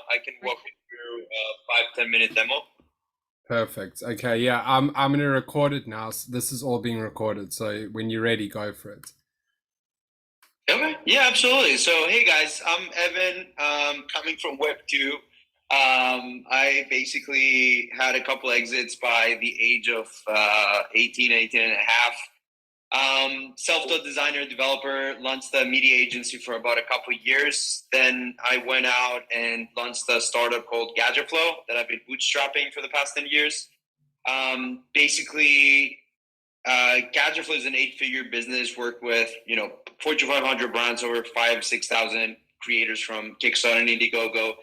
I can walk you through a 5-10 minute demo. Perfect. Okay, yeah, I'm gonna record it now. So this is all being recorded, so when you're ready, go for it. Okay. Yeah, absolutely. So, hey guys, I'm Evan, coming from Web2. I basically had a couple exits by the age of 18 and a half. Self-taught designer, developer, launched a media agency for about a couple of years. Then I went out and launched a startup called Gadgetflow that I've been bootstrapping for the past 10 years. Basically, Gadgetflow is an 8-figure business. Work with Fortune 500 brands, over 5,000-6,000 creators from Kickstarter and Indiegogo.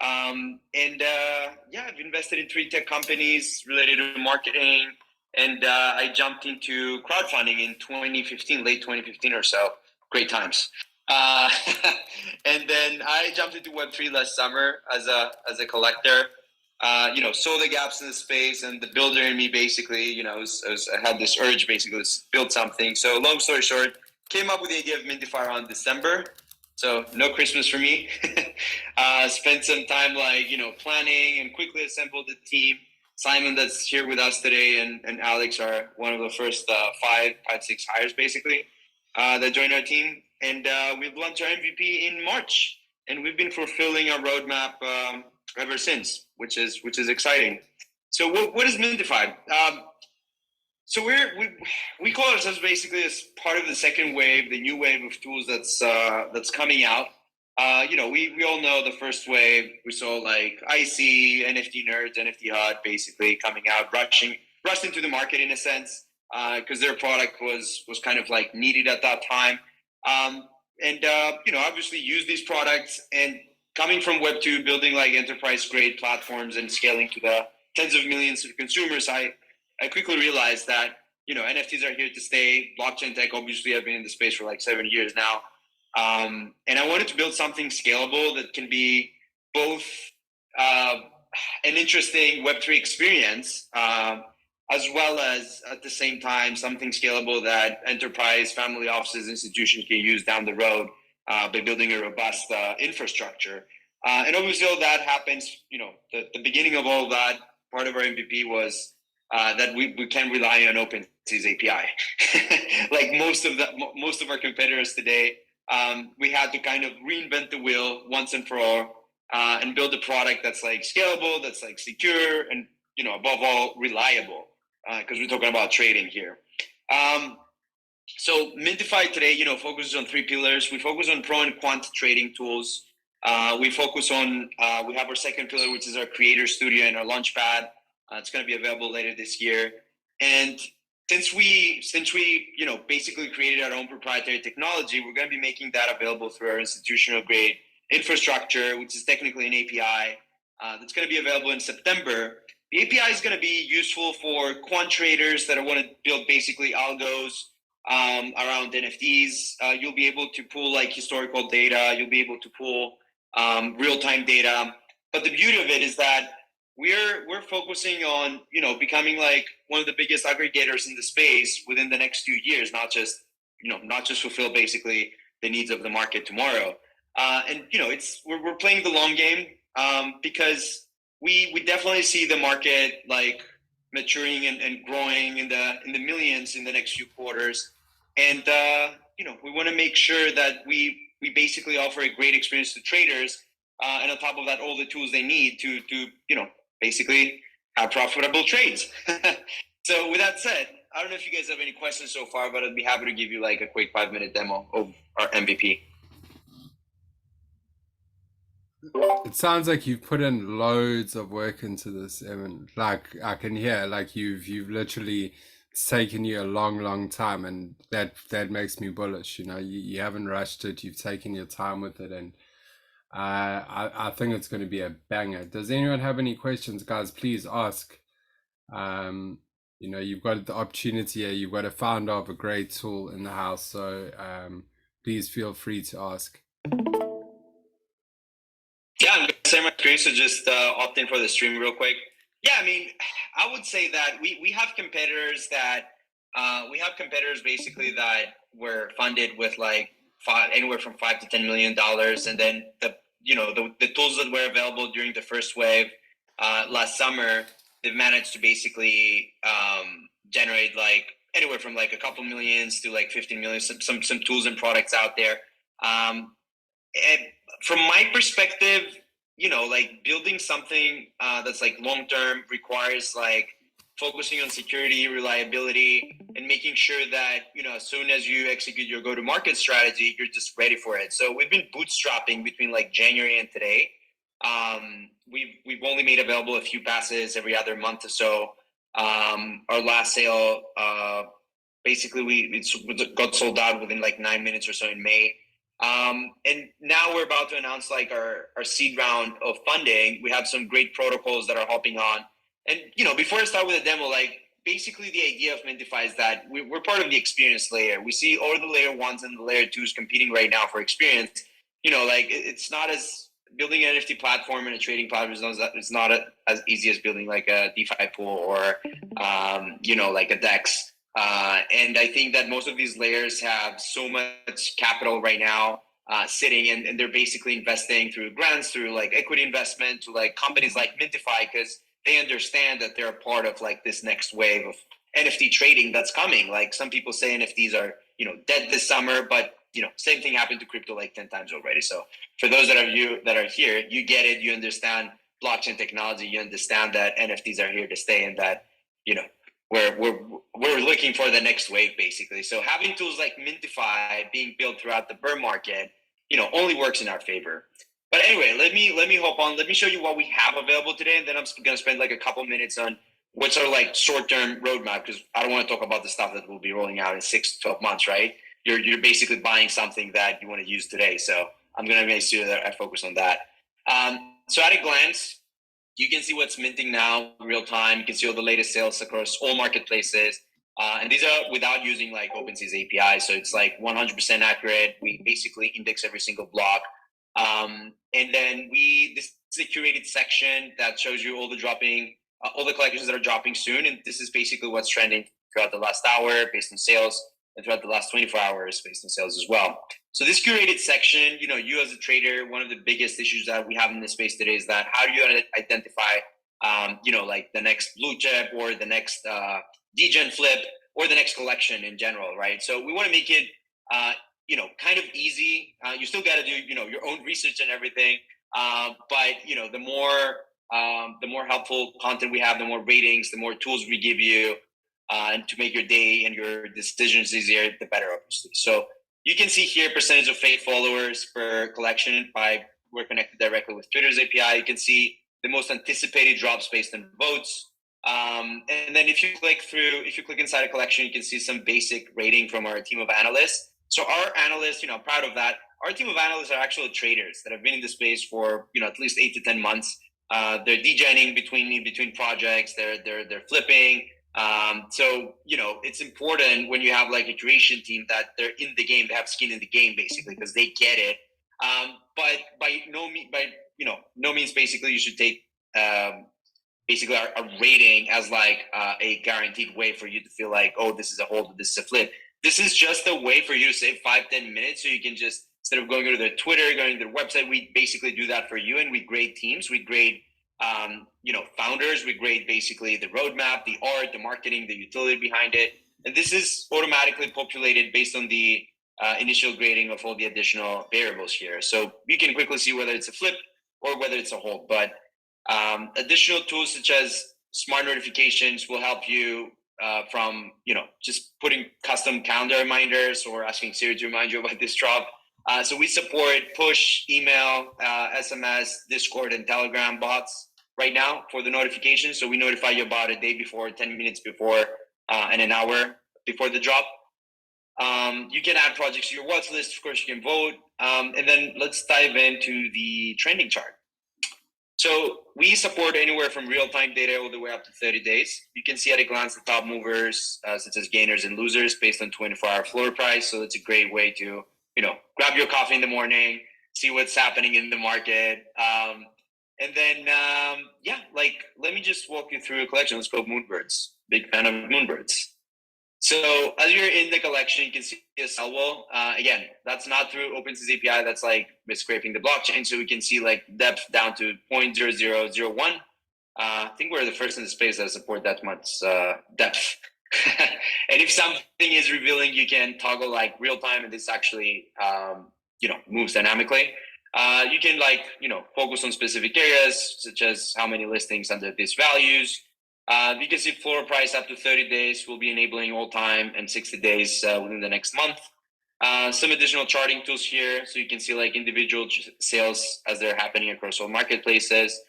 Yeah, I've invested in 3 tech companies related to marketing, and I jumped into crowdfunding in 2015, late 2015 or so. Great times. Uh, and then I jumped into Web3 last summer as a collector. Saw the gaps in the space, and the builder in me basically, I had this urge basically to build something. So long story short, came up with the idea of Mintify around December. So no Christmas for me. Spent some time planning and quickly assembled the team. Simon, that's here with us today, and Alex are one of the first five, six hires basically that joined our team. And we've launched our MVP in March, and we've been fulfilling our roadmap ever since, which is exciting. So what is Mintify? So we call ourselves basically as part of the second wave, the new wave of tools that's coming out. We all know the first wave. We saw like IC, NFT nerds, NFT hut, basically coming out, rushed into the market in a sense, because their product was kind of like needed at that time. Obviously use these products, and coming from Web2, building like enterprise grade platforms and scaling to the tens of millions of consumers, I quickly realized that NFTs are here to stay. Blockchain tech, obviously, I've been in the space for like 7 years now, and I wanted to build something scalable that can be both uh, an interesting Web3 experience, as well as at the same time something scalable that enterprise, family offices, institutions can use down the road by building a robust infrastructure. And obviously, all that happens. The beginning of all that, part of our MVP was that we can rely on OpenSea's API. Like most of our competitors today, we had to kind of reinvent the wheel once and for all, and build a product that's like scalable, that's like secure, and above all reliable. Because we're talking about trading here. So Mintify today, focuses on 3 pillars. We focus on pro and quant trading tools. We focus on we have our second pillar, which is our creator studio and our launchpad. It's going to be available later this year. And since we basically created our own proprietary technology, we're going to be making that available through our institutional grade infrastructure, which is technically an API that's going to be available in September. The API is going to be useful for quant traders that want to build basically algos around NFTs. You'll be able to pull like historical data. You'll be able to pull real-time data. But the beauty of it is that we're focusing on becoming like one of the biggest aggregators in the space within the next few years, not just fulfill basically the needs of the market tomorrow. We're playing the long game, because we definitely see the market like maturing and growing in the millions in the next few quarters, and we want to make sure that we basically offer a great experience to traders, and on top of that, all the tools they need to basically have profitable trades. So with that said, I don't know if you guys have any questions so far, but I'd be happy to give you like a quick 5-minute demo of our MVP. It sounds like you've put in loads of work into this, Evan. Like I can hear, like you've literally it's taken you a long time, and that makes me bullish. You haven't rushed it. You've taken your time with it, and I think it's going to be a banger. Does anyone have any questions, guys? Please ask. You've got the opportunity here. You've got a founder of a great tool in the house, so please feel free to ask. Yeah, I'm going to share my screen, so just opt in for the stream real quick. Yeah, I mean, I would say that we have competitors basically that were funded with like anywhere from $5 to $10 million, and then the tools that were available during the first wave last summer, they've managed to basically generate like anywhere from like a couple millions to like 15 million, some tools and products out there. And from my perspective, like building something that's like long term requires like focusing on security, reliability, and making sure that as soon as you execute your go to market strategy, you're just ready for it. So we've been bootstrapping between like January and today. We've only made available a few passes every other month or so. Our last sale, basically it got sold out within like 9 minutes or so in May. And now we're about to announce like our seed round of funding. We have some great protocols that are hopping on. And before I start with the demo, like basically the idea of Mintify is that we're part of the experience layer. We see all the layer ones and the layer twos competing right now for experience. Like it's not as building an NFT platform and a trading platform is not as easy as building like a DeFi pool or like a DEX. And I think that most of these layers have so much capital right now sitting, and they're basically investing through grants, through like equity investment to like companies like Mintify, because they understand that they're a part of like this next wave of NFT trading that's coming. Like some people say NFTs are dead this summer, but same thing happened to crypto like 10 times already. So for those that are here, you get it, you understand blockchain technology, you understand that NFTs are here to stay, and that we're looking for the next wave basically. So having tools like Mintify being built throughout the bear market, only works in our favor. But anyway, let me hop on. Let me show you what we have available today, and then I'm gonna spend like a couple minutes on what's our like short-term roadmap, because I don't want to talk about the stuff that we'll be rolling out in 6 to 12 months, right? You're basically buying something that you want to use today. So I'm gonna make sure that I focus on that. So at a glance, you can see what's minting now in real time. You can see all the latest sales across all marketplaces. And these are without using like OpenSea's API. So it's like 100% accurate. We basically index every single block. And then this is a curated section that shows you all the collections that are dropping soon. And this is basically what's trending throughout the last hour based on sales, and throughout the last 24 hours based on sales as well. So this curated section, you as a trader, one of the biggest issues that we have in this space today is that how do you identify, like the next blue chip or the next degen flip or the next collection in general, right? So we want to make it, kind of easy. You still got to do, your own research and everything. But the more helpful content we have, the more ratings, the more tools we give you, and to make your day and your decisions easier, the better, obviously. So you can see here percentage of paid followers per collection we're connected directly with Twitter's API. You can see the most anticipated drops based on votes. And then if you click inside a collection, you can see some basic rating from our team of analysts. So our analysts, I'm proud of that. Our team of analysts are actual traders that have been in the space for at least 8 to 10 months. They're degenning between projects. They're flipping. So it's important when you have like a creation team that they're in the game, they have skin in the game basically, because they get it. But by no means basically you should take basically our rating as like a guaranteed way for you to feel like, oh, this is a hold, this is a flip. This is just a way for you to save 5-10 minutes, so you can just, instead of going to their Twitter, going to their website, we basically do that for you, and we grade teams, we grade founders, we grade basically the roadmap, the art, the marketing, the utility behind it, and this is automatically populated based on the initial grading of all the additional variables here. So you can quickly see whether it's a flip or whether it's a hold. But additional tools such as smart notifications will help you from just putting custom calendar reminders or asking Siri to remind you about this drop. So we support push, email, SMS, Discord, and Telegram bots right now for the notifications. So we notify you about a day before, 10 minutes before, and an hour before the drop. You can add projects to your watch list. Of course, you can vote. And then let's dive into the trending chart. So we support anywhere from real-time data all the way up to 30 days. You can see at a glance the top movers, such as gainers and losers, based on 24-hour floor price. So it's a great way to, grab your coffee in the morning, see what's happening in the market. And then, let me just walk you through a collection. Let's go Moonbirds. Big fan of Moonbirds. So as you're in the collection, you can see a sell wall. Again, that's not through OpenSea's API. That's like scraping the blockchain. So we can see like depth down to 0.0001. I think we're the first in the space that support that much depth. And if something is revealing, you can toggle like real time, and this actually moves dynamically. You can focus on specific areas such as how many listings under these values. You can see floor price up to 30 days. We'll be enabling all time and 60 days within the next month. Some additional charting tools here, so you can see like individual sales as they're happening across all marketplaces.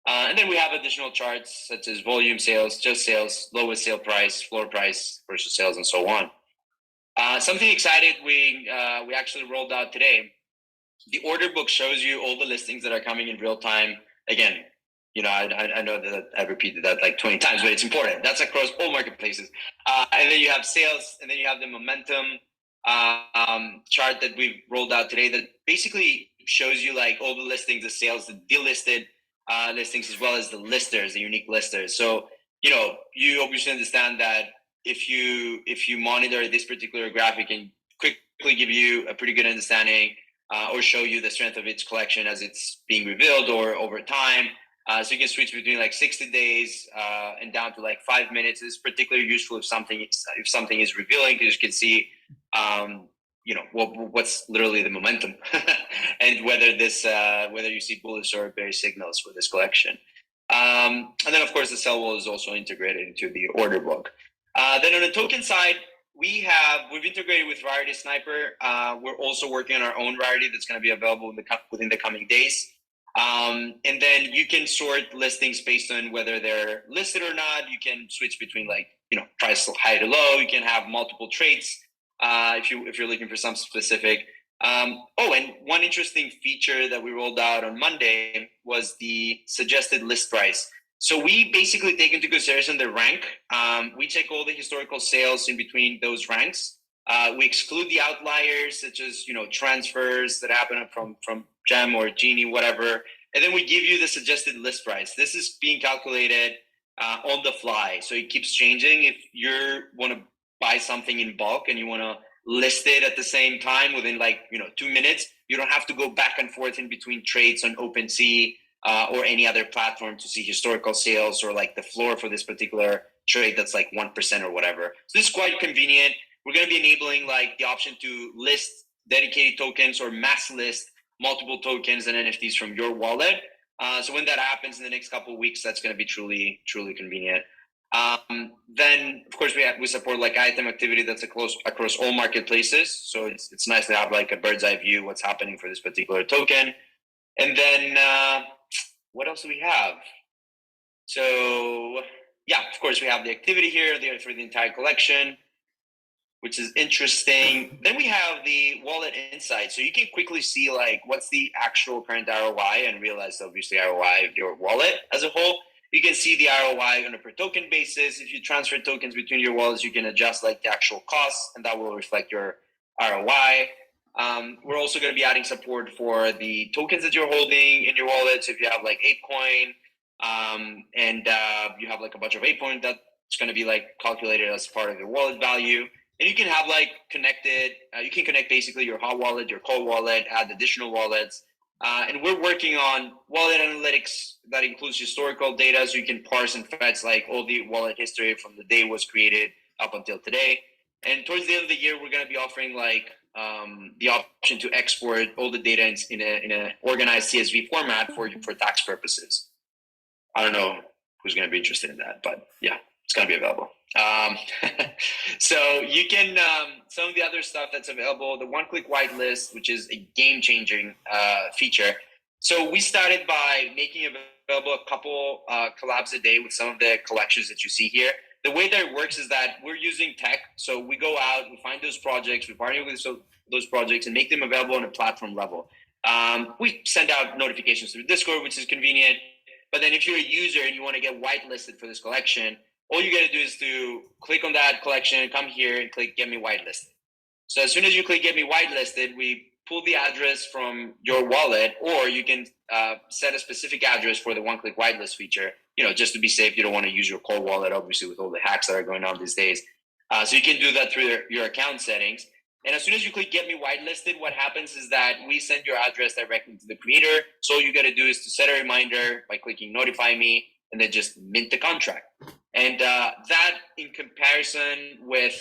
And then we have additional charts such as volume sales, just sales, lowest sale price, floor price versus sales, and so on. Something exciting we actually rolled out today. The order book shows you all the listings that are coming in real time. Again, I know that I've repeated that like 20 times, but it's important. That's across all marketplaces. And then you have sales, and then you have the momentum chart that we've rolled out today that basically shows you like all the listings, the sales, the delisted listings, as well as the listers, the unique listers. So, you obviously understand that if you monitor this particular graphic and quickly give you a pretty good understanding or show you the strength of its collection as it's being revealed or over time. So you can switch between like 60 days and down to like 5 minutes. It's particularly useful if something is revealing, because you can see what's literally the momentum and whether you see bullish or bearish signals for this collection. And then of course the sell wall is also integrated into the order book. Then on the token side, we've integrated with Rarity Sniper. We're also working on our own rarity that's going to be available within the coming days. And then you can sort listings based on whether they're listed or not. You can switch between price high to low. You can have multiple trades if you're looking for some specific. And one interesting feature that we rolled out on Monday was the suggested list price. So we basically take into consideration the rank. We check all the historical sales in between those ranks. We exclude the outliers, such as transfers that happen from Gem or Genie, whatever, and then we give you the suggested list price. This is being calculated on the fly, so it keeps changing. If you want to buy something in bulk and you want to list it at the same time within 2 minutes, you don't have to go back and forth in between trades on OpenSea or any other platform to see historical sales or like the floor for this particular trade that's like 1% or whatever. So this is quite convenient. We're going to be enabling like the option to list dedicated tokens or mass list multiple tokens and NFTs from your wallet. So when that happens in the next couple of weeks, that's going to be truly, truly convenient. Then of course we support like item activity that's across all marketplaces. So it's nice to have like a bird's eye view what's happening for this particular token. And then what else do we have? So yeah, of course we have the activity here there for the entire collection, which is interesting. Then we have the wallet insight. So you can quickly see like what's the actual current ROI and realize obviously ROI of your wallet as a whole. You can see the ROI on a per token basis. If you transfer tokens between your wallets, you can adjust like the actual costs, and that will reflect your ROI. We're also going to be adding support for the tokens that you're holding in your wallet. So if you have like ApeCoin and you have like a bunch of ApeCoin, that's going to be like calculated as part of your wallet value. And you can have like you can connect basically your hot wallet, your cold wallet, add additional wallets. And we're working on wallet analytics that includes historical data, so you can parse and fetch like all the wallet history from the day it was created up until today. And towards the end of the year, we're going to be offering like the option to export all the data in a organized CSV format for tax purposes. I don't know who's going to be interested in that, but yeah, it's going to be available. So you can some of the other stuff that's available, the one-click whitelist, which is a game-changing feature. So we started by making available a couple collabs a day with some of the collections that you see here. The way that it works is that we're using tech. So we go out, we find those projects, we partner with those projects and make them available on a platform level. We send out notifications through Discord, which is convenient. But then if you're a user and you want to get whitelisted for this collection, all you got to do is to click on that collection, come here and click Get Me Whitelisted. So as soon as you click Get Me Whitelisted, we pull the address from your wallet, or you can set a specific address for the one-click whitelist feature, just to be safe. You don't want to use your cold wallet, obviously, with all the hacks that are going on these days. So you can do that through your account settings. And as soon as you click get me whitelisted, what happens is that we send your address directly to the creator. So all you got to do is to set a reminder by clicking notify me and then just mint the contract. And that in comparison with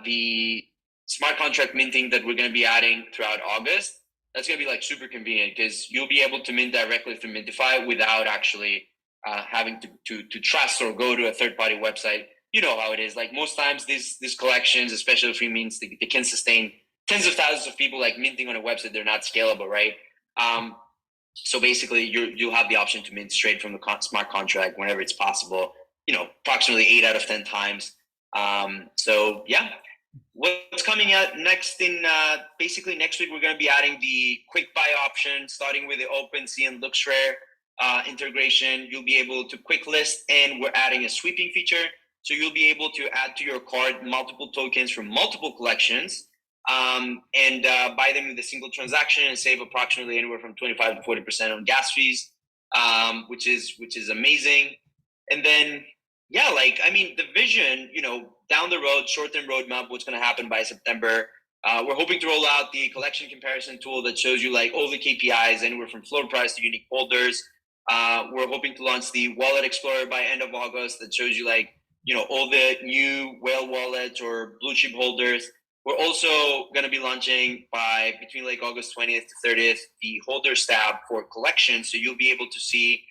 the smart contract minting that we're going to be adding throughout August, that's going to be like super convenient because you'll be able to mint directly through Mintify without actually having to trust or go to a third-party website. You know how it is. Like most times, these collections, especially free mints, they can sustain tens of thousands of people. Like minting on a website, they're not scalable, right? So basically, you'll have the option to mint straight from the smart contract whenever it's possible. You know, approximately 8 out of 10 times. So yeah, what's coming out next in basically next week, we're going to be adding the quick buy option, starting with the OpenSea and LooksRare integration. You'll be able to quick list, and we're adding a sweeping feature. So you'll be able to add to your cart multiple tokens from multiple collections and buy them with a single transaction and save approximately anywhere from 25 to 40% on gas fees, which is amazing. And then, yeah, like, I mean, the vision, you know, down the road, short-term roadmap, what's going to happen by September. We're hoping to roll out the collection comparison tool that shows you like all the KPIs, anywhere from floor price to unique holders. We're hoping to launch the Wallet Explorer by end of August that shows you like, you know, all the new whale wallets or blue chip holders. We're also going to be launching by between like August 20th to 30th the holders tab for collections. So you'll be able to see,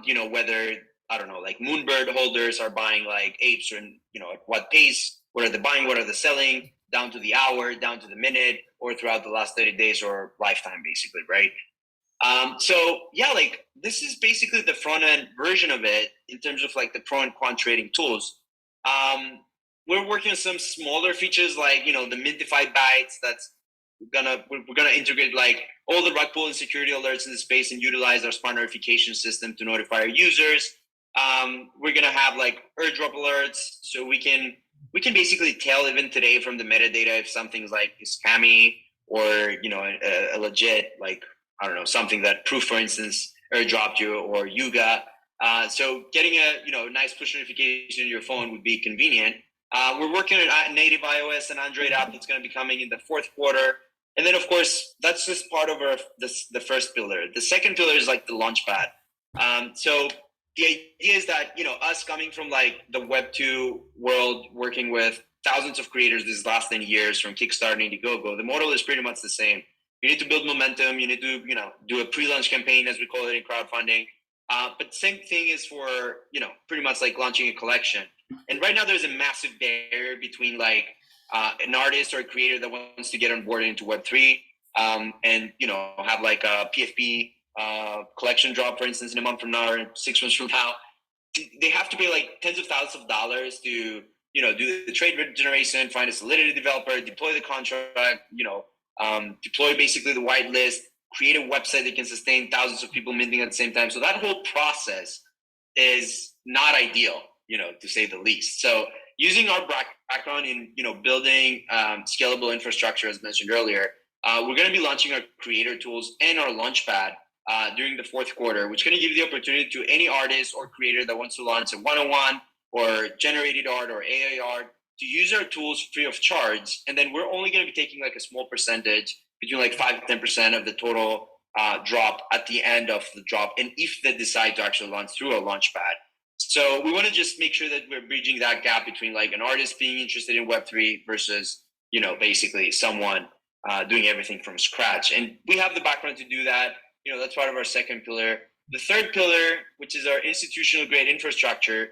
you know, whether, I don't know, like Moonbird holders are buying like apes or, you know, at what pace, what are they buying, what are they selling, down to the hour, down to the minute, or throughout the last 30 days or lifetime, basically, right? So yeah, like this is basically the front end version of it in terms of like the pro and quant trading tools. We're working on some smaller features like, you know, the Mintify bytes. That's we're gonna integrate like all the rug pull and security alerts in the space and utilize our smart notification system to notify our users. We're gonna have like airdrop alerts, so we can basically tell even today from the metadata if something's like scammy or, you know, a legit, like, I don't know, something that Proof, for instance, airdropped you, or Yuga. So getting a, you know, nice push notification on your phone would be convenient. We're working on a native iOS and Android app that's going to be coming in the fourth quarter. And then, of course, that's just part of the first pillar. The second pillar is like the launchpad. So the idea is that, you know, us coming from like the Web2 world, working with thousands of creators these last 10 years from Kickstarter and Indiegogo, the model is pretty much the same. You need to build momentum. You need to, you know, do a pre-launch campaign, as we call it in crowdfunding. But same thing is for, you know, pretty much like launching a collection. And right now there's a massive barrier between like an artist or a creator that wants to get on board into Web3 and, you know, have like a PFP collection drop, for instance, in a month from now or 6 months from now. They have to pay like tens of thousands of dollars to, you know, do the trade generation, find a Solidity developer, deploy the contract, you know, deploy basically the whitelist, create a website that can sustain thousands of people minting at the same time. So that whole process is not ideal, you know, to say the least. So using our background in, you know, building scalable infrastructure, as mentioned earlier, we're going to be launching our creator tools and our launchpad during the fourth quarter, which is going to give you the opportunity to any artist or creator that wants to launch a 101 or generated art or AI art to use our tools free of charge. And then we're only going to be taking like a small percentage, between like 5 to 10% of the total drop at the end of the drop. And if they decide to actually launch through a launchpad. So we want to just make sure that we're bridging that gap between like an artist being interested in Web3 versus, you know, basically someone doing everything from scratch. And we have the background to do that. You know, that's part of our second pillar. The third pillar, which is our institutional grade infrastructure,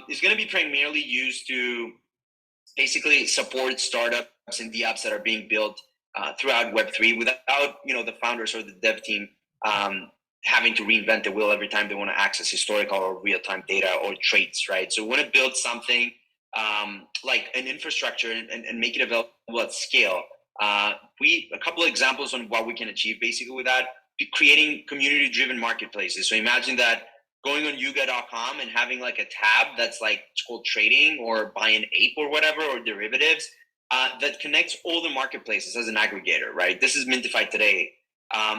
is going to be primarily used to basically support startups and the apps that are being built throughout Web3 without, you know, the founders or the dev team having to reinvent the wheel every time they want to access historical or real-time data or traits, right? So we want to build something like an infrastructure and make it available at scale. A couple of examples on what we can achieve basically with that, creating community-driven marketplaces. So imagine that going on yuga.com and having like a tab that's like, it's called trading or buy an ape or whatever, or derivatives that connects all the marketplaces as an aggregator, right? This is Mintify today.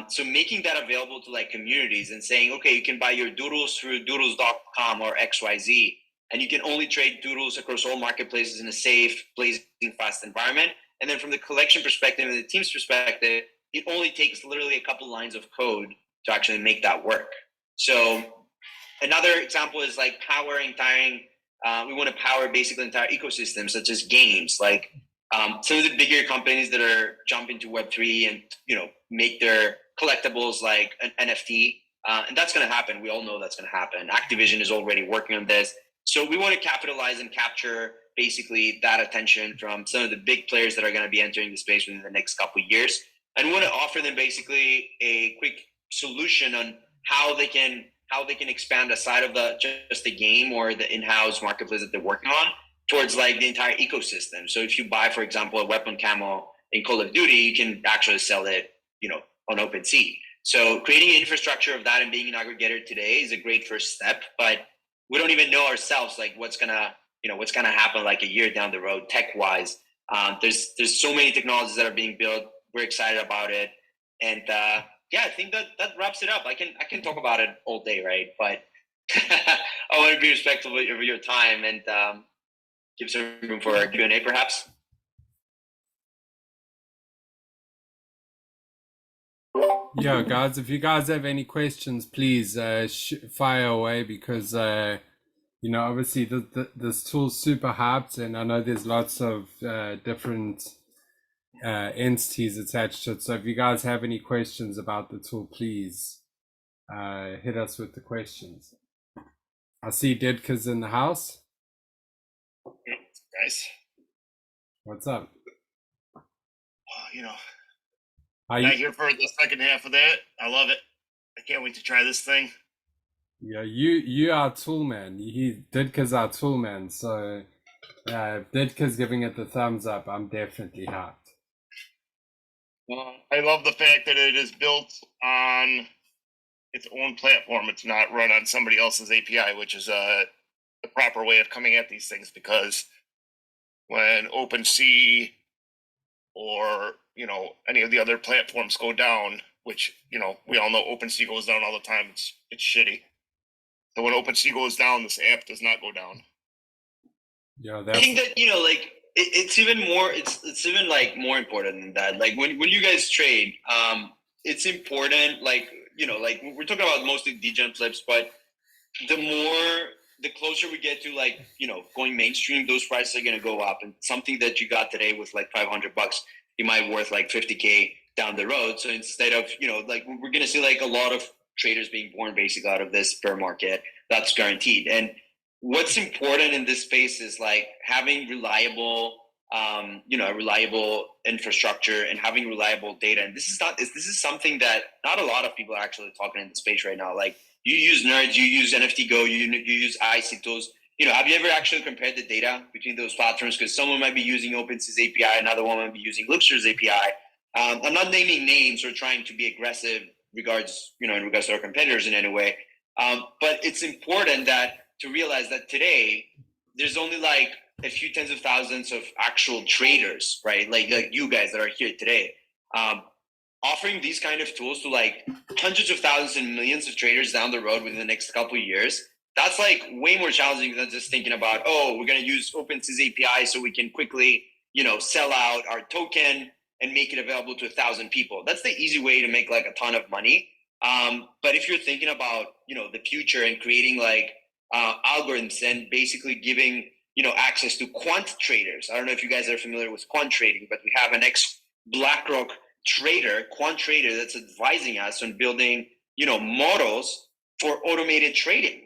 So making that available to like communities and saying, okay, you can buy your doodles through doodles.com or XYZ. and you can only trade doodles across all marketplaces in a safe, blazing fast environment. And then from the collection perspective and the team's perspective, it only takes literally a couple lines of code to actually make that work. So another example is like we want to power basically entire ecosystems, such as games. Like some of the bigger companies that are jumping to Web3 and make their collectibles like an NFT, and that's going to happen. We all know that's going to happen. Activision is already working on this, so we want to capitalize and capture basically that attention from some of the big players that are going to be entering the space within the next couple of years, and we want to offer them basically a quick solution on how they can expand aside of just the game or the in-house marketplace that they're working on towards like the entire ecosystem. So if you buy, for example, a weapon camo in Call of Duty, you can actually sell it, on OpenSea. So creating an infrastructure of that and being an aggregator today is a great first step, but we don't even know ourselves like what's gonna happen like a year down the road tech-wise. There's so many technologies that are being built. We're excited about it, and I think that wraps it up. I can talk about it all day, right? But I want to be respectful of your time and give some room for a Q&A, perhaps. Yeah, guys, if you guys have any questions, please fire away, because obviously this tool's super hyped, and I know there's lots of different entities attached to it. So if you guys have any questions about the tool, please hit us with the questions. I see Dedka's in the house. Guys, what's up? I'm here for the second half of that. I love it. I can't wait to try this thing. Yeah, you are tool man. Dedka's our tool man. So if Dedka's giving it the thumbs up, I'm definitely hyped. Well, I love the fact that it is built on its own platform. It's not run on somebody else's API, which is the proper way of coming at these things, because when OpenSea or any of the other platforms go down, which we all know OpenSea goes down all the time, it's shitty. So when OpenSea goes down, this app does not go down. Yeah, I think that it's even more. It's even like more important than that. Like when you guys trade, it's important. Like we're talking about mostly degen flips, but the closer we get to like going mainstream, those prices are going to go up. And something that you got today with like $500, you might worth like 50K down the road. So instead of like we're going to see like a lot of traders being born basically out of this bear market. That's guaranteed. And what's important in this space is like having reliable infrastructure and having reliable data. And this is something that not a lot of people are actually talking in the space right now. Like you use Nerds, you use NFT Go, you use IC tools. Have you ever actually compared the data between those platforms? Because someone might be using OpenSea's API, another one might be using Lookster's API. I'm not naming names or trying to be aggressive in regards to our competitors in any way. But it's important to realize that today there's only like a few tens of thousands of actual traders, right? Like you guys that are here today, offering these kind of tools to like hundreds of thousands and millions of traders down the road within the next couple of years. That's like way more challenging than just thinking about, we're going to use OpenSea's API so we can quickly, sell out our token and make it available to 1,000 people. That's the easy way to make like a ton of money. But if you're thinking about, the future and creating like algorithms and basically giving, access to quant traders. I don't know if you guys are familiar with quant trading, but we have an ex-BlackRock quant trader that's advising us on building, models for automated trading.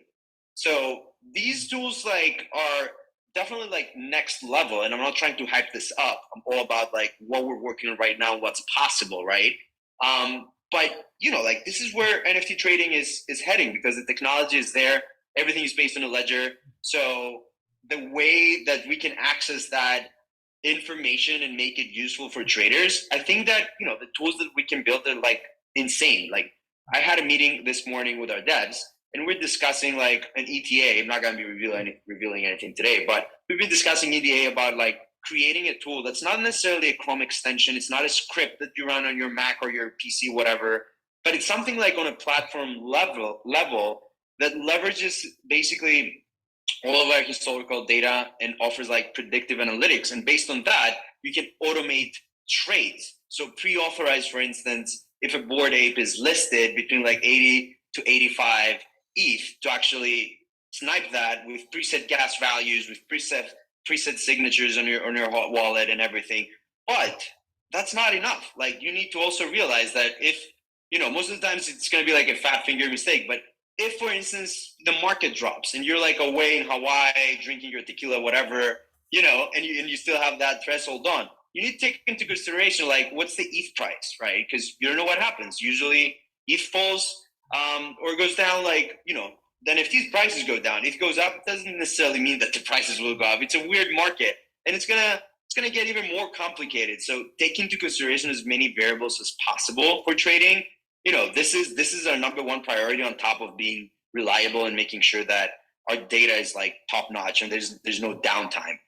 So these tools like are definitely like next level. And I'm not trying to hype this up. I'm all about like what we're working on right now, what's possible, right? But like this is where NFT trading is heading, because the technology is there. Everything is based on a ledger. So the way that we can access that information and make it useful for traders, I think that the tools that we can build are like insane. Like I had a meeting this morning with our devs, and we're discussing like an ETA. I'm not going to be revealing anything today, but we've been discussing ETA about like creating a tool that's not necessarily a Chrome extension. It's not a script that you run on your Mac or your PC, whatever, but it's something like on a platform level that leverages basically all of our historical data and offers like predictive analytics. And based on that, you can automate trades. So pre-authorize, for instance, if a Bored Ape is listed between like 80 to 85 ETH, to actually snipe that with preset gas values, with preset signatures on your hot wallet and everything. But that's not enough. Like, you need to also realize that if, most of the times it's going to be like a fat finger mistake, but if, for instance, the market drops and you're like away in Hawaii drinking your tequila, whatever, and you still have that threshold on, you need to take into consideration like what's the ETH price, right? Because you don't know what happens. Usually ETH falls or goes down, like, then if these prices go down, ETH goes up, it doesn't necessarily mean that the prices will go up. It's a weird market, and it's gonna get even more complicated. So take into consideration as many variables as possible for trading. This is our number one priority on top of being reliable and making sure that our data is like top notch and there's no downtime,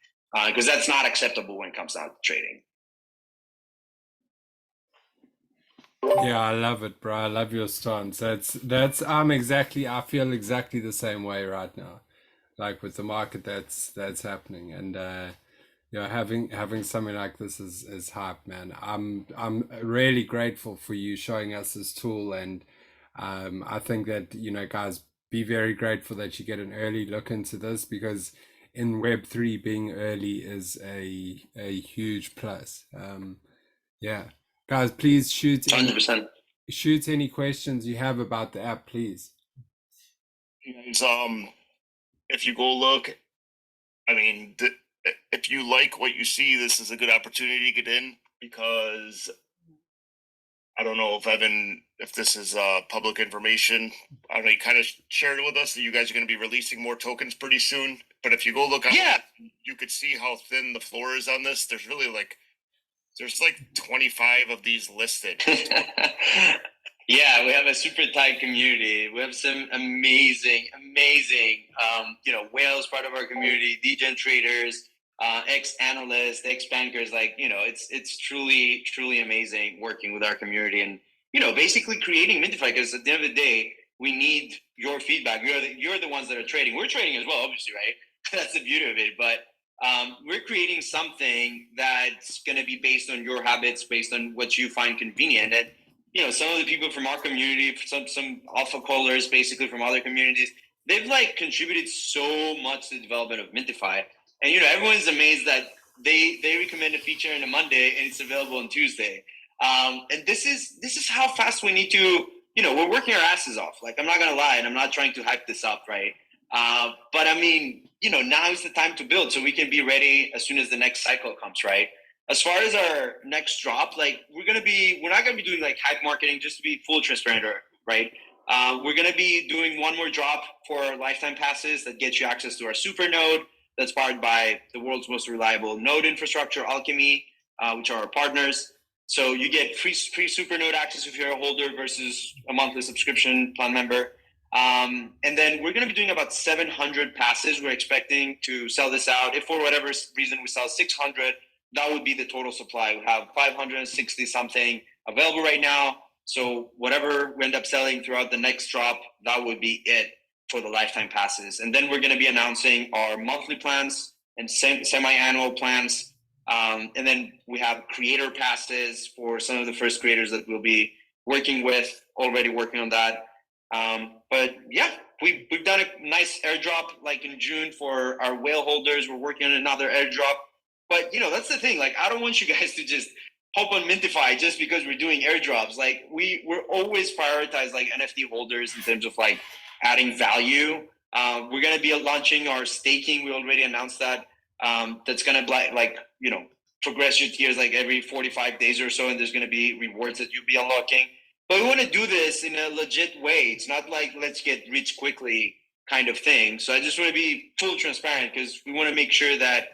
because that's not acceptable when it comes down to trading. Yeah, I love it, bro. I love your stance. I feel exactly the same way right now. Like with the market that's happening. And having something like this is hype, man. I'm really grateful for you showing us this tool, and I think that, guys, be very grateful that you get an early look into this, because in Web3 being early is a huge plus. Yeah. Guys, please shoot 100%. any questions you have about the app, please. If you go look, I mean, if you like what you see, this is a good opportunity to get in, because I don't know if this is public information. I don't know, you kind of shared it with us that you guys are going to be releasing more tokens pretty soon. But if you go look, you could see how thin the floor is on this. There's like 25 of these listed. Yeah, we have a super tight community. We have some amazing, whales part of our community, degen traders, ex-analysts, ex-bankers. Like, it's truly, truly amazing working with our community and, basically creating Mintify, because at the end of the day, we need your feedback. You're the ones that are trading. We're trading as well, obviously, right? That's the beauty of it. But we're creating something that's going to be based on your habits, based on what you find convenient. And, some of the people from our community, some alpha callers, basically from other communities, they've like contributed so much to the development of Mintify. And, everyone's amazed that they recommend a feature on a Monday and it's available on Tuesday. And this is how fast we need to, we're working our asses off. Like, I'm not going to lie, and I'm not trying to hype this up, right? But I mean, now is the time to build so we can be ready as soon as the next cycle comes, right? As far as our next drop, like, we're not gonna be doing like hype marketing, just to be full transparent, right? We're gonna be doing one more drop for lifetime passes that gets you access to our super node that's powered by the world's most reliable node infrastructure, Alchemy, which are our partners. So you get free super node access if you're a holder versus a monthly subscription plan member. And then we're going to be doing about 700 passes. We're expecting to sell this out. If for whatever reason we sell 600, that would be the total supply. We have 560 something available right now. So whatever we end up selling throughout the next drop, that would be it for the lifetime passes. And then we're going to be announcing our monthly plans and semi-annual plans. And then we have creator passes for some of the first creators that we'll be working with, already working on that. But yeah, we've done a nice airdrop like in June for our whale holders. We're working on another airdrop. But that's the thing. Like, I don't want you guys to just hop on Mintify just because we're doing airdrops. Like, we're always prioritize like NFT holders in terms of like adding value. We're gonna be launching our staking. We already announced that. That's gonna progress your tiers like every 45 days or so, and there's gonna be rewards that you'll be unlocking. But we want to do this in a legit way. It's not like let's get rich quickly kind of thing. So I just want to be full transparent, because we want to make sure that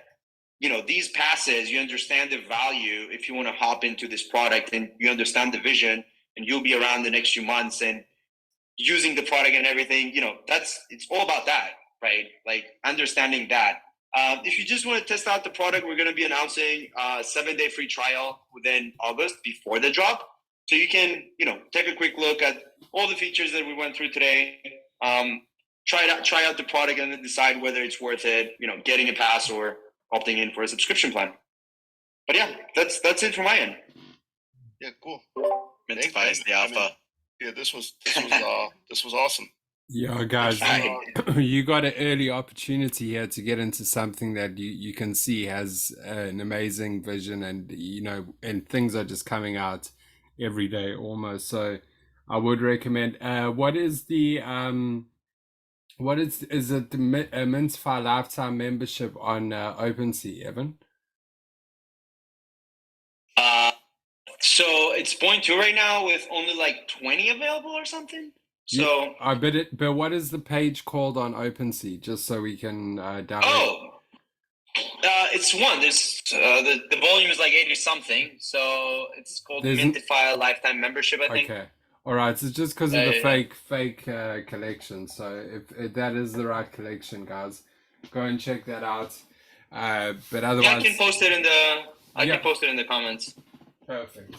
these passes, you understand the value if you want to hop into this product, and you understand the vision, and you'll be around the next few months and using the product and everything. It's all about that, right? Like, understanding that. If you just want to test out the product, we're going to be announcing a 7-day free trial within August before the drop. So you can, take a quick look at all the features that we went through today. try out the product and then decide whether it's worth it, getting a pass or opting in for a subscription plan. But yeah, that's it from my end. Yeah, cool. Mintify is the alpha. Yeah, this was awesome. Yeah, guys, you got an early opportunity here to get into something that you can see has an amazing vision, and and things are just coming out every day almost. So I would recommend. What is the is it the Mintify lifetime membership on OpenSea, Evan? So it's 0.2 right now with only like 20 available or something. So but what is the page called on OpenSea, just so we can download? Oh, it's one. There's the volume is like 80 something, so it's called Mintify lifetime membership, I think. Okay, all right. So it's just because of the fake collection. So if that is the right collection, guys, go and check that out. But otherwise, yeah, I can post it in the. Can post it in the comments. Perfect.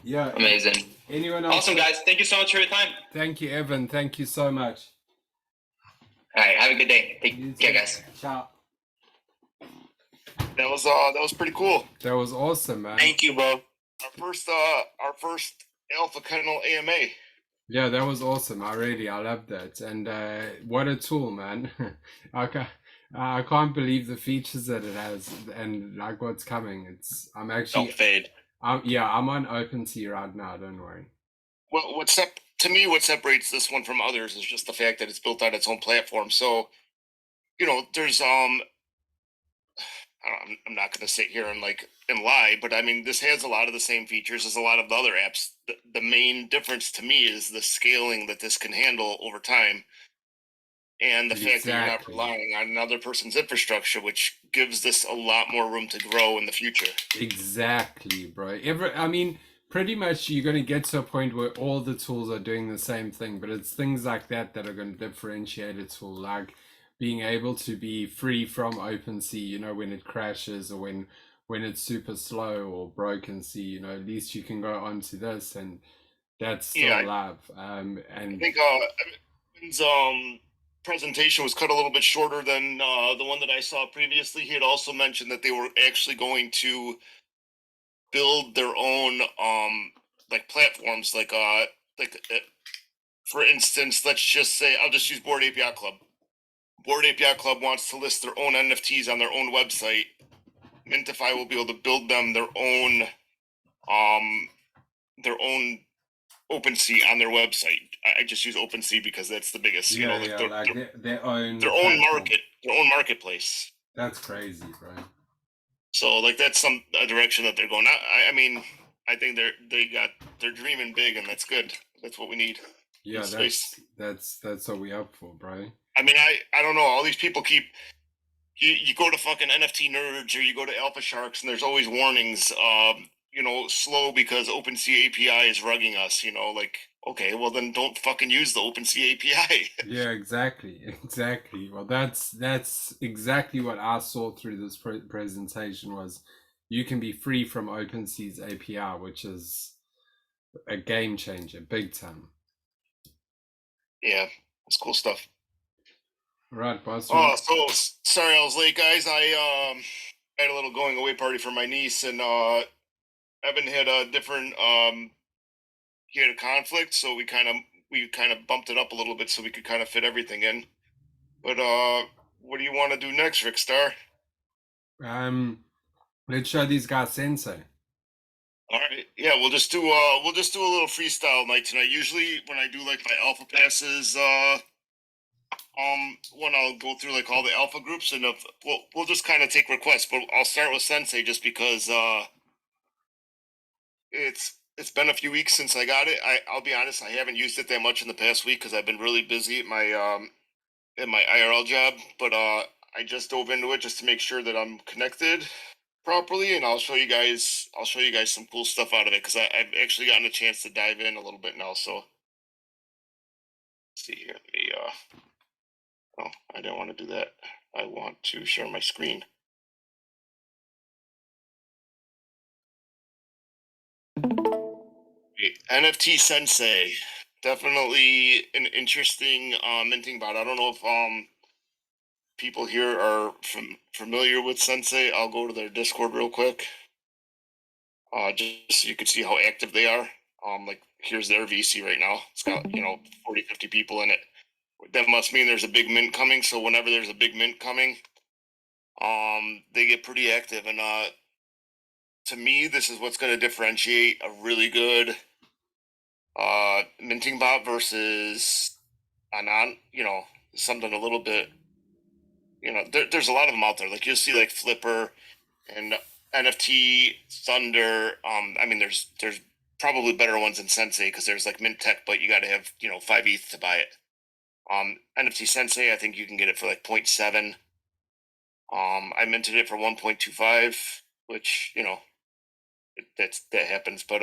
Yeah. Amazing. Anyone else? Awesome, guys. Thank you so much for your time. Thank you, Evan. Thank you so much. All right. Have a good day. Take care, guys. Ciao. That was pretty cool. That was awesome, man. Thank you, bro. Our first Alpha Kennel AMA. Yeah, that was awesome. I love that. And what a tool, man. I can't believe the features that it has and like what's coming. I'm actually Don't fade. I'm on OpenSea right now, don't worry. Well, what separates this one from others is just the fact that it's built on its own platform. So, there's I'm not going to sit here and lie, but I mean, this has a lot of the same features as a lot of the other apps. The main difference to me is the scaling that this can handle over time, and the fact that you're not relying on another person's infrastructure, which gives this a lot more room to grow in the future. Exactly, bro. I mean, pretty much you're going to get to a point where all the tools are doing the same thing, but it's things like that are going to differentiate a tool, like being able to be free from OpenSea, when it crashes or when it's super slow or broken C, at least you can go onto this and that's still live. And I think Evan's presentation was cut a little bit shorter than the one that I saw previously. He had also mentioned that they were actually going to build their own platforms, for instance, let's just say I'll just use Board API Club. Board API Club wants to list their own NFTs on their own website. Mintify will be able to build them their own OpenSea on their website. I just use OpenSea because that's the biggest. their own marketplace. That's crazy, bro. So that's a direction that they're going. I mean, I think they're dreaming big, and that's good. That's what we need. Yeah, that's what we up for, bro. I mean, I don't know. All these people keep you go to fucking NFT Nerds or you go to Alpha Sharks, and there's always warnings. Slow because OpenSea API is rugging us. Okay, well then don't fucking use the OpenSea API. Yeah, exactly. Well, that's exactly what I saw through this presentation was you can be free from OpenSea's API, which is a game changer, big time. Yeah, that's cool stuff. Right, boss. Oh, so sorry I was late, guys. I had a little going away party for my niece, and Evan had a different he had a conflict, so we kind of bumped it up a little bit so we could kind of fit everything in. But what do you want to do next, Rickstar? Let's show these guys Sensei. All right, yeah, we'll just do a little freestyle night tonight. Usually when I do my alpha passes, when I'll go through all the alpha groups, and we'll just kind of take requests. But I'll start with Sensei just because it's been a few weeks since I got it. I'll be honest, I haven't used it that much in the past week because I've been really busy at my IRL job. But I just dove into it just to make sure that I'm connected properly, and I'll show you guys some cool stuff out of it because I've actually gotten a chance to dive in a little bit now. So let's see here. I don't want to do that. I want to share my screen. NFT Sensei. definitely an interesting minting bot. I don't know if people here are familiar with Sensei. I'll go to their Discord real quick. Just so you can see how active they are. Like here's their VC right now. It's got 40, 50 people in it. That must mean there's a big mint coming. So whenever there's a big mint coming, they get pretty active. And to me, this is what's going to differentiate a really good minting bot versus a non, something a little bit, there's a lot of them out there. Like you'll see like Flipper and NFT Thunder. I mean, there's probably better ones than Sensei because there's like Mint Tech, but you got to have 5 ETH to buy it. NFT Sensei, I think you can get it for like 0.7. I minted it for 1.25, which that happens. But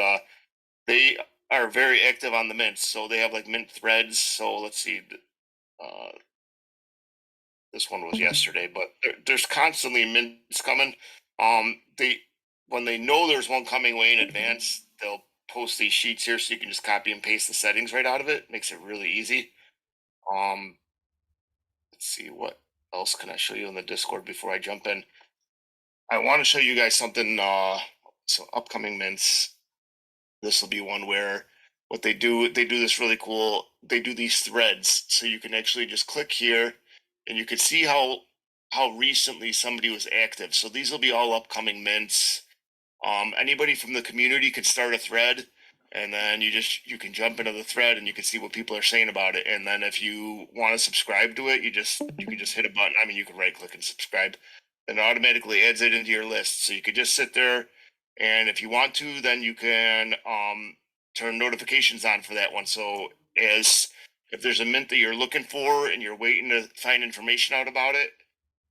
they are very active on the mints, so they have like mint threads. So let's see. This one was yesterday, but there's constantly mints coming. They when they know there's one coming way in advance, they'll post these sheets here so you can just copy and paste the settings right out of it. Makes it really easy. Let's see, what else can I show you in the Discord before I jump in? I want to show you guys something. So upcoming mints. This will be one where what they do this really cool. They do these threads, so you can actually just click here, and you can see how recently somebody was active. So these will be all upcoming mints. Anybody from the community could start a thread, and then you can jump into the thread and you can see what people are saying about it. And then if you want to subscribe to it, you can just hit a button. I mean, you can right click and subscribe, and it automatically adds it into your list. So you could just sit there, and if you want to, then you can turn notifications on for that one. So if there's a mint that you're looking for and you're waiting to find information out about it,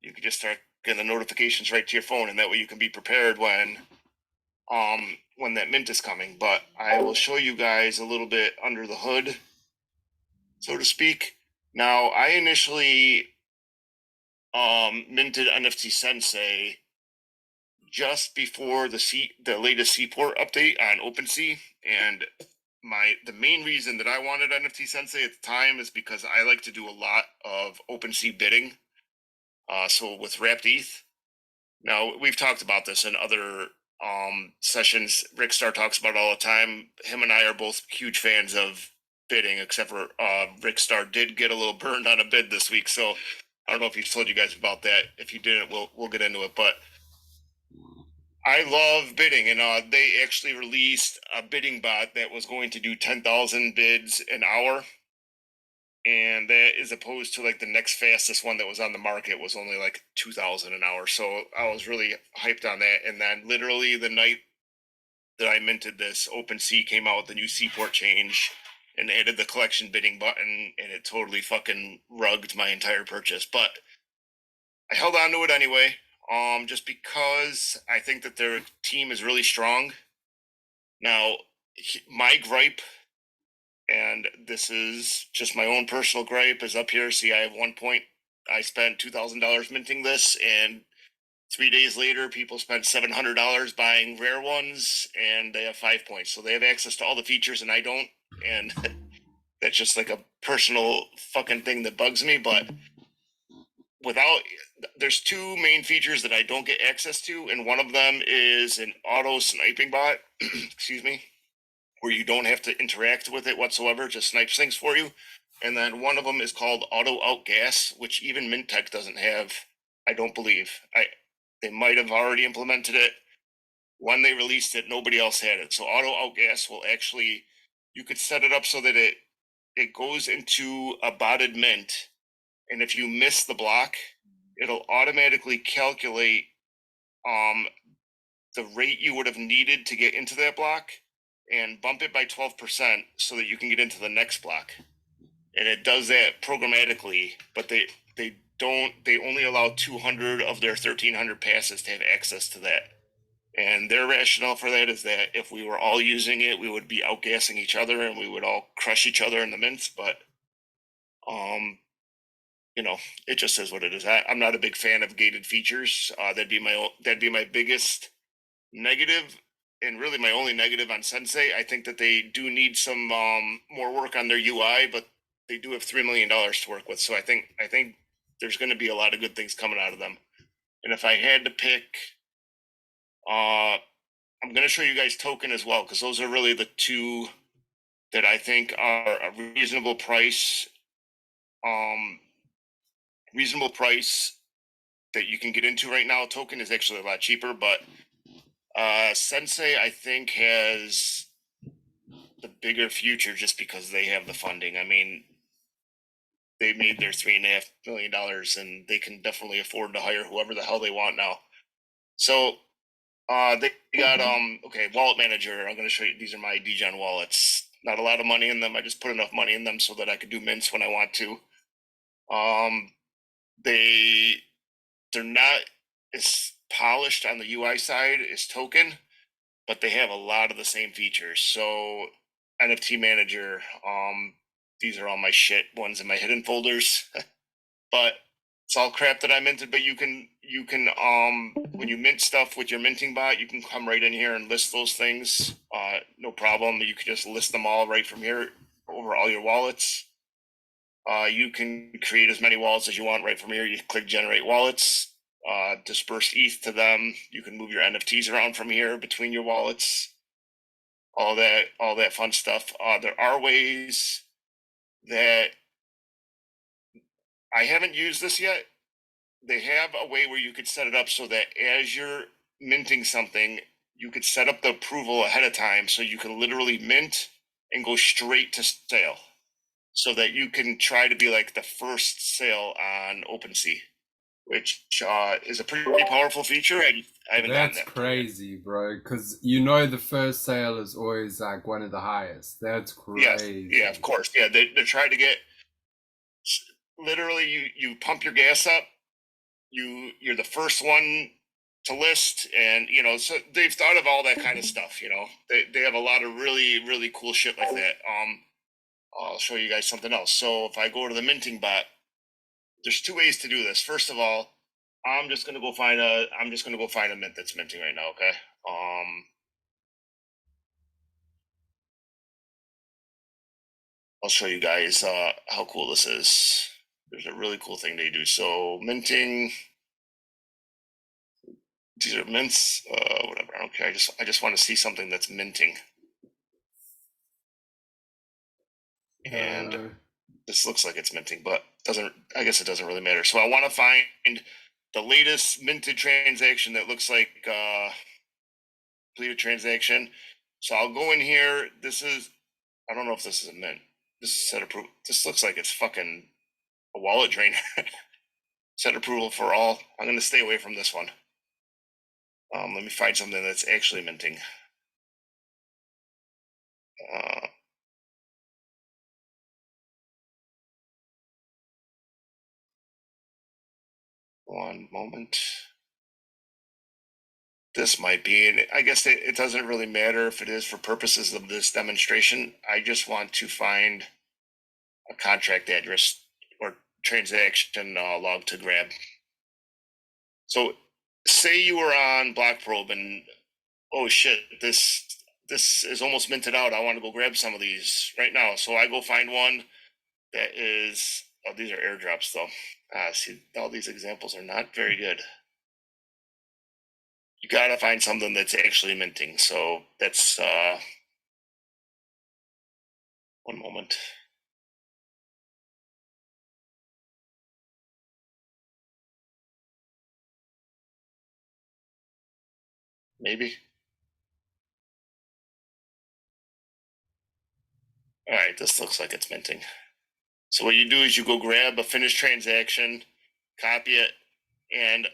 you can just start getting the notifications right to your phone, and that way you can be prepared when that mint is coming. But I will show you guys a little bit under the hood, so to speak. Now, I initially minted NFT Sensei just before the latest Seaport update on OpenSea, and the main reason that I wanted NFT Sensei at the time is because I like to do a lot of OpenSea bidding. So with wrapped ETH. Now, we've talked about this in other sessions. Rick Star talks about it all the time. Him and I are both huge fans of bidding, except for Rick Star did get a little burned on a bid this week. So I don't know if he's told you guys about that. If he didn't, we'll get into it. But I love bidding, and they actually released a bidding bot that was going to do 10,000 bids an hour. And that is opposed to like the next fastest one that was on the market was only like 2,000 an hour. So I was really hyped on that. And then literally the night that I minted this, OpenSea came out with the new Seaport change and added the collection bidding button, and it totally fucking rugged my entire purchase. But I held on to it anyway, just because I think that their team is really strong. Now, my gripe, and this is just my own personal gripe, is up here. See, I have 1 point. I spent $2,000 minting this, and 3 days later, people spent $700 buying rare ones, and they have 5 points. So they have access to all the features, and I don't. And that's just like a personal fucking thing that bugs me. But there's two main features that I don't get access to, and one of them is an auto sniping bot. Excuse me. Where you don't have to interact with it whatsoever, just snipes things for you. And then one of them is called auto outgas, which even Mint Tech doesn't have, I don't believe. They might have already implemented it. When they released it, nobody else had it. So auto outgas will actually, you could set it up so that it goes into a botted mint, and if you miss the block, it'll automatically calculate the rate you would have needed to get into that block and bump it by 12% so that you can get into the next block. And it does that programmatically, but they only allow 200 of their 1,300 passes to have access to that. And their rationale for that is that if we were all using it, we would be outgassing each other and we would all crush each other in the mints. But it just is what it is. I'm not a big fan of gated features. That'd be my biggest negative. and really my only negative on Sensei, I think that they do need some more work on their UI, but they do have $3 million to work with. So I think there's going to be a lot of good things coming out of them. And if I had to pick, I'm going to show you guys Tokun as well, because those are really the two that I think are a reasonable price. Reasonable price that you can get into right now. Tokun is actually a lot cheaper, but Sensei I think has the bigger future just because they have the funding. I mean, they made their $3.5 million, and they can definitely afford to hire whoever the hell they want now. So they got okay, wallet manager. I'm going to show you. These are my degen wallets. Not a lot of money in them. I just put enough money in them so that I could do mints when I want to. They're not as polished on the UI side as Tokun, but they have a lot of the same features. So NFT manager, these are all my shit ones in my hidden folders, but it's all crap that I minted. But you can when you mint stuff with your minting bot, you can come right in here and list those things. No problem. You can just list them all right from here over all your wallets. You can create as many wallets as you want right from here. You click generate wallets, disperse ETH to them. You can move your NFTs around from here between your wallets. All that fun stuff. There are ways that I haven't used this yet. They have a way where you could set it up so that as you're minting something, you could set up the approval ahead of time, so you can literally mint and go straight to sale, so that you can try to be like the first sale on OpenSea, which is a pretty powerful feature. I haven't gotten That's that crazy, bro. Because you know the first sale is always like one of the highest. That's crazy. Yes, yeah, of course. Yeah, they're trying to get literally you pump your gas up. You're the first one to list, and so they've thought of all that kind of stuff. They have a lot of really cool shit like that. I'll show you guys something else. So if I go to the minting bot, there's two ways to do this. First of all, I'm just gonna go find a mint that's minting right now. Okay. I'll show you guys how cool this is. There's a really cool thing they do. So minting. These are mints. Whatever. I don't care. I just want to see something that's minting. And this looks like it's minting, but I guess it doesn't really matter. So I want to find the latest minted transaction that looks like completed transaction. So I'll go in here. I don't know if this is a mint. This is set approval. This looks like it's fucking a wallet drainer. Set approval for all. I'm going to stay away from this one. Let me find something that's actually minting. One moment. This might be, and I guess it doesn't really matter if it is for purposes of this demonstration. I just want to find a contract address or transaction log to grab. So say you were on Blockprobe and, oh shit, this is almost minted out. I want to go grab some of these right now. So I go find one that is, oh, these are airdrops though. See, all these examples are not very good. You gotta find something that's actually minting. So that's one moment. Maybe. All right, this looks like it's minting. So what you do is you go grab a finished transaction, copy it, and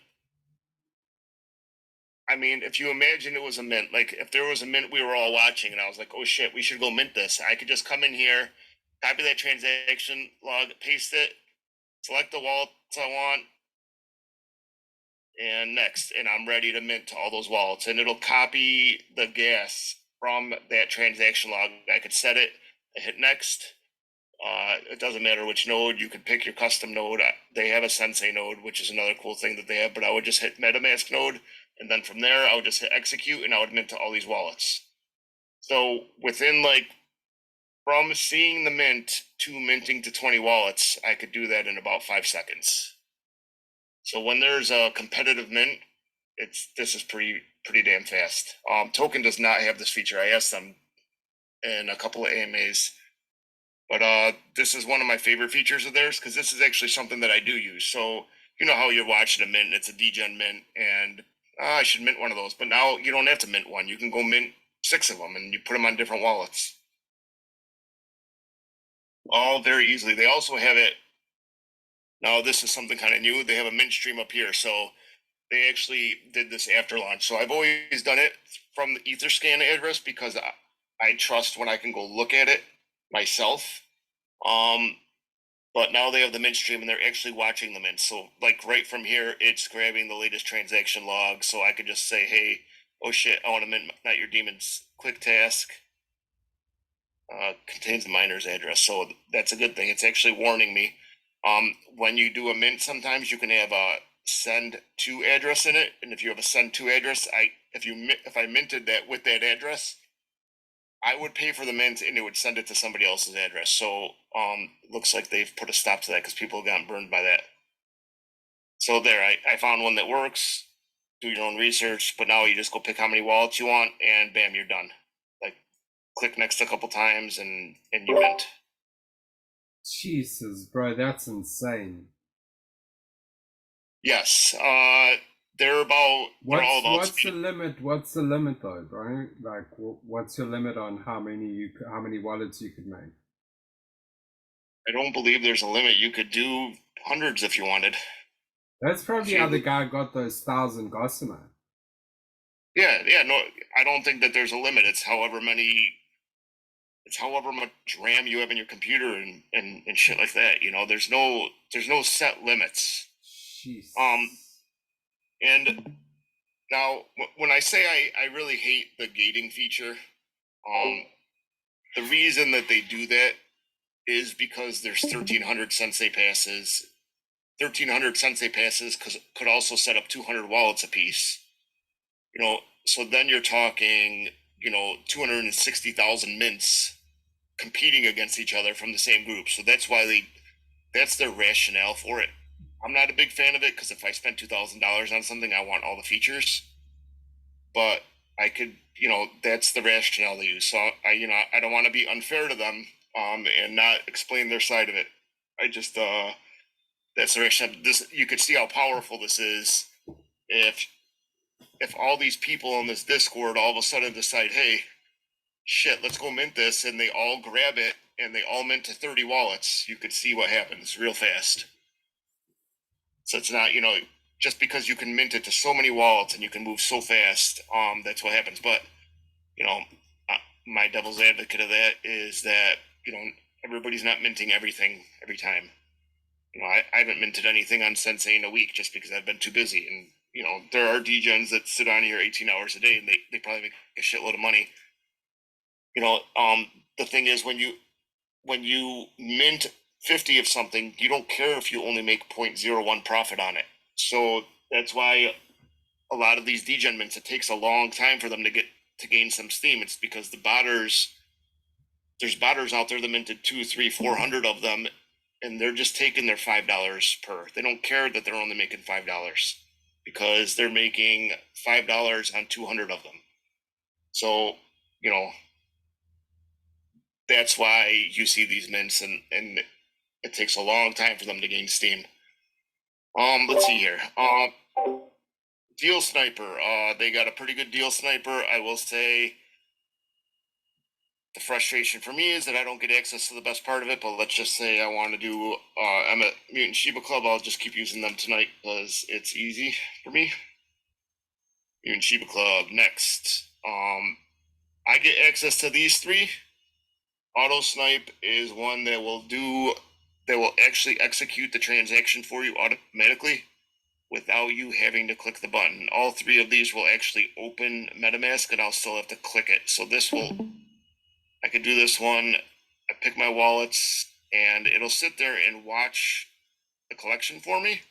I mean, if you imagine it was a mint, like if there was a mint we were all watching and I was like, oh shit, we should go mint this. I could just come in here, copy that transaction log, paste it, select the wallets I want, and next, and I'm ready to mint all those wallets. And it'll copy the gas from that transaction log. I could set it, I hit next. It doesn't matter which node. You could pick your custom node. They have a Sensei node, which is another cool thing that they have, but I would just hit MetaMask node. And then from there, I would just hit execute and I would mint to all these wallets. So within like, from seeing the mint to minting to 20 wallets, I could do that in about 5 seconds. So when there's a competitive mint, this is pretty damn fast. Token does not have this feature. I asked them in a couple of AMAs, but this is one of my favorite features of theirs because this is actually something that I do use. So you know how you're watching a mint, it's a degen mint, and I should mint one of those. But now you don't have to mint one. You can go mint 6 of them and you put them on different wallets. All very easily. They also have it. Now this is something kind of new. They have a mint stream up here. So they actually did this after launch. So I've always done it from the Etherscan address because I trust when I can go look at it myself. But now they have the mint stream and they're actually watching the mint. So like right from here, it's grabbing the latest transaction log. So I could just say, hey, oh shit, I want to mint Not Your Demons. Quick task. Contains the miner's address. So that's a good thing. It's actually warning me. When you do a mint, sometimes you can have a send to address in it. And if you have a send to address, if I minted that with that address, I would pay for the mint and it would send it to somebody else's address. So it looks like they've put a stop to that because people have gotten burned by that. So there, I found one that works. Do your own research, but now you just go pick how many wallets you want and bam, you're done. Like click next a couple times and you mint. Jesus, bro, that's insane. Yes, they're all about What's speed. the limit? What's the limit though, bro? Like, what's your limit on how many wallets you could make? I don't believe there's a limit. You could do hundreds if you wanted. That's probably how the guy got those 1,000 gossamer. Yeah, no, I don't think that there's a limit. It's however much RAM you have in your computer and shit like that. You know, there's no set limits. Jeez. And now when I say I really hate the gating feature, the reason that they do that is because there's 1,300 Sensei passes. 1,300 Sensei passes could also set up 200 wallets apiece. You know, so then you're talking, 260,000 mints competing against each other from the same group. So that's their rationale for it. I'm not a big fan of it because if I spend $2,000 on something, I want all the features. But I could, that's the rationale they use. So I don't want to be unfair to them, and not explain their side of it. I just, that's the rationale. You could see how powerful this is if all these people on this Discord all of a sudden decide, hey, shit, let's go mint this, and they all grab it and they all mint to 30 wallets, you could see what happens real fast. So it's not, just because you can mint it to so many wallets and you can move so fast, that's what happens. But, my devil's advocate of that is that, everybody's not minting everything every time. I haven't minted anything on Sensei in a week just because I've been too busy. And, there are degens that sit on here 18 hours a day and they probably make a shitload of money. The thing is when you mint 50 of something, you don't care if you only make 0.01 profit on it. So that's why a lot of these degen mints, it takes a long time for them to gain some steam. It's because there's botters out there that minted 200, 300, 400 of them, and they're just taking their $5 per. They don't care that they're only making $5 because they're making $5 on 200 of them. So, that's why you see these mints and it takes a long time for them to gain steam. Let's see here. Deal sniper. They got a pretty good deal sniper. I will say the frustration for me is that I don't get access to the best part of it, but let's just say I want to do, I'm at Mutant Shiba Club. I'll just keep using them tonight because it's easy for me. Mutant Shiba Club, next. I get access to these three. Auto snipe is one that will actually execute the transaction for you automatically without you having to click the button. All three of these will actually open MetaMask and I'll still have to click it. So I could do this one. I pick my wallets and it'll sit there and watch the collection for me.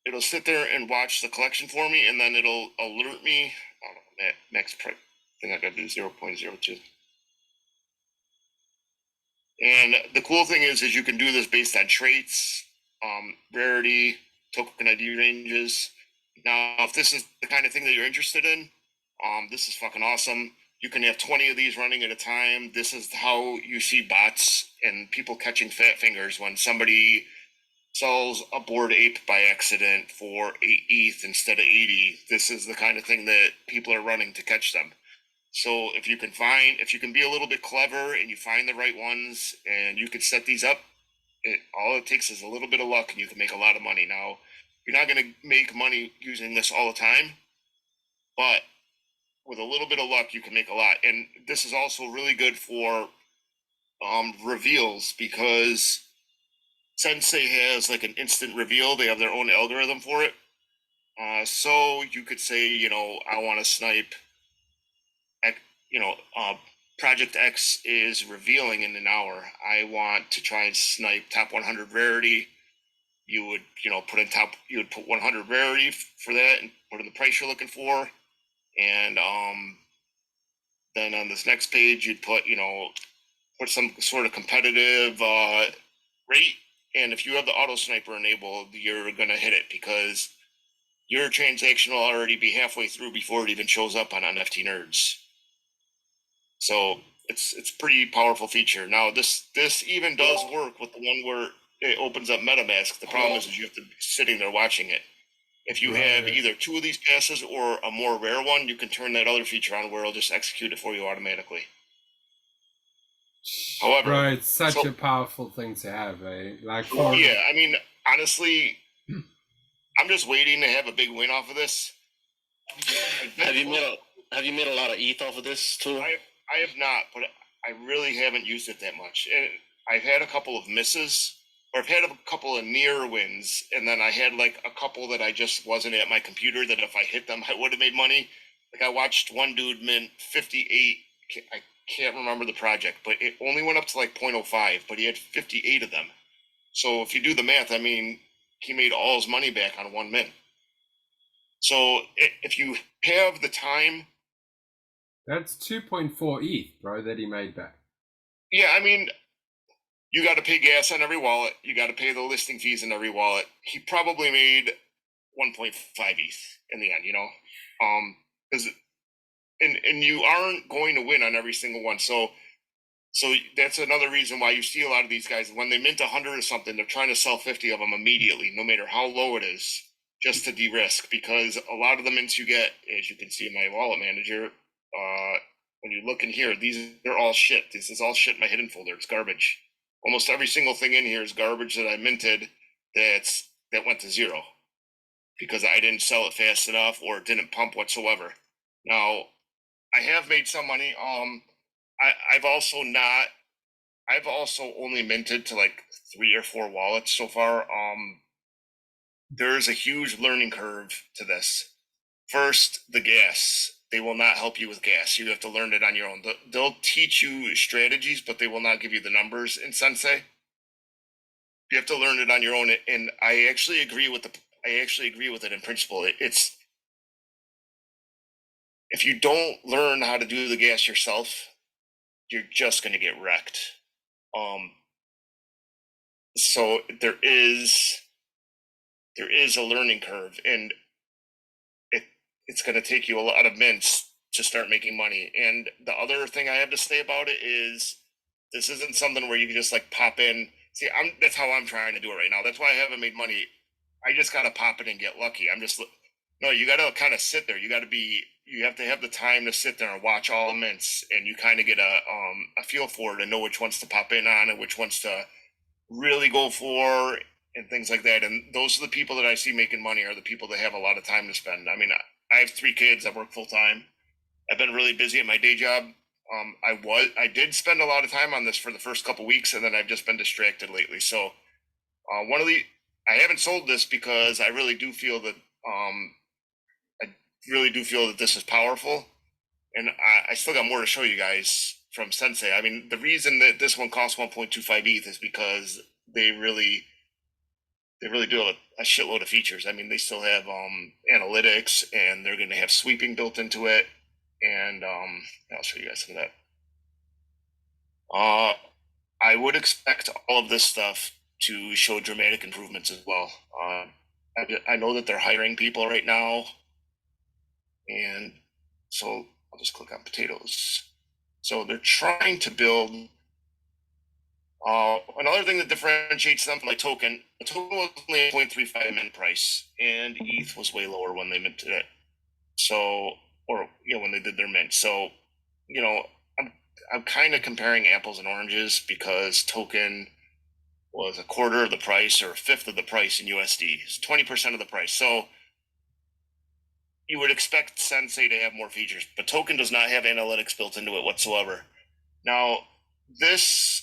it'll sit there and watch the collection for me, and then it'll alert me. I don't know, max price. I think I got to do 0.02. And the cool thing is you can do this based on traits, rarity, token ID ranges. Now, if this is the kind of thing that you're interested in, this is fucking awesome. You can have 20 of these running at a time. This is how you see bots and people catching fat fingers when somebody sells a Bored Ape by accident for 8 ETH instead of 80. This is the kind of thing that people are running to catch them. So if you can be a little bit clever and you find the right ones and you could set these up, all it takes is a little bit of luck and you can make a lot of money. Now, you're not going to make money using this all the time, but with a little bit of luck, you can make a lot. And this is also really good for reveals because Sensei has like an instant reveal. They have their own algorithm for it. So you could say, I want to snipe, Project X is revealing in an hour. I want to try and snipe top 100 rarity. You would, you would put 100 rarity for that and put in the price you're looking for. And then on this next page, you'd put some sort of competitive rate. And if you have the auto sniper enabled, you're going to hit it because your transaction will already be halfway through before it even shows up on NFT Nerds. So it's pretty powerful feature. Now this even does work with the one where it opens up MetaMask. The problem is you have to be sitting there watching it. If you have either 2 of these passes or a more rare one, you can turn that other feature on where it'll just execute it for you automatically. However, bro, it's such a powerful thing to have, eh? Yeah, I mean, honestly, I'm just waiting to have a big win off of this. Have you made a lot of ETH off of this too? I have not, but I really haven't used it that much. And I've had a couple of misses, or I've had a couple of near wins, and then I had like a couple that I just wasn't at my computer that if I hit them, I would have made money. Like I watched one dude mint 58. I can't remember the project, but it only went up to like 0.05, but he had 58 of them. So if you do the math, I mean, he made all his money back on one mint. So if you have the time, that's 2.4 ETH, bro, that he made back. Yeah, I mean, you got to pay gas on every wallet. You got to pay the listing fees in every wallet. He probably made 1.5 ETH in the end, because and you aren't going to win on every single one. So that's another reason why you see a lot of these guys when they mint 100 or something, they're trying to sell 50 of them immediately, no matter how low it is, just to de-risk. Because a lot of the mints you get, as you can see in my wallet manager, when you look in here, they're all shit. This is all shit in my hidden folder. It's garbage. Almost every single thing in here is garbage that I minted that went to zero because I didn't sell it fast enough or it didn't pump whatsoever. Now, I have made some money. I've also only minted to like 3 or 4 wallets so far. There's a huge learning curve to this. First, the gas. They will not help you with gas. You have to learn it on your own. They'll teach you strategies, but they will not give you the numbers in Sensei. You have to learn it on your own. And I actually agree with it in principle. It's if you don't learn how to do the gas yourself, you're just going to get wrecked. So there is a learning curve, and it's going to take you a lot of mints to start making money. And the other thing I have to say about it is this isn't something where you can just like pop in. See, that's how I'm trying to do it right now. That's why I haven't made money. I just got to pop it and get lucky. No, you got to kind of sit there. You have to have the time to sit there and watch all the mints, and you kind of get a feel for it and know which ones to pop in on and which ones to really go for and things like that. And those are the people that I see making money are the people that have a lot of time to spend. I mean, I have 3 kids. I work full time. I've been really busy at my day job. I did spend a lot of time on this for the first couple weeks, and then I've just been distracted lately. So I haven't sold this because I really do feel that this is powerful, and I still got more to show you guys from Sensei. I mean, the reason that this one costs 1.25 ETH is because they're they really do have a shitload of features. I mean, they still have analytics, and they're going to have sweeping built into it. And I'll show you guys some of that. I would expect all of this stuff to show dramatic improvements as well. I know that they're hiring people right now, and so I'll just click on potatoes. So they're trying to build. Another thing that differentiates them from like Token, the Token was only 0.35 mint price, and ETH was way lower when they minted it. So, or when they did their mint. So, I'm kind of comparing apples and oranges because Token was a quarter of the price or a fifth of the price in USD. It's 20% of the price. So you would expect Sensei to have more features, but Token does not have analytics built into it whatsoever. Now, this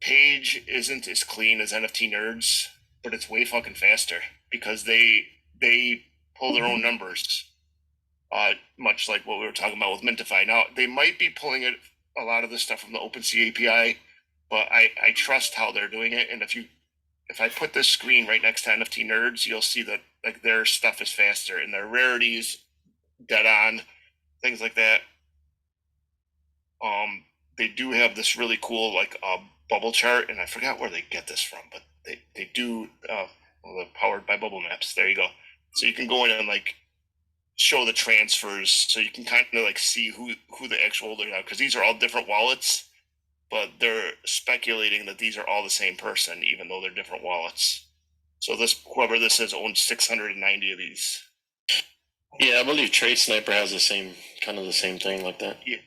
page isn't as clean as NFT Nerds, but it's way fucking faster because they pull their own numbers, much like what we were talking about with Mintify. Now, they might be pulling a lot of this stuff from the OpenSea API, but I trust how they're doing it. And if I put this screen right next to NFT Nerds, you'll see that like their stuff is faster and their rarities dead on, things like that. They do have this really cool like bubble chart, and I forgot where they get this from, but they do powered by bubble maps. There you go. So you can go in and like show the transfers, so you can kind of like see who the actual holders are, because these are all different wallets, but they're speculating that these are all the same person, even though they're different wallets. So whoever this is owns 690 of these. Yeah, I believe Trade Sniper has the same thing like that. Yeah,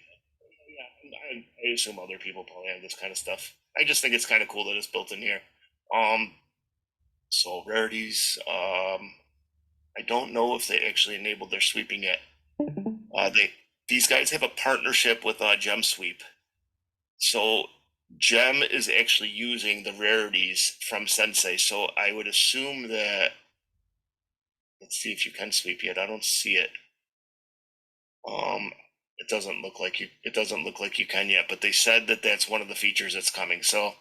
I assume other people probably have this kind of stuff. I just think it's kind of cool that it's built in here. So rarities. I don't know if they actually enabled their sweeping yet. These guys have a partnership with Gem Sweep. So Gem is actually using the rarities from Sensei. So I would assume that. Let's see if you can sweep yet. I don't see it. It doesn't look like you can yet, but they said that that's one of the features that's coming. So,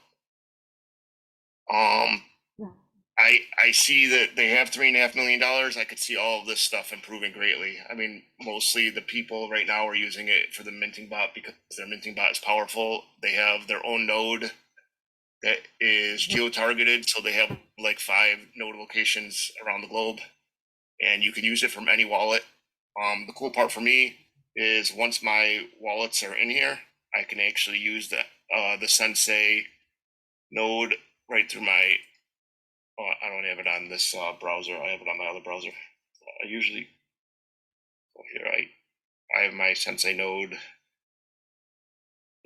I see that they have $3.5 million. I could see all of this stuff improving greatly. I mean, mostly the people right now are using it for the minting bot because their minting bot is powerful. They have their own node that is geo-targeted, so they have like 5 node locations around the globe, and you can use it from any wallet. The cool part for me is once my wallets are in here, I can actually use the Sensei node right through my. I don't have it on this browser. I have it on my other browser. I usually here I have my Sensei node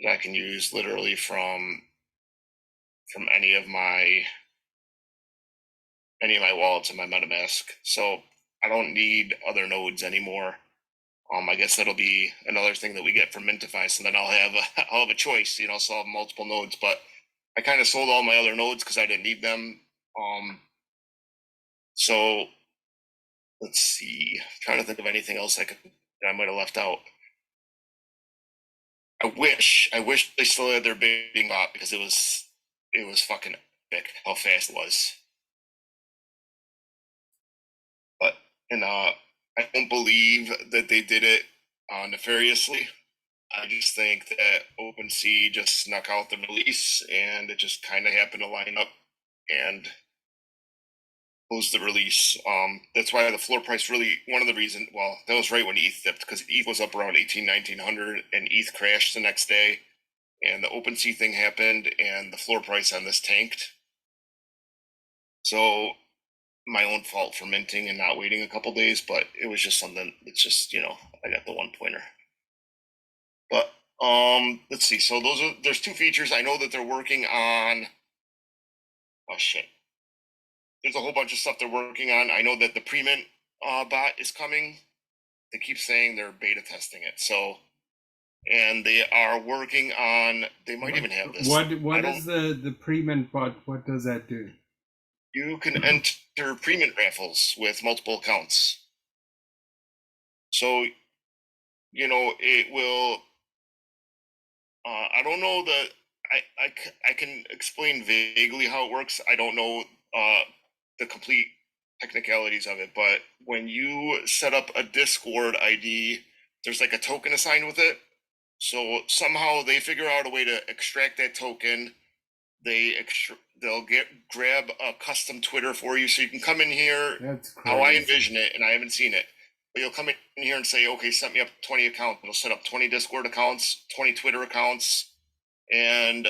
that I can use literally from any of my wallets in my MetaMask. So I don't need other nodes anymore. I guess that'll be another thing that we get from Mintify. So then I'll have a choice. So I'll have multiple nodes. But I kind of sold all my other nodes because I didn't need them. So let's see. I'm trying to think of anything else that I might have left out. I wish they still had their bidding bot because it was fucking epic how fast it was. But I don't believe that they did it nefariously. I just think that OpenSea just snuck out the release, and it just kind of happened to line up and close the release. That's why the floor price really, one of the reasons, well, that was right when ETH dipped, because ETH was up around 1900, and ETH crashed the next day, and the OpenSea thing happened, and the floor price on this tanked. So my own fault for minting and not waiting a couple days, but it was just something. It's just I got the 1 pointer. But let's see. So there's 2 features. I know that they're working on. Oh shit. There's a whole bunch of stuff they're working on. I know that the pre-mint bot is coming. They keep saying they're beta testing it. So, and they are working on. They might even have this. What is the pre-mint bot? What does that do? You can enter pre-mint raffles with multiple accounts. So, it will. I don't know I can explain vaguely how it works. I don't know the complete technicalities of it, but when you set up a Discord ID, there's like a token assigned with it. So somehow they figure out a way to extract that token. They'll grab a custom Twitter for you, so you can come in here. That's How I crazy. envision it, and I haven't seen it, but you'll come in here and say, okay, set me up 20 accounts. It'll set up 20 Discord accounts, 20 Twitter accounts, and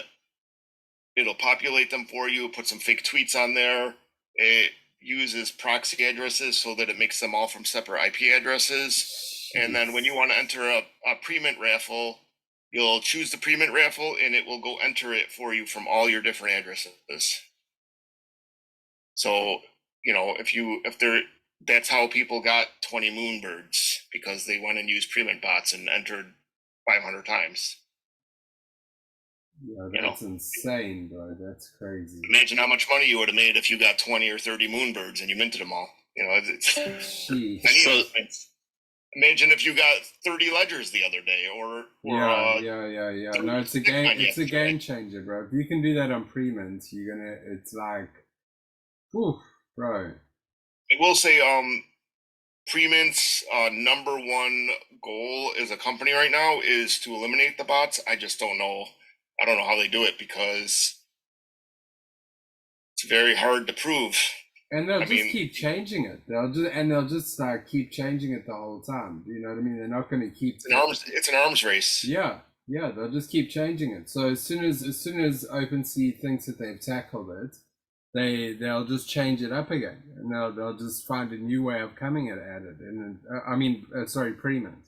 it'll populate them for you, put some fake tweets on there. It uses proxy addresses so that it makes them all from separate IP addresses. And then when you want to enter a pre-mint raffle, you'll choose the pre-mint raffle and it will go enter it for you from all your different addresses. So, you know, that's how people got 20 moonbirds, because they went and used pre-mint bots and entered 500 times. Yeah, that's insane, bro. That's crazy. Imagine how much money you would have made if you got 20 or 30 moonbirds and you minted them all. You know, imagine if you got 30 ledgers the other day, or yeah. No, it's a game. It's a game changer, bro. If you can do that on pre-mint, it's like, whew, bro. I will say, pre-mint's number one goal as a company right now is to eliminate the bots. I just don't know. I don't know how they do it, because it's very hard to prove. And they'll keep changing it. They'll just keep changing it the whole time. You know what I mean? They're not going to keep. It's an arms race. Yeah. They'll just keep changing it. So as soon as OpenSea thinks that they've tackled it, they'll just change it up again, and they'll just find a new way of coming at it. And pre-mint.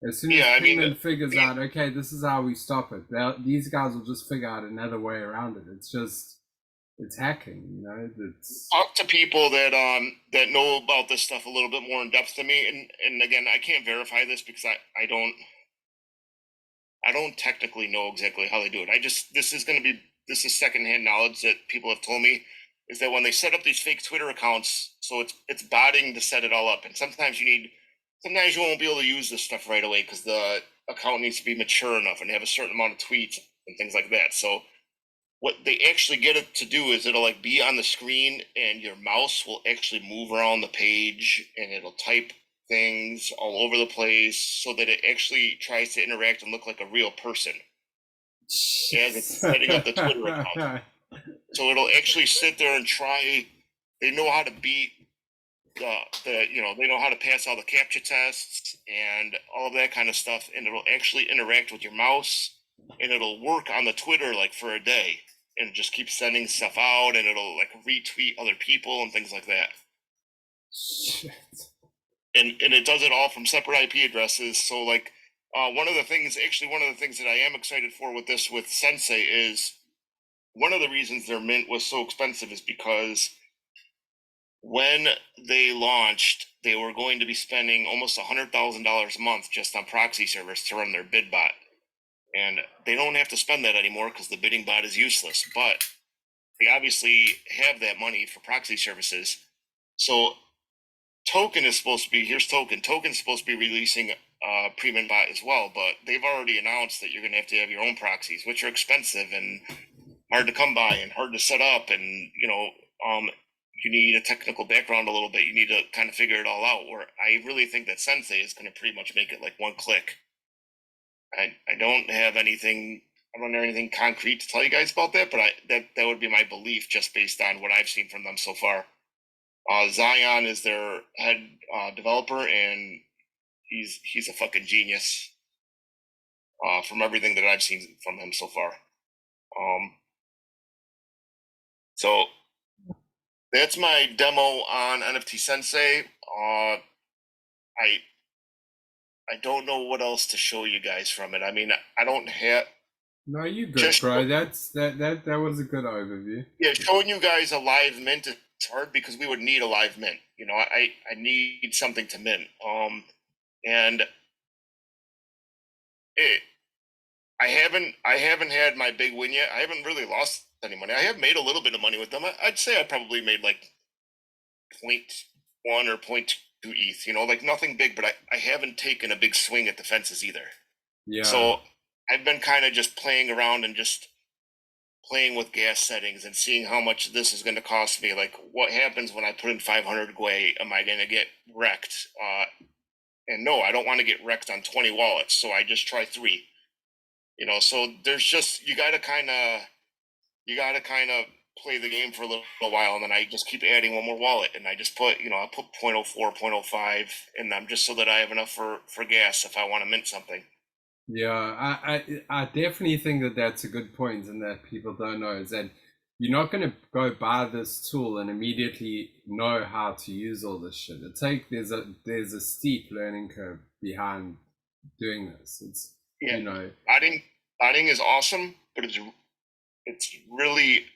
As soon as pre-mint figures out, okay, this is how we stop it. These guys will just figure out another way around it. It's hacking, you know. Talk to people that know about this stuff a little bit more in depth than me, and again, I can't verify this because I don't technically know exactly how they do it. This is secondhand knowledge that people have told me, is that when they set up these fake Twitter accounts, so it's botting to set it all up, and sometimes you won't be able to use this stuff right away because the account needs to be mature enough and have a certain amount of tweets and things like that. So what they actually get it to do is it'll like be on the screen, and your mouse will actually move around the page, and it'll type things all over the place so that it actually tries to interact and look like a real person as it's setting up the Twitter account. So it'll actually sit there and try. They know how to beat they know how to pass all the CAPTCHA tests and all of that kind of stuff, and it'll actually interact with your mouse, and it'll work on the Twitter like for a day, and just keep sending stuff out, and it'll like retweet other people and things like that. Shit. And it does it all from separate IP addresses. So like one of the things that I am excited for with Sensei is, one of the reasons their mint was so expensive is because when they launched, they were going to be spending almost $100,000 a month just on proxy servers to run their bid bot. And they don't have to spend that anymore because the bidding bot is useless. But they obviously have that money for proxy services. So Tokun is supposed to be, Tokun's supposed to be releasing a pre-mint bot as well, but they've already announced that you're going to have your own proxies, which are expensive and hard to come by and hard to set up. And, you need a technical background a little bit. You need to kind of figure it all out. Where I really think that Sensei is going to pretty much make it like one click. I don't have anything concrete to tell you guys about that, but that would be my belief just based on what I've seen from them so far. Zion is their head developer, and he's a fucking genius from everything that I've seen from him so far. So that's my demo on NFT Sensei. I don't know what else to show you guys from it. I mean, I don't have. No, you good, bro. That was a good overview. Yeah, showing you guys a live mint is hard because we would need a live mint. You know, I need something to mint. And I haven't had my big win yet. I haven't really lost any money. I have made a little bit of money with them. I'd say I probably made like 0.1 or 0.2 ETH, like nothing big, but I haven't taken a big swing at the fences either. Yeah. So I've been kind of just playing around and just playing with gas settings and seeing how much this is going to cost me. Like, what happens when I put in 500 gwei? Am I going to get wrecked? And no, I don't want to get wrecked on 20 wallets, so I just try 3. You know, so there's just you got to kind of play the game for a little while, and then I just keep adding one more wallet, and I just put, I put 0.04, 0.05, and I'm just so that I have enough for gas if I want to mint something. Yeah, I definitely think that that's a good point, and that people don't know is that you're not going to go buy this tool and immediately know how to use all this shit. There's a steep learning curve behind doing this. It's Yeah, botting is awesome, but it's really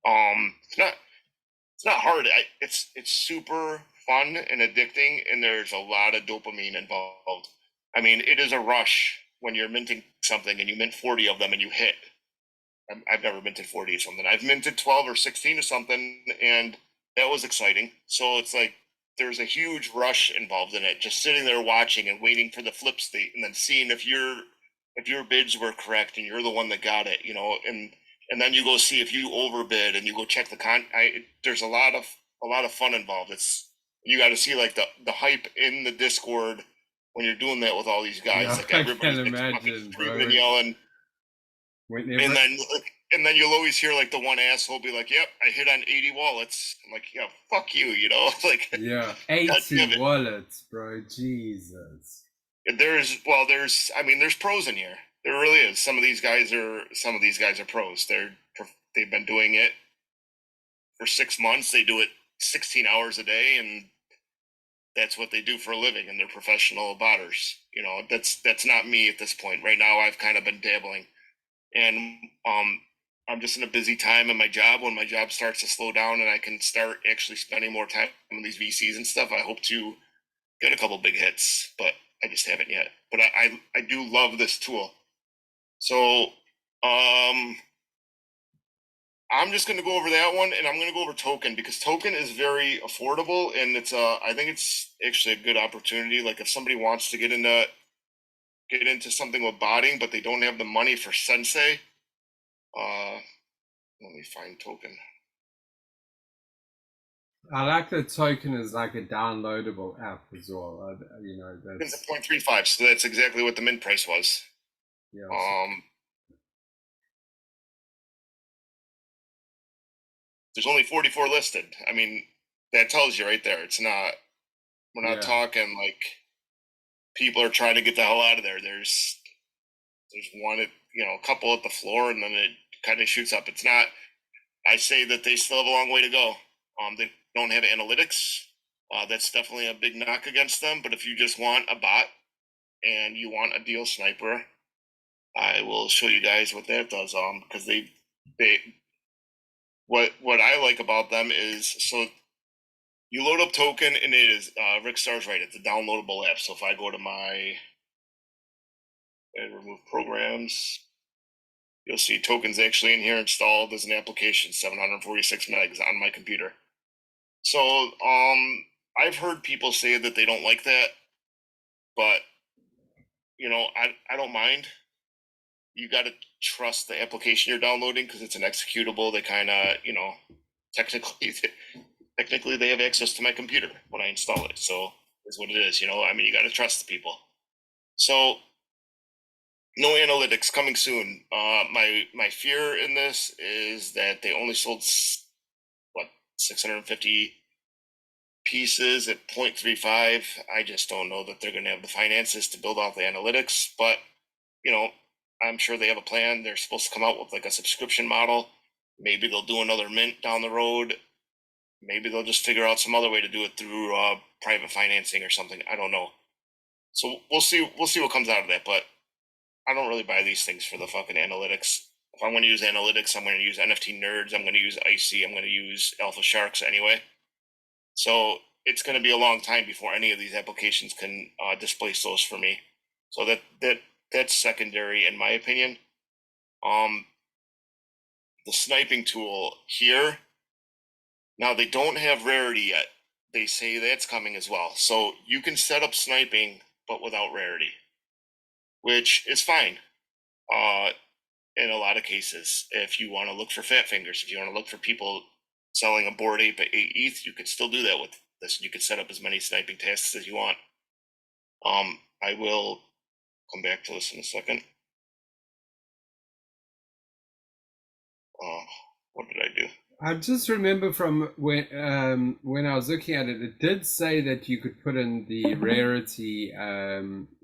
it's not hard. It's super fun and addicting, and there's a lot of dopamine involved. I mean, it is a rush when you're minting something and you mint 40 of them and you hit. I've never minted 40 of something. I've minted 12 or 16 of something, and that was exciting. So it's like there's a huge rush involved in it. Just sitting there watching and waiting for the flip state, and then seeing if your bids were correct and you're the one that got it, and then you go see if you overbid and you go check there's a lot of fun involved. You got to see like the hype in the Discord when you're doing that with all these guys. Yeah, like I everybody's can like, imagine, screaming bro. and yelling. Whenever, And then you'll always hear like the one asshole be like, "Yep, I hit on 80 wallets." I'm like, "Yeah, fuck you," like. yeah, God damn 80 it. wallets, bro. Jesus. There's pros in here. There really is. Some of these guys are pros. They've been doing it for 6 months. They do it 16 hours a day, and that's what they do for a living. And they're professional botters. That's not me at this point. Right now, I've kind of been dabbling, and I'm just in a busy time in my job. When my job starts to slow down and I can start actually spending more time on these VCs and stuff, I hope to get a couple big hits, but I just haven't yet. But I do love this tool. So I'm just going to go over that one, and I'm going to go over Token because Token is very affordable, and I think it's actually a good opportunity. Like if somebody wants to get into something with botting, but they don't have the money for Sensei. Let me find Token. I like that Token is like a downloadable app as well. It's That's a 0.35, so that's exactly what the mint price was. yeah. There's only 44 listed. I mean, that tells you right there. We're not talking like people are trying to get the hell out of there. There's one a couple at the floor, and then it kind of shoots up. It's not. I say that they still have a long way to go. They don't have analytics. That's definitely a big knock against them. But if you just want a bot and you want a deal sniper, I will show you guys what that does. Because they what I like about them is so you load up Token, and it is Rick Starr's right. It's a downloadable app. So if I go to and remove programs, you'll see Token's actually in here installed as an application, 746 megs on my computer. So I've heard people say that they don't like that, but I don't mind. You got to trust the application you're downloading because it's an executable. They kind of technically they have access to my computer when I install it. So is what it is. You got to trust the people. So no analytics coming soon. My fear in this is that they only sold 650 pieces at 0.35. I just don't know that they're going to have the finances to build out the analytics, but I'm sure they have a plan. They're supposed to come out with like a subscription model. Maybe they'll do another mint down the road. Maybe they'll just figure out some other way to do it through private financing or something. I don't know. So we'll see what comes out of that, but I don't really buy these things for the fucking analytics. If I'm going to use analytics, I'm going to use NFT Nerds. I'm going to use Icy. I'm going to use Alpha Sharks anyway. So it's going to be a long time before any of these applications can displace those for me. So that's secondary in my opinion. The sniping tool here. Now they don't have rarity yet. They say that's coming as well. So you can set up sniping, but without rarity, which is fine. in a lot of cases. If you want to look for fat fingers, if you want to look for people selling a board ape at 8 ETH, you could still do that with this. You could set up as many sniping tasks as you want. I will come back to this in a second. What did I do? I just remember from when I was looking at it, it did say that you could put in the rarity,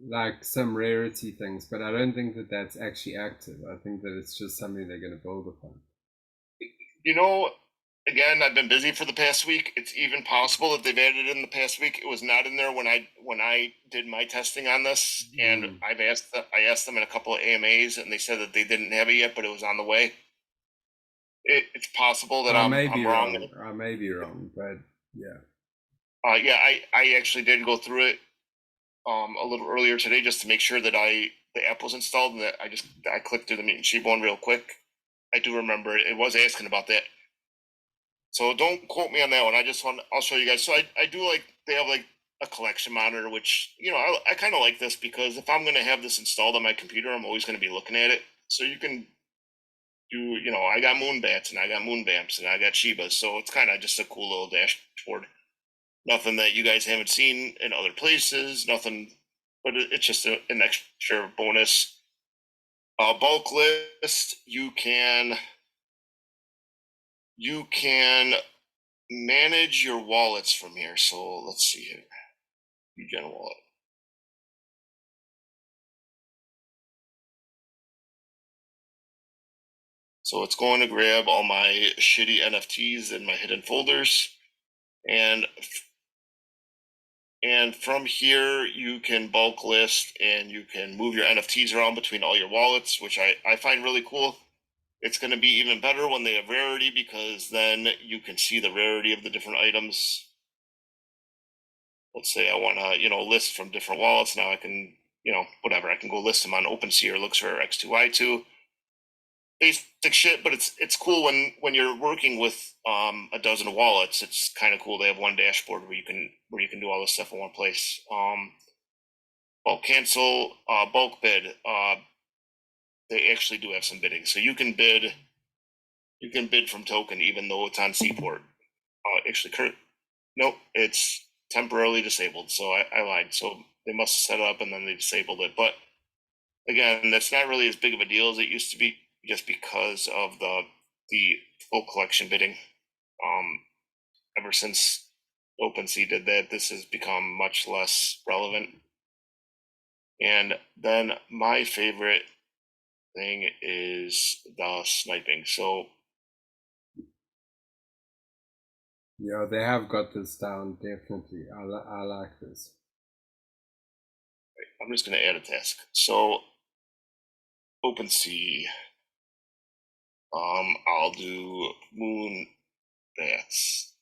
like some rarity things, but I don't think that that's actually active. I think that it's just something they're going to build upon. You know, again, I've been busy for the past week. It's even possible that they've added it in the past week. It was not in there when I did my testing on this, and I asked them in a couple of AMAs, and they said that they didn't have it yet, but it was on the way. It's possible that I'm wrong. I may be wrong, but yeah. Yeah, I actually did go through it a little earlier today just to make sure that the app was installed, and that I clicked through the Meet and Sheep one real quick. I do remember it was asking about that. So don't quote me on that one. I'll show you guys. So I do like, they have like a collection monitor, which, you know, I kind of like this because if I'm going to have this installed on my computer, I'm always going to be looking at it. So you can do, you know, I got Moonbats and I got Moonbamps and I got Shibas. So it's kind of just a cool little dashboard. Nothing that you guys haven't seen in other places, nothing, but it's just an extra bonus. Bulk list, you can manage your wallets from here. So let's see here. Regen wallet. So it's going to grab all my shitty NFTs in my hidden folders, and from here you can bulk list and you can move your NFTs around between all your wallets, which I find really cool. It's going to be even better when they have rarity, because then you can see the rarity of the different items. Let's say I want to, you know, list from different wallets. Now I can, you know, whatever, I can go list them on OpenSea or Looksrare X2Y2. Basic shit, but it's cool when you're working with a dozen wallets. It's kind of cool to have one dashboard where you can do all this stuff in one place. Bulk cancel, bulk bid. They actually do have some bidding, so you can bid from Tokun even though it's on Seaport. Actually, nope, it's temporarily disabled. So I lied. So they must have set it up and then they disabled it. But again, that's not really as big of a deal as it used to be, just because of the full collection bidding. Ever since OpenSea did that, this has become much less relevant. And then my favorite thing is the sniping. So yeah, they have got this down, definitely. I like this. I'm just going to add a task. So OpenSea, I'll do moon bats.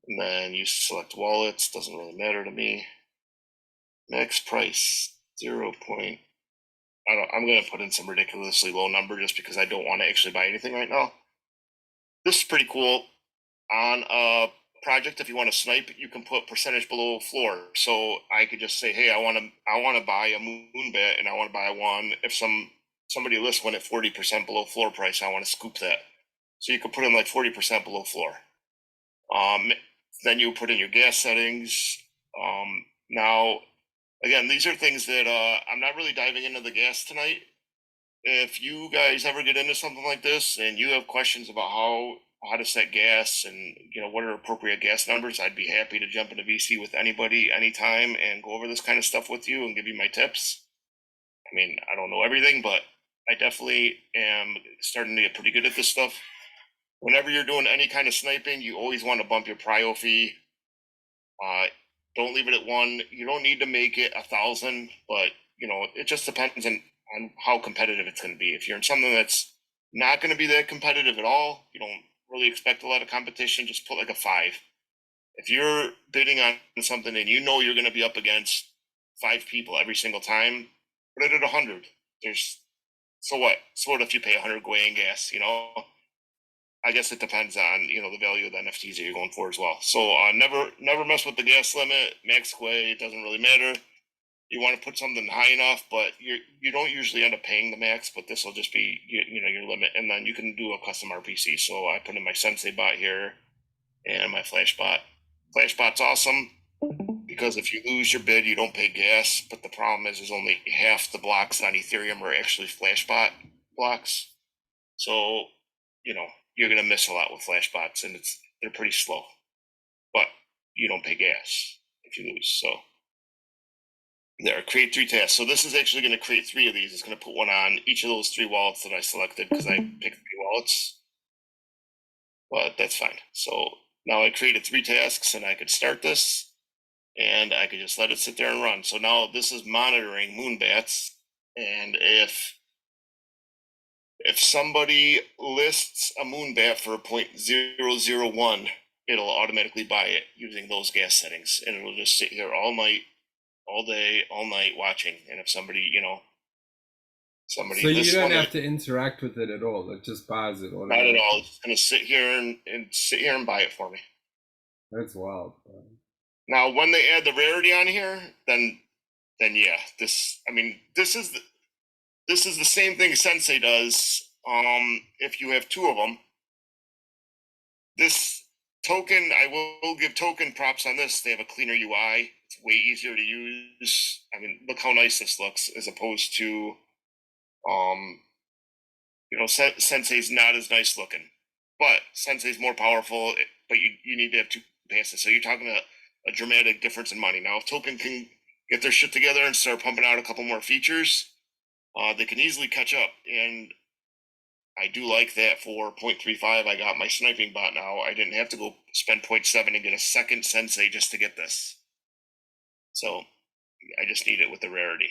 And then you select wallets, doesn't really matter to me. Max price, 0. I'm going to put in some ridiculously low number just because I don't want to actually buy anything right now. This is pretty cool. On a project, if you want to snipe, you can put percentage below floor. So I could just say, hey, I want to buy a moonbat, and I want to buy one. If somebody lists one at 40% below floor price, I want to scoop that. So you could put in like 40% below floor. Then you put in your gas settings. Now, again, these are things that I'm not really diving into the gas tonight. If you guys ever get into something like this and you have questions about how to set gas and, you know, what are appropriate gas numbers, I'd be happy to jump into VC with anybody anytime and go over this kind of stuff with you and give you my tips. I mean, I don't know everything, but I definitely am starting to get pretty good at this stuff. Whenever you're doing any kind of sniping, you always want to bump your prio fee. Don't leave it at 1. You don't need to make it 1,000, but you know, it just depends on how competitive it's going to be. If you're in something that's not going to be that competitive at all, you don't really expect a lot of competition, just put like a 5. If you're bidding on something and you know you're going to be up against 5 people every single time, put it at 100. So what if you pay 100 gwei in gas, you know? I guess it depends on, you know, the value of the NFTs that you're going for as well. So never mess with the gas limit. Max gwei, it doesn't really matter. you want to put something high enough, but you don't usually end up paying the max. But this will just be your limit, and then you can do a custom RPC. So I put in my Sensei bot here and my Flash bot. Flash bot's awesome because if you lose your bid, you don't pay gas. But the problem is only half the blocks on Ethereum are actually Flash bot blocks. So you're gonna miss a lot with Flash bots, and they're pretty slow. But you don't pay gas if you lose. So there, create 3 tasks. So this is actually going to create 3 of these. It's going to put one on each of those 3 wallets that I selected because I picked 3 wallets. But that's fine. So now I created 3 tasks, and I could start this, and I could just let it sit there and run. So now this is monitoring moonbats, and if somebody lists a moonbat for a 0.001, it'll automatically buy it using those gas settings, and it'll just sit here all night, all day, all night watching. And if somebody, somebody, so you don't have to interact with it at all. It just buys it. Not at all. It's going to sit here and sit here and buy it for me. That's wild. Bro. Now, when they add the rarity on here, then yeah, this is the same thing Sensei does. If you have 2 of them, this Tokun, I will give Tokun props on this. They have a cleaner UI. It's way easier to use. I mean, look how nice this looks as opposed to, Sensei's not as nice looking, but Sensei's more powerful. But you need to have 2 passes, so you're talking a dramatic difference in money. Now, if Tokun can get their shit together and start pumping out a couple more features, they can easily catch up. And I do like that for 0.35. I got my sniping bot now. I didn't have to go spend 0.7 and get a second Sensei just to get this. So I just need it with the rarity.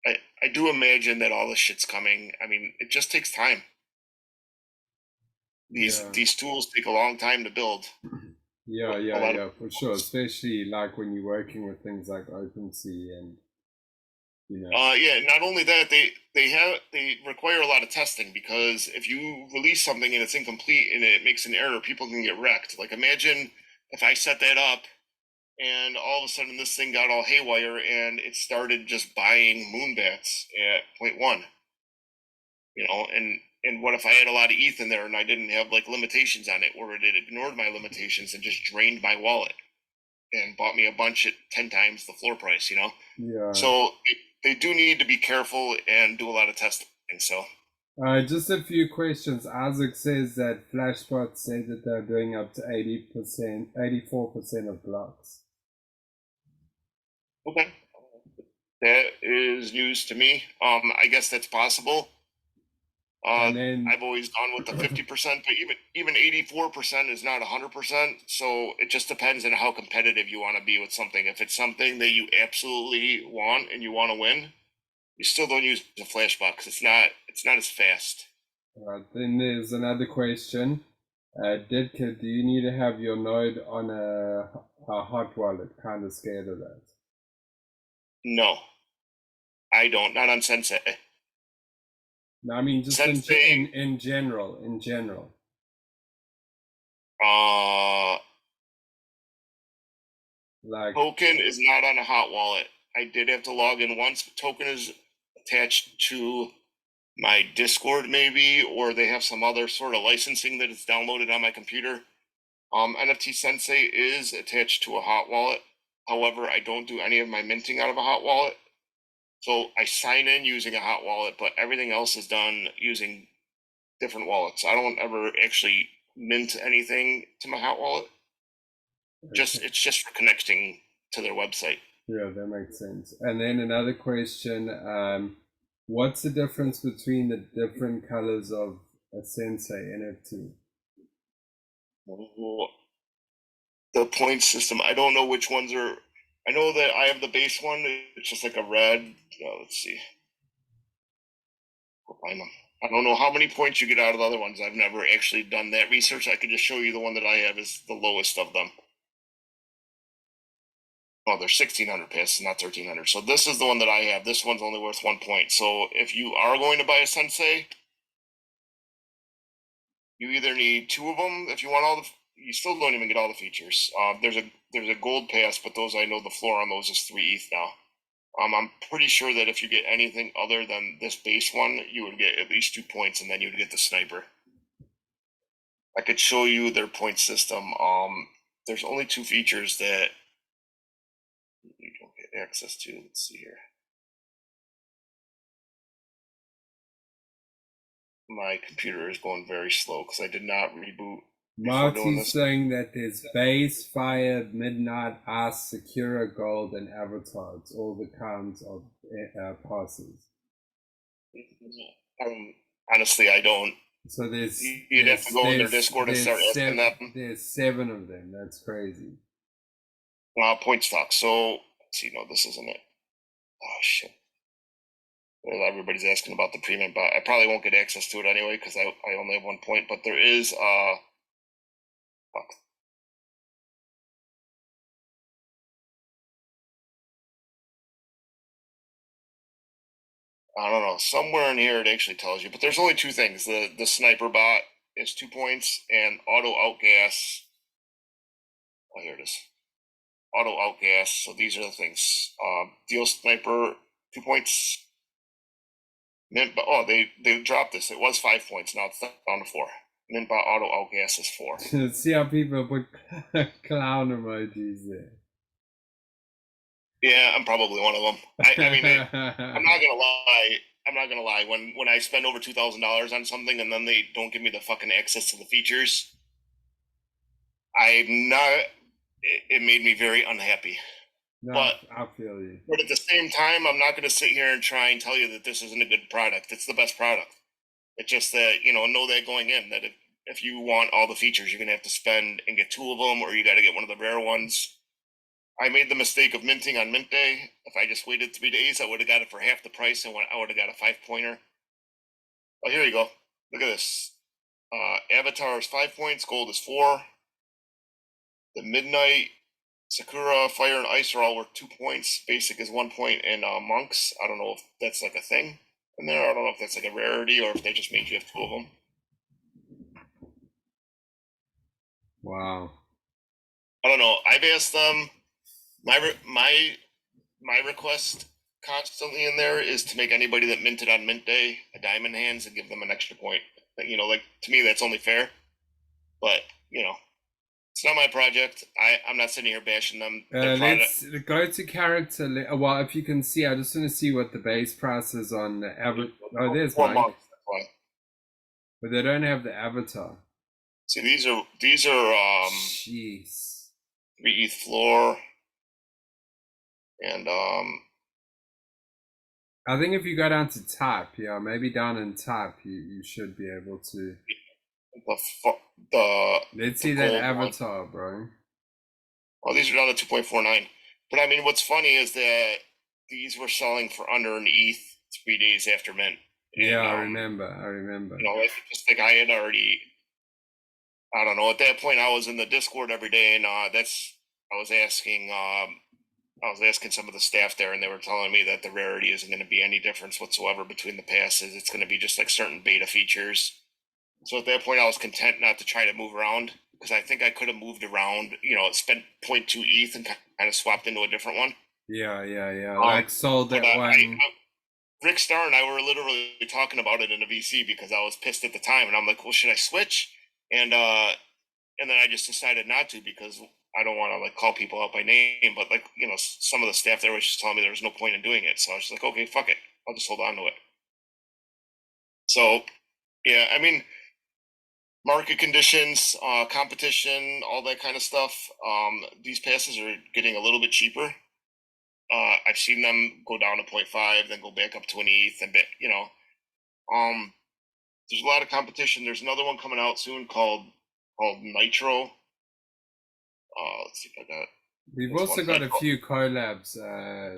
I do imagine that all this shit's coming. I mean, it just takes time. These tools take a long time to build. Yeah, for sure. Especially like when you're working with things like OpenSea and not only that, they require a lot of testing, because if you release something and it's incomplete and it makes an error, people can get wrecked. Like, imagine if I set that up and all of a sudden this thing got all haywire and it started just buying moonbats at 0.1. And what if I had a lot of ETH in there and I didn't have like limitations on it, or it ignored my limitations and just drained my wallet and bought me a bunch at 10 times the floor price, Yeah. So they do need to be careful and do a lot of testing. So just a few questions. Isaac says that Flashbot said that they're doing up to 80%, 84% of blocks. Okay. That is news to me. I guess that's possible. And then I've always gone with the 50%, but even 84% is not 100%. So it just depends on how competitive you want to be with something. If it's something that you absolutely want and you want to win, you still don't use the flash bot because it's not as fast. Then there's another question. Didka, do you need to have your node on a hot wallet? Kind of scared of that. No, I don't. Not on Sensei. No, I mean just in general. Like Tokun is not on a hot wallet. I did have to log in once, but Tokun is attached to my Discord maybe, or they have some other sort of licensing that is downloaded on my computer. NFT Sensei is attached to a hot wallet. However, I don't do any of my minting out of a hot wallet. So I sign in using a hot wallet, but everything else is done using different wallets. I don't ever actually mint anything to my hot wallet. It's just for connecting to their website. Yeah, that makes sense. And then another question, what's the difference between the different colors of a Sensei NFT? The point system, I don't know which ones are. I know that I have the base one. It's just like a red. Let's see. We'll find them. I don't know how many points you get out of the other ones. I've never actually done that research. I could just show you the one that I have is the lowest of them. Oh, they're 1,600 passes, not 1,300. So this is the one that I have. This one's only worth 1 point. So if you are going to buy a Sensei, you either need 2 of them. If you want all the, you still don't even get all the features. There's a gold pass, but those, I know the floor on those is 3 ETH now. I'm pretty sure that if you get anything other than this base one, you would get at least 2 points, and then you would get the sniper. I could show you their point system. There's only 2 features that you don't get access to. Let's see here. My computer is going very slow because I did not reboot. Marty's saying that there's base, fire, midnight, ice, Sakura, gold, and avatar. It's all the kinds of passes. Honestly, I don't. So you'd have to go in their Discord and start asking them. There's 7 of them. That's crazy. Point stock. So let's see. No, this isn't it. Oh shit. Well, everybody's asking about the premium, but I probably won't get access to it anyway because I only have 1 point. But there is fuck. I don't know. Somewhere in here it actually tells you, but there's only 2 things. The sniper bot is 2 points, and auto outgas. Oh, here it is. Auto outgas. So these are the things. Deal sniper 2 points. Mint, oh, they dropped this. It was 5 points. Now it's down to 4. Mint bot auto outgas is 4. See how people put clown emojis there. Yeah, I'm probably one of them. I mean, I'm not gonna lie. I'm not gonna lie. When I spend over $2,000 on something and then they don't give me the fucking access to the features, I'm not. It made me very unhappy. No, but I feel you. But at the same time, I'm not gonna sit here and try and tell you that this isn't a good product. It's the best product. It's just that know that going in that if you want all the features, you're gonna have to spend and get 2 of them, or you got to get one of the rare ones. I made the mistake of minting on mint day. If I just waited 3 days, I would have got it for half the price, and I would have got a 5-pointer. Oh, here you go. Look at this. Avatar is 5 points. Gold is 4. The midnight, Sakura, fire, and ice are all worth 2 points. Basic is 1 point, and monks. I don't know if that's like a thing in there. I don't know if that's like a rarity or if they just made you have 2 of them. Wow. I don't know. I've asked them. My request constantly in there is to make anybody that minted on mint day a diamond hands and give them an extra point. Like to me that's only fair. But it's not my project. I'm not sitting here bashing them. Let's go to character. Well, if you can see, I just want to see what the base price is on the avatar. Oh, there's mine. But they don't have the avatar. See, these are jeez. 3 ETH floor. And I think if you go down to type, maybe down in type, you should be able to. Let's see that avatar, bro. Oh, these are down to 2.49. But I mean, what's funny is that these were selling for under an ETH 3 days after mint. Yeah, I remember. Just like I had already. I don't know. At that point, I was in the Discord every day, and I was asking some of the staff there, and they were telling me that the rarity isn't going to be any difference whatsoever between the passes. It's going to be just like certain beta features. So at that point, I was content not to try to move around because I think I could have moved around, spent 0.2 ETH and kind of swapped into a different one. Yeah. Like sold that one. Rick Starr and I were literally talking about it in a VC because I was pissed at the time, and I'm like, well, should I switch? And then I just decided not to because I don't want to like call people out by name, but some of the staff there was just telling me there was no point in doing it. So I was just like, okay, fuck it. I'll just hold on to it. So yeah, I mean, market conditions, competition, all that kind of stuff. These passes are getting a little bit cheaper. I've seen them go down to 0.5, then go back up to an ETH, and there's a lot of competition. There's another one coming out soon called Nitro. Let's see if I got. We've also got a few collabs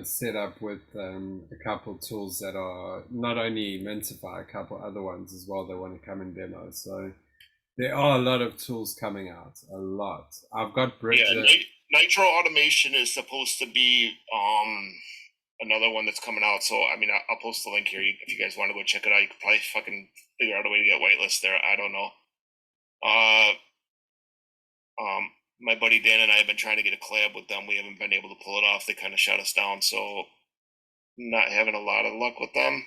set up with a couple tools that are not only Mintify, a couple other ones as well that want to come in demo. So there are a lot of tools coming out, a lot. I've got Bridget. Yeah, Nitro Automation is supposed to be another one that's coming out. So I mean, I'll post the link here if you guys want to go check it out. You could probably fucking figure out a way to get whitelist there. I don't know. My buddy Dan and I have been trying to get a collab with them. We haven't been able to pull it off. They kind of shut us down. So not having a lot of luck with them.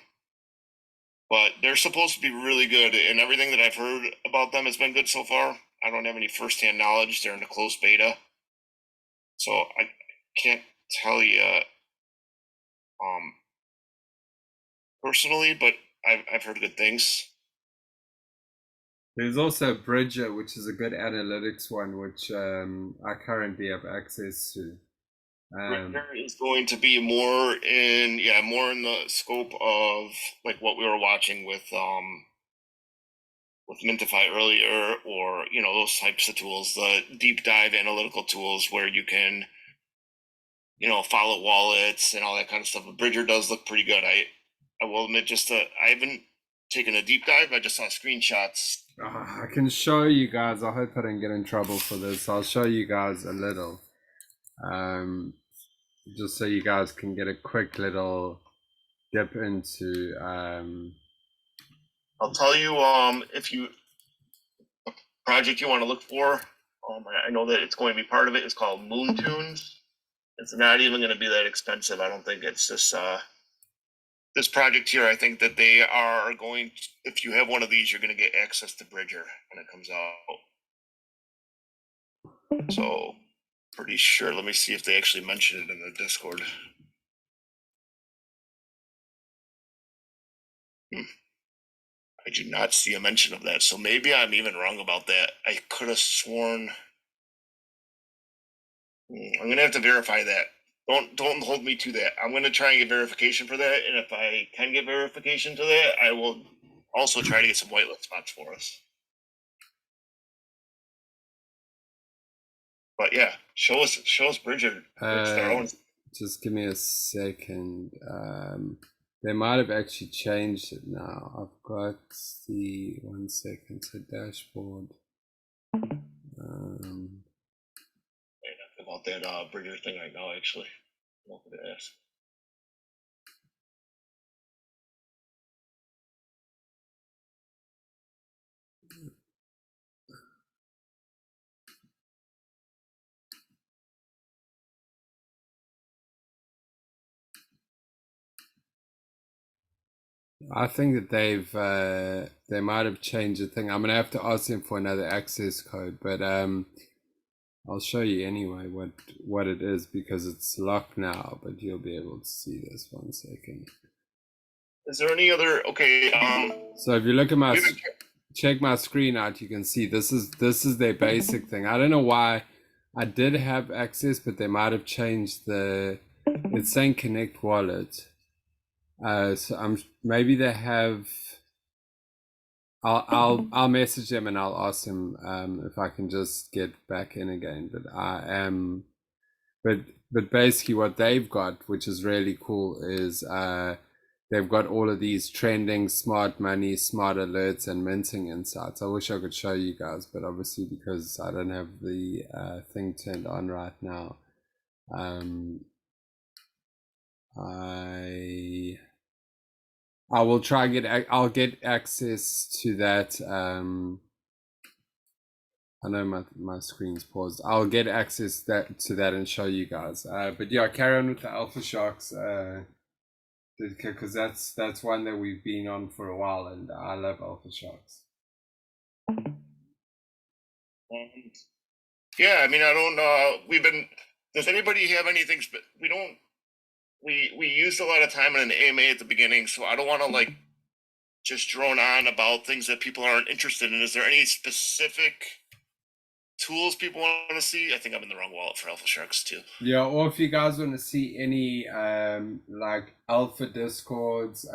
But they're supposed to be really good, and everything that I've heard about them has been good so far. I don't have any firsthand knowledge. They're in a closed beta, so I can't tell you personally, but I've heard good things. There's also Bridger, which is a good analytics one, which I currently have access to. There is going to be more in the scope of like what we were watching with Mintify earlier, or those types of tools, the deep dive analytical tools where you can follow wallets and all that kind of stuff. But Bridger does look pretty good. I will admit, I haven't taken a deep dive. I just saw screenshots. I can show you guys. I hope I don't get in trouble for this. I'll show you guys a little, just so you guys can get a quick little dip into. I'll tell you, if you project you want to look for, I know that it's going to be part of it. It's called Moon Tunes. It's not even going to be that expensive. I don't think it's this project here. I think that they are going to, if you have one of these, you're going to get access to Bridger when it comes out. So pretty sure. Let me see if they actually mention it in the Discord. I do not see a mention of that. So maybe I'm even wrong about that. I could have sworn. I'm gonna have to verify that. Don't hold me to that. I'm gonna try and get verification for that, and if I can get verification to that, I will also try to get some whitelist spots for us. But yeah, show us Bridger. Just give me a second. They might have actually changed it now. I've got the 1 second to dashboard. About that Bridger thing right now, actually. I'm not gonna ask. I think that they might have changed the thing. I'm gonna have to ask them for another access code, but I'll show you anyway what it is, because it's locked now, but you'll be able to see this. 1 second. Is there any other so if you look at my check my screen out, you can see this is their basic thing. I don't know why I did have access, but they might have changed it's saying connect wallet. So maybe they have. I'll message them and I'll ask them if I can just get back in again. But I am, but basically what they've got, which is really cool, is they've got all of these trending smart money, smart alerts, and minting insights. I wish I could show you guys, but obviously because I don't have the thing turned on right now, I will try and I'll get access to that. I know my screen's paused. I'll get access to that and show you guys. But yeah, carry on with the Alpha Sharks, because that's one that we've been on for a while, and I love Alpha Sharks. Yeah, I mean, I don't know. Does anybody have anything? We don't. We used a lot of time in an AMA at the beginning, so I don't want to just drone on about things that people aren't interested in. Is there any specific tools people want to see? I think I'm in the wrong wallet for Alpha Sharks too. Yeah, or if you guys want to see any alpha discords,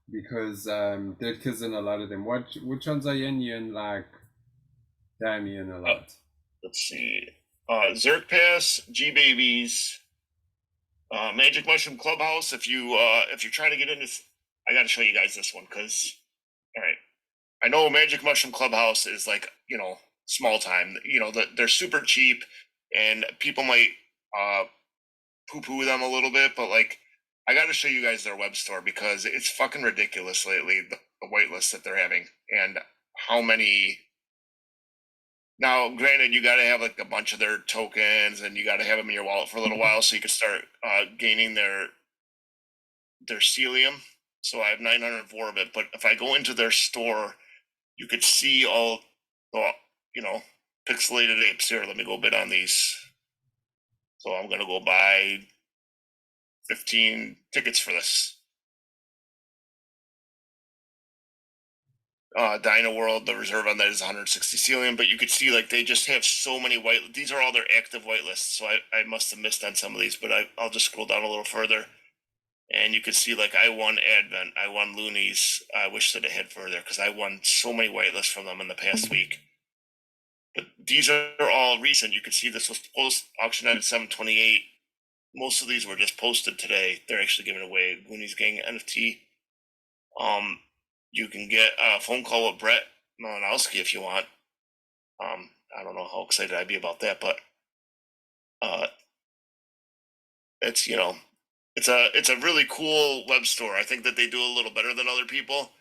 because Ditka's in a lot of them. Which ones are you in? You in damn, you in a lot. Let's see. Zerk Pass, G Babies, Magic Mushroom Clubhouse. If you're trying to get into, I got to show you guys this one because, all right, I know Magic Mushroom Clubhouse is small time. They're super cheap, and people might poo-poo them a little bit, but I got to show you guys their web store because it's fucking ridiculous lately. The whitelist that they're having and how many. Now, granted, you got to have a bunch of their tokens, and you got to have them in your wallet for a little while so you can start gaining their their Celium. So I have 904 of it. But if I go into their store, you could see all the, you know, pixelated apes here. Let me go bid on these. So I'm gonna go buy 15 tickets for this. Dino World, the reserve on that is 160 Celium, but you could see like they just have so many white. These are all their active whitelists, so I must have missed on some of these, but I'll just scroll down a little further, and you could see like I won Advent, I won Loonies. I wish that I had further because I won so many whitelists from them in the past week. But these are all recent. You can see this was post auction at 728. Most of these were just posted today. They're actually giving away Loonies Gang NFT. You can get a phone call with Brett Malinowski if you want. I don't know how excited I'd be about that, but it's it's a really cool web store. I think that they do a little better than other people.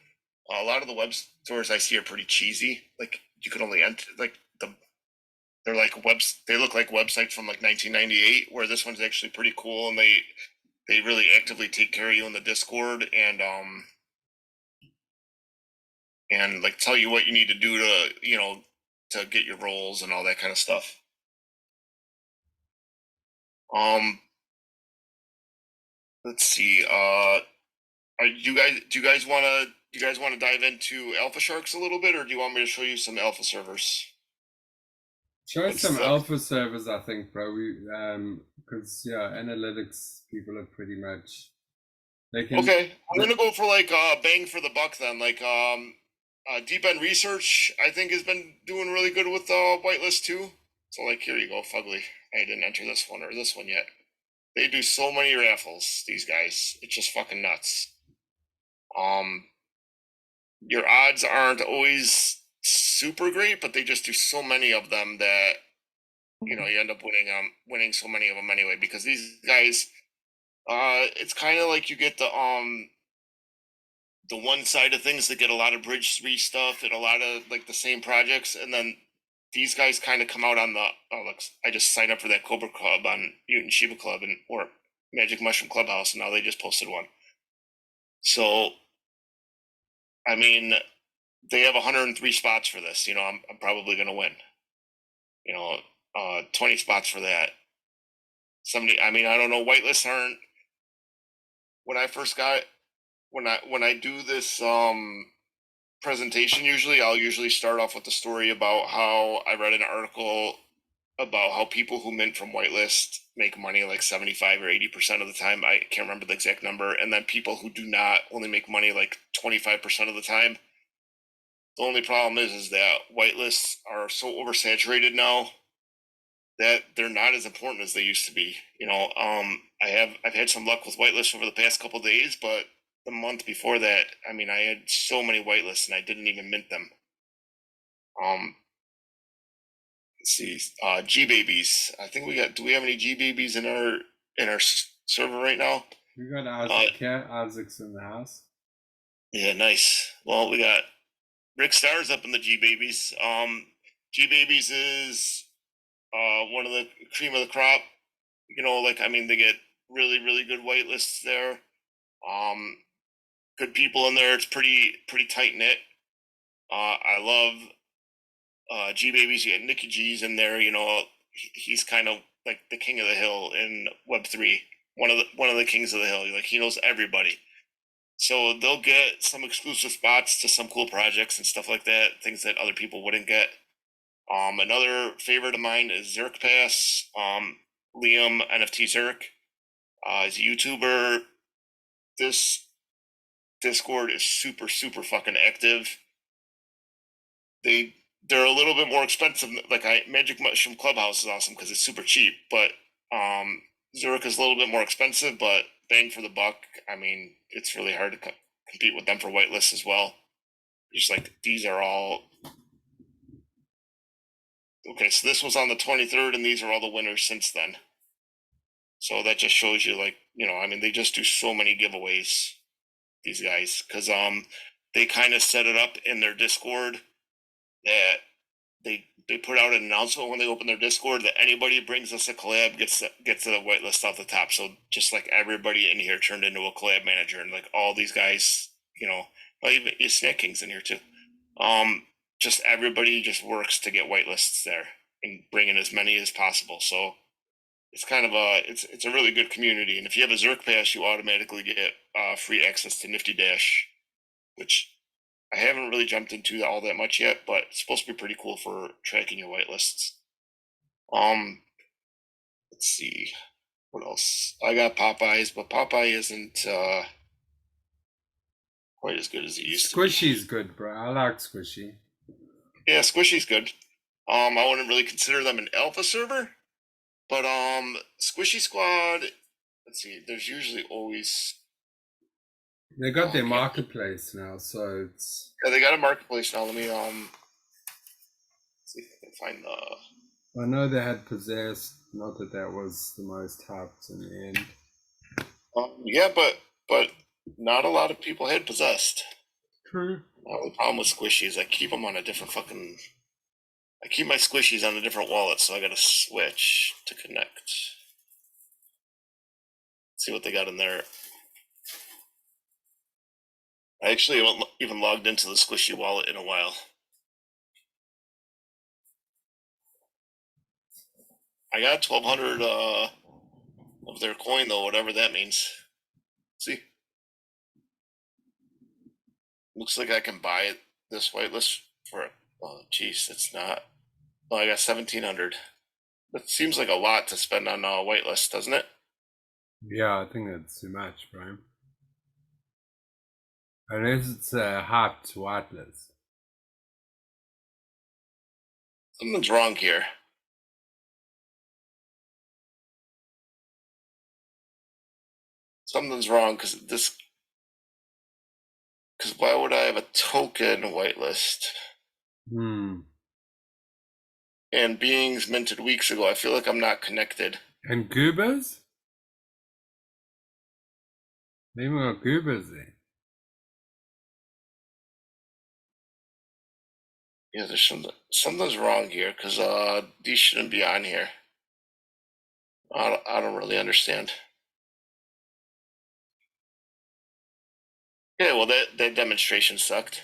A lot of the web stores I see are pretty cheesy. Like you can only enter they're like webs. They look like websites from like 1998. Where this one's actually pretty cool, and they really actively take care of you in the Discord and like tell you what you need to do to to get your roles and all that kind of stuff. Let's see. Do you guys want to dive into Alpha Sharks a little bit, or do you want me to show you some Alpha servers? Show us What's some the- alpha servers, I think, bro. Because yeah, analytics people are pretty much they can. Okay, I'm gonna go for like bang for the buck then. Like Deep End Research, I think has been doing really good with whitelist too. So like here you go, Fugly. I didn't enter this one or this one yet. They do so many raffles, these guys. It's just fucking nuts. Your odds aren't always super great, but they just do so many of them that you end up winning so many of them anyway. Because these guys, it's kind of like you get the one side of things that get a lot of Bridge 3 stuff and a lot of like the same projects, and then these guys kind of come out on the look, I just signed up for that Cobra Club on Mutant Shiba Club or Magic Mushroom Clubhouse, and now they just posted one. So I mean, they have 103 spots for this. I'm probably gonna win. 20 spots for that. I mean, I don't know. Whitelists aren't. When I first got when I do this presentation, I'll usually start off with the story about how I read an article about how people who mint from whitelist make money like 75 or 80% of the time. I can't remember the exact number. And then people who do not only make money like 25% of the time. The only problem is that whitelists are so oversaturated now that they're not as important as they used to be. I've had some luck with whitelists over the past couple of days, but the month before that, I mean, I had so many whitelists and I didn't even mint them. Let's see, G babies. I think we got. Do we have any G babies in our server right now? We got Isaac here. Isaac's in the house. Yeah, nice. Well, we got Rick Stars up in the G babies. G babies is one of the cream of the crop. I mean, they get really, really good whitelists there. Good people in there. It's pretty tight knit. I love G babies. You got Nicky G's in there. He's kind of like the king of the hill in Web3. One of the kings of the hill. Like he knows everybody. So they'll get some exclusive spots to some cool projects and stuff like that. Things that other people wouldn't get. Another favorite of mine is Zerk Pass. Liam NFT Zerk. He's a YouTuber. This Discord is super, super fucking active. They're a little bit more expensive. Like Magic Mushroom Clubhouse is awesome because it's super cheap, but Zurich is a little bit more expensive, but bang for the buck. I mean, it's really hard to compete with them for whitelists as well. Just like these are all okay. So this was on the 23rd, and these are all the winners since then. So that just shows you, like, I mean, they just do so many giveaways, these guys, because they kind of set it up in their Discord that they put out an announcement when they open their Discord that anybody who brings us a collab gets a whitelist off the top. So just like everybody in here turned into a collab manager, and like all these guys, well, even Snack King's in here too. Just everybody just works to get whitelists there and bring in as many as possible. So it's kind of it's a really good community. And if you have a Zerk pass, you automatically get free access to Nifty Dash, which I haven't really jumped into all that much yet, but it's supposed to be pretty cool for tracking your whitelists. Let's see what else. I got Popeyes, but Popeye isn't quite as good as it used to be. Squishy's good, bro. I like Squishy. Yeah, Squishy's good. I wouldn't really consider them an alpha server, but Squishy Squad. Let's see. There's usually always. They got their marketplace now, so it's. Yeah, they got a marketplace now. Let me see if I can find the. I know they had Possessed. Not that that was the most hyped in the end. Yeah, but not a lot of people had Possessed. True. The problem with Squishies, I keep them on a different fucking. I keep my Squishies on a different wallet, so I gotta switch to connect. See what they got in there. I actually haven't even logged into the Squishy wallet in a while. I got 1,200 of their coin though, whatever that means. See, looks like I can buy this whitelist for. Oh, geez, it's not. Oh, I got 1,700. That seems like a lot to spend on a whitelist, doesn't it? Yeah, I think that's too much, bro. Unless it's a hyped whitelist. Something's wrong here. Something's wrong because why would I have a token whitelist? And beings minted weeks ago. I feel like I'm not connected. And goobers? They even got goobers there. Yeah, there's something's wrong here because these shouldn't be on here. I don't really understand. Yeah, well, that demonstration sucked.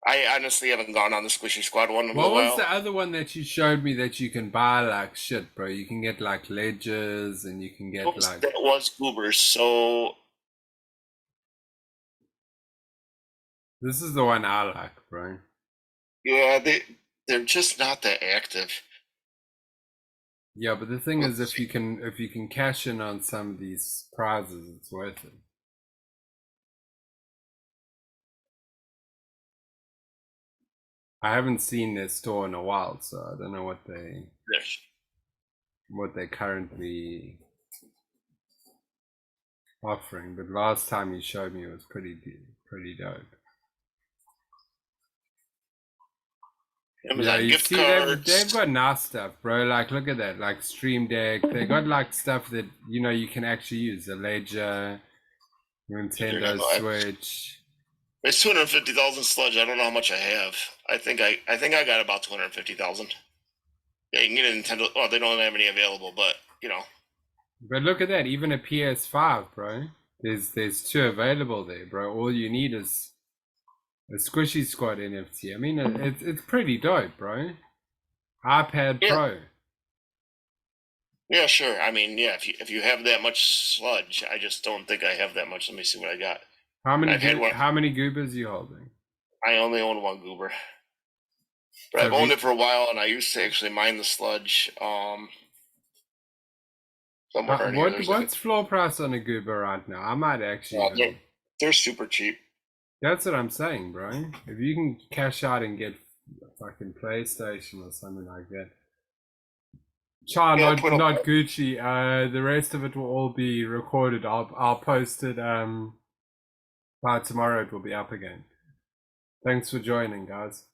I honestly haven't gone on the Squishy Squad one in a while. What was the other one that you showed me that you can buy like shit, bro? You can get like ledgers and you can get like. That was Goobers, so. This is the one I like, bro. Yeah, they're just not that active. Yeah, but the thing is, if you can cash in on some of these prizes, it's worth it. I haven't seen their store in a while, so I don't know what they're currently offering. But last time you showed me, it was pretty dope. Amazon gift cards. cards. They've got nice stuff, bro. Like, look at that, like Stream Deck. They got like stuff that you can actually use. A Ledger, Nintendo Switch. It's 250,000 sludge. I don't know how much I have. I think I got about 250,000. Yeah, you can get a Nintendo. Oh, they don't have any available, but But look at that, even a PS5, bro. There's two available there, bro. All you need is a Squishy Squad NFT. I mean, it's pretty dope, bro. iPad Pro. Yeah, sure. I mean, yeah. If you have that much sludge, I just don't think I have that much. Let me see what I got. How many goobers are you holding? I only own one goober. But I've owned it for a while, and I used to actually mine the sludge. What's floor price on a goober right now? I might actually. They're super cheap. That's what I'm saying, bro. If you can cash out and get a fucking PlayStation or something like that. Not Gucci. The rest of it will all be recorded. I'll post it. By tomorrow it will be up again. Thanks for joining, guys.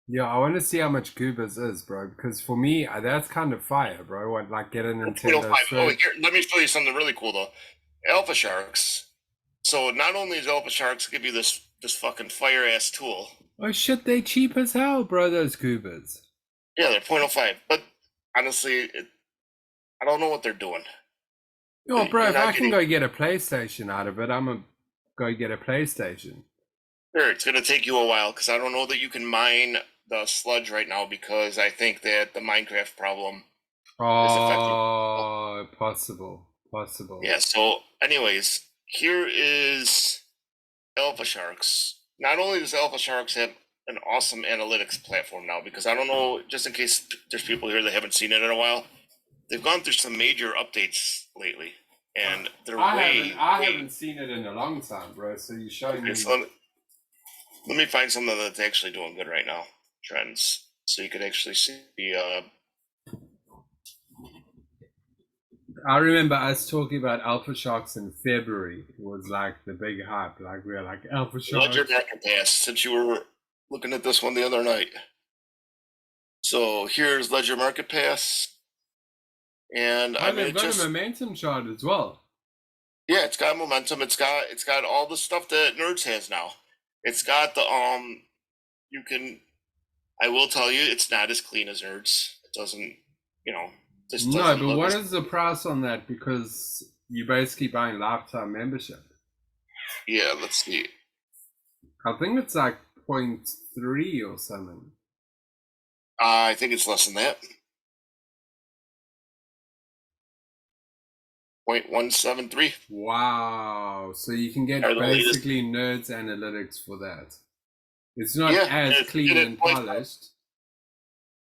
Yeah, I want to see how much Goobers is, bro. Because for me, that's kind of fire, bro. I want like get a Nintendo Switch. Here, let me show you something really cool though. Alpha Sharks. So not only does Alpha Sharks give you this this fucking fire ass tool. Oh shit, they cheap as hell, bro, those Goobers. Yeah, they're 0.05, but honestly, I don't know what they're doing. Oh, bro, You're if not I can getting- go get a PlayStation out of it, I'm gonna go get a PlayStation. Sure, it's gonna take you a while because I don't know that you can mine the sludge right now because I think that the Minecraft problem is affecting. Oh, possible. Yeah. So, anyways, here is Alpha Sharks. Not only does Alpha Sharks have an awesome analytics platform now, because I don't know, just in case there's people here that haven't seen it in a while, they've gone through some major updates lately, and they're I way. haven't seen it in a long time, bro. So you're showing Okay, me. so let me find something that's actually doing good right now. Trends, so you could actually see. I remember us talking about Alpha Sharks in February. It was like the big hype. Like we were like Alpha Sharks. Ledger Market Pass, since you were looking at this one the other night. So here's Ledger Market Pass, and I Oh, mean they've it got just a momentum chart as well. yeah, it's got momentum. It's got all the stuff that Nerds has now. It's got the you can. I will tell you, it's not as clean as Nerds. It doesn't, you know, this No, doesn't but look what as- is the price on that? Because you're basically buying lifetime membership. Yeah, let's see. I think it's like 0.3 or something. I think it's less than that. 0.173. Wow. So you can get Are the latest- basically Nerds analytics for that. It's not Yeah, as it's- clean it and is- polished.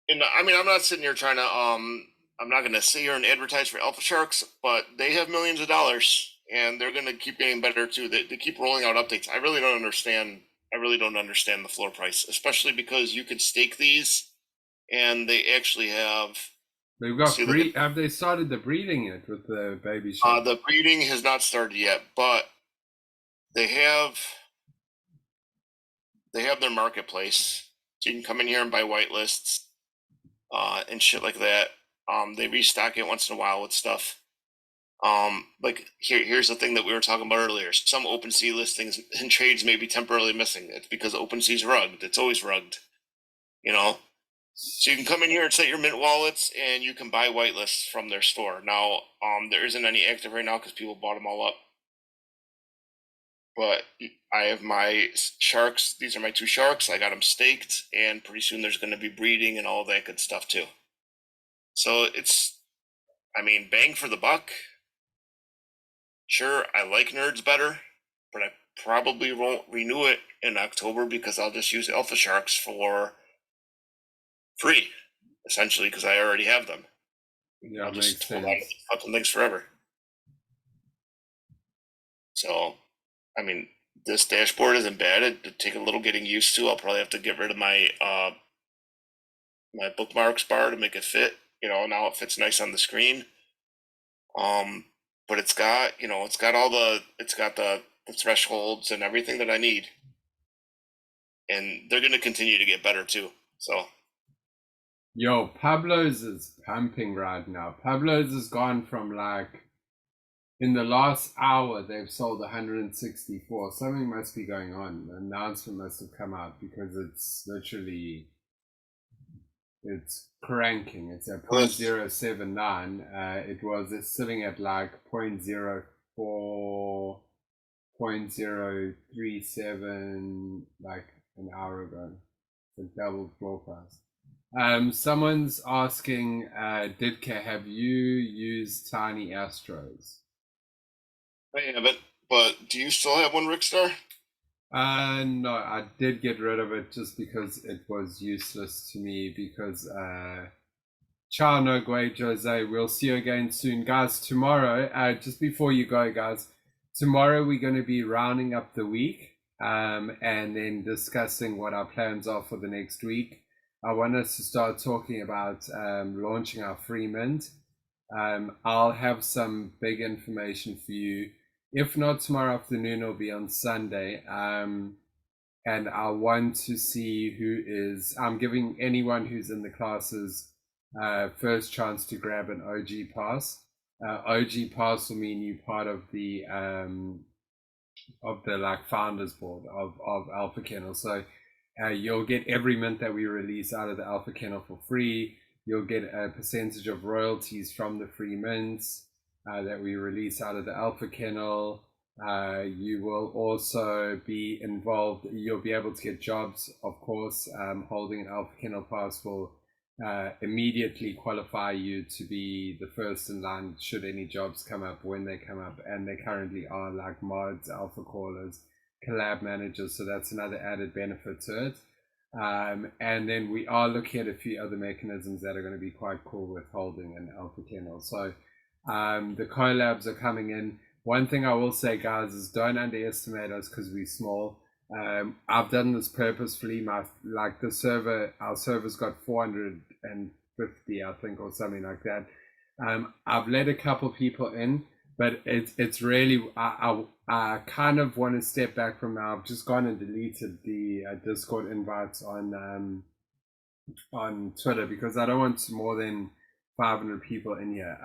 And I mean, I'm not sitting here trying to I'm not going to sit here and advertise for Alpha Sharks, but they have millions of dollars, and they're going to keep getting better too. They keep rolling out updates. I really don't understand. I really don't understand the floor price, especially because you could stake these, and they actually have. They've got See, look have they started the breeding it with the baby shark? The breeding has not started yet, but they have their marketplace. So you can come in here and buy whitelists, and shit like that. They restock it once in a while with stuff. Like here's the thing that we were talking about earlier. Some OpenSea listings and trades may be temporarily missing. It's because OpenSea's rugged. It's always rugged, you know. So you can come in here and set your mint wallets, and you can buy whitelists from their store. Now, there isn't any active right now because people bought them all up. But I have my sharks. These are my two sharks. I got them staked, and pretty soon there's going to be breeding and all that good stuff too. So it's, I mean, bang for the buck. Sure, I like Nerds better, but I probably won't renew it in October because I'll just use Alpha Sharks for free, essentially, because I already have them. Yeah, I'll makes just hold on to sense. these fucking things forever. So, I mean, this dashboard isn't bad. It'd take a little getting used to. I'll probably have to get rid of my my bookmarks bar to make it fit. You know, now it fits nice on the screen. But it's got, you know, it's got the thresholds and everything that I need. And they're gonna continue to get better too. So Yo, Pablo's is pumping right now. Pablo's has gone from like, in the last hour, they've sold 164. Something must be going on. An announcement must have come out because it's literally, it's cranking. It's at 0.079. It's sitting at like 0.04, 0.037 like an hour ago. It's a double floor price. Someone's asking, Didka, have you used Tiny Astros? I have it. But do you still have one, Rickstar? No, I did get rid of it just because it was useless to me. Because ciao, no guay, Jose. We'll see you again soon, guys. Tomorrow, just before you go, guys, tomorrow we're going to be rounding up the week, and then discussing what our plans are for the next week. I want us to start talking about launching our free mint. I'll have some big information for you. If not tomorrow afternoon, it'll be on Sunday. And I want to see I'm giving anyone who's in the classes first chance to grab an OG pass. OG pass will mean you're part of the the like founders board of Alpha Kennel. So you'll get every mint that we release out of the Alpha Kennel for free. You'll get a percentage of royalties from the free mints that we release out of the Alpha Kennel. You will also be involved. You'll be able to get jobs, of course. Holding an Alpha Kennel pass will immediately qualify you to be the first in line should any jobs come up when they come up. And they currently are like mods, alpha callers, collab managers. So that's another added benefit to it. And then we are looking at a few other mechanisms that are going to be quite cool with holding an alpha kennel. So the collabs are coming in. One thing I will say, guys, is don't underestimate us because we're small. I've done this purposefully. Our server's got 450, I think, or something like that. I've let a couple people in, but it's really I kind of want to step back from now. I've just gone and deleted the Discord invites on Twitter because I don't want more than 500 people in here.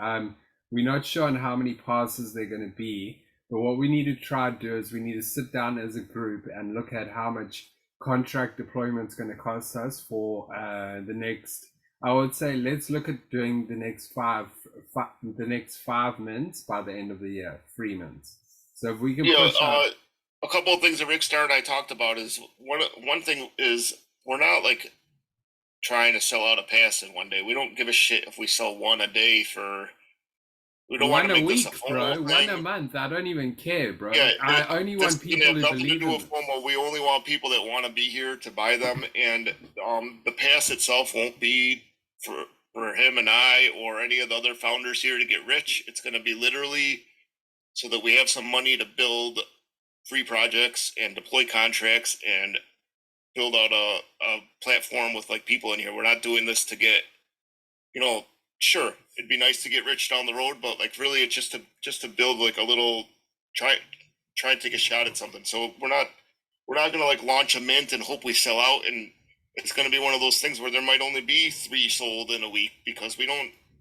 We're not sure on how many passes they're going to be, but what we need to try to do is we need to sit down as a group and look at how much contract deployment is going to cost us for the next. I would say let's look at doing the next five minutes by the end of the year, 3 minutes. So if we can push out. A couple of things that Rick Star and I talked about is one thing is we're not like trying to sell out a pass in one day. We don't give a shit if we sell one a day for. We don't want to make week, this a FOMO bro. thing. One a month. I don't even care, bro. Yeah, I only want people who believe in it. FOMO. We only want people that want to be here to buy them, and the pass itself won't be for him and I or any of the other founders here to get rich. It's going to be literally so that we have some money to build free projects and deploy contracts and build out a platform with like people in here. We're not doing this to get, sure, it'd be nice to get rich down the road, but like really it's just to build like a little try and take a shot at something. So we're not gonna like launch a mint and hope we sell out, and it's gonna be one of those things where there might only be 3 sold in a week because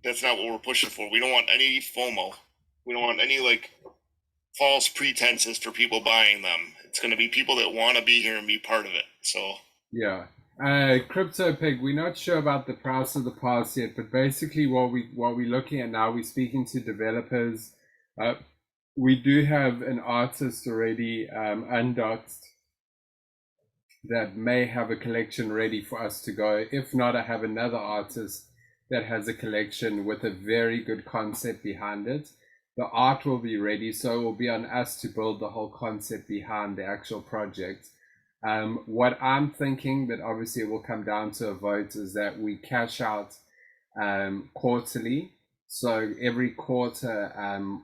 that's not what we're pushing for. We don't want any FOMO. We don't want any like false pretenses for people buying them. It's gonna be people that want to be here and be part of it. So yeah. Crypto Pig, we're not sure about the price of the pass yet, but basically what we're looking at now, we're speaking to developers. We do have an artist already undoxed that may have a collection ready for us to go. If not, I have another artist that has a collection with a very good concept behind it. The art will be ready, so it will be on us to build the whole concept behind the actual project. What I'm thinking, but obviously it will come down to a vote, is that we cash out quarterly. So every quarter,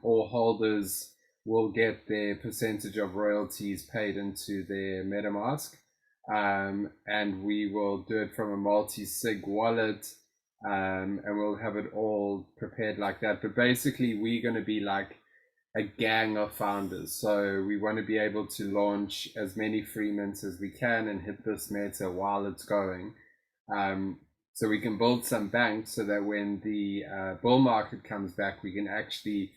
all holders will get their percentage of royalties paid into their MetaMask. And we will do it from a multi-sig wallet, and we'll have it all prepared like that. But basically, we're going to be like a gang of founders. So we want to be able to launch as many free mints as we can and hit this meta while it's going. So we can build some banks so that when the bull market comes back, we can actually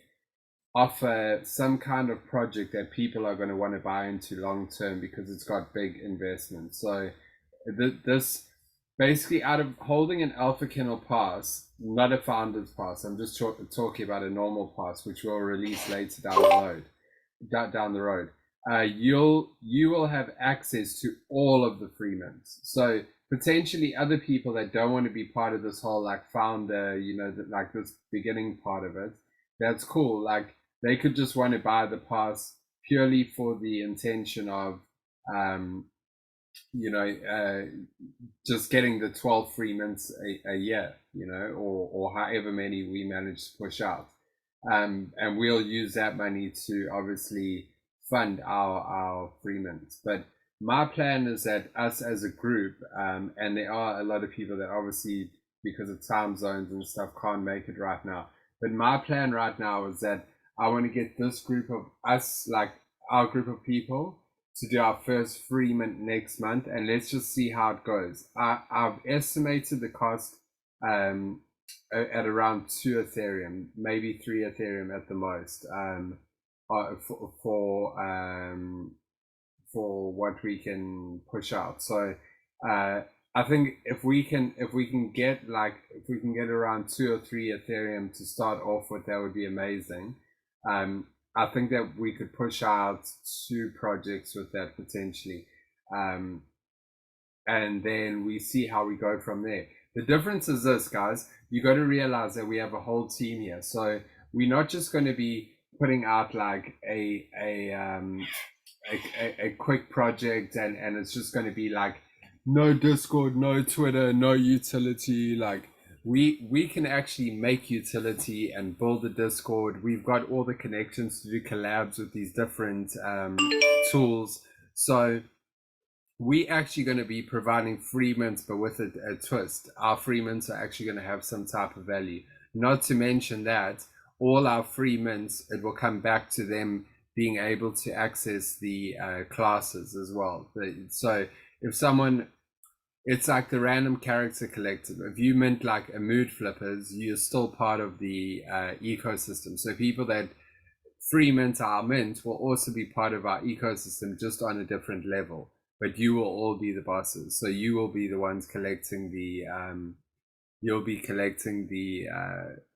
offer some kind of project that people are going to want to buy into long term because it's got big investment. So this basically, out of holding an Alpha Kennel pass, not a founder's pass, I'm just talking about a normal pass, which we'll release later down the road. You will have access to all of the free mints. So potentially other people that don't want to be part of this whole like founder, like this beginning part of it, that's cool. Like they could just want to buy the pass purely for the intention of just getting the 12 free mints a year, or however many we manage to push out. And we'll use that money to obviously fund our free mints. But my plan is that us as a group, and there are a lot of people that obviously, because of time zones and stuff, can't make it right now. But my plan right now is that I want to get this group of us, like our group of people, to do our first free mint next month, and let's just see how it goes. I've estimated the cost at around 2 Ethereum, maybe 3 Ethereum at the most. for what we can push out. So I think if we can get around 2 or 3 Ethereum to start off with, that would be amazing. I think that we could push out 2 projects with that potentially. And then we see how we go from there. The difference is this, guys, you got to realize that we have a whole team here. So we're not just going to be putting out like a quick project and it's just going to be like no Discord, no Twitter, no utility. Like we can actually make utility and build a Discord. We've got all the connections to do collabs with these different tools. So we actually going to be providing free mints, but with a twist. Our free mints are actually going to have some type of value. Not to mention that all our free mints, it will come back to them being able to access the classes as well. So if someone, it's like the random character collective. If you mint like a mood flippers, you're still part of the ecosystem. So people that free mint our mint will also be part of our ecosystem, just on a different level. But you will all be the bosses. So you will be the ones collecting the you'll be collecting the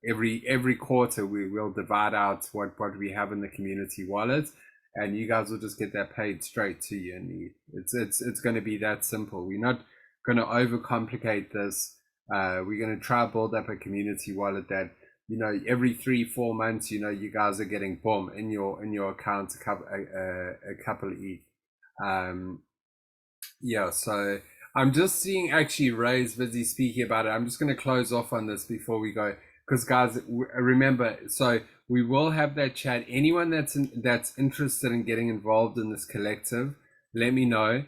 every quarter we will divide out what we have in the community wallet, and you guys will just get that paid straight to you and me. It's going to be that simple. We're not going to overcomplicate this. We're going to try to build up a community wallet that, you know, every 3-4 months, you know, you guys are getting boom in your account a couple of ETH. Yeah, so I'm just seeing actually Ray's busy speaking about it. I'm just going to close off on this before we go, because guys, remember, so we will have that chat. Anyone that's interested in getting involved in this collective, let me know.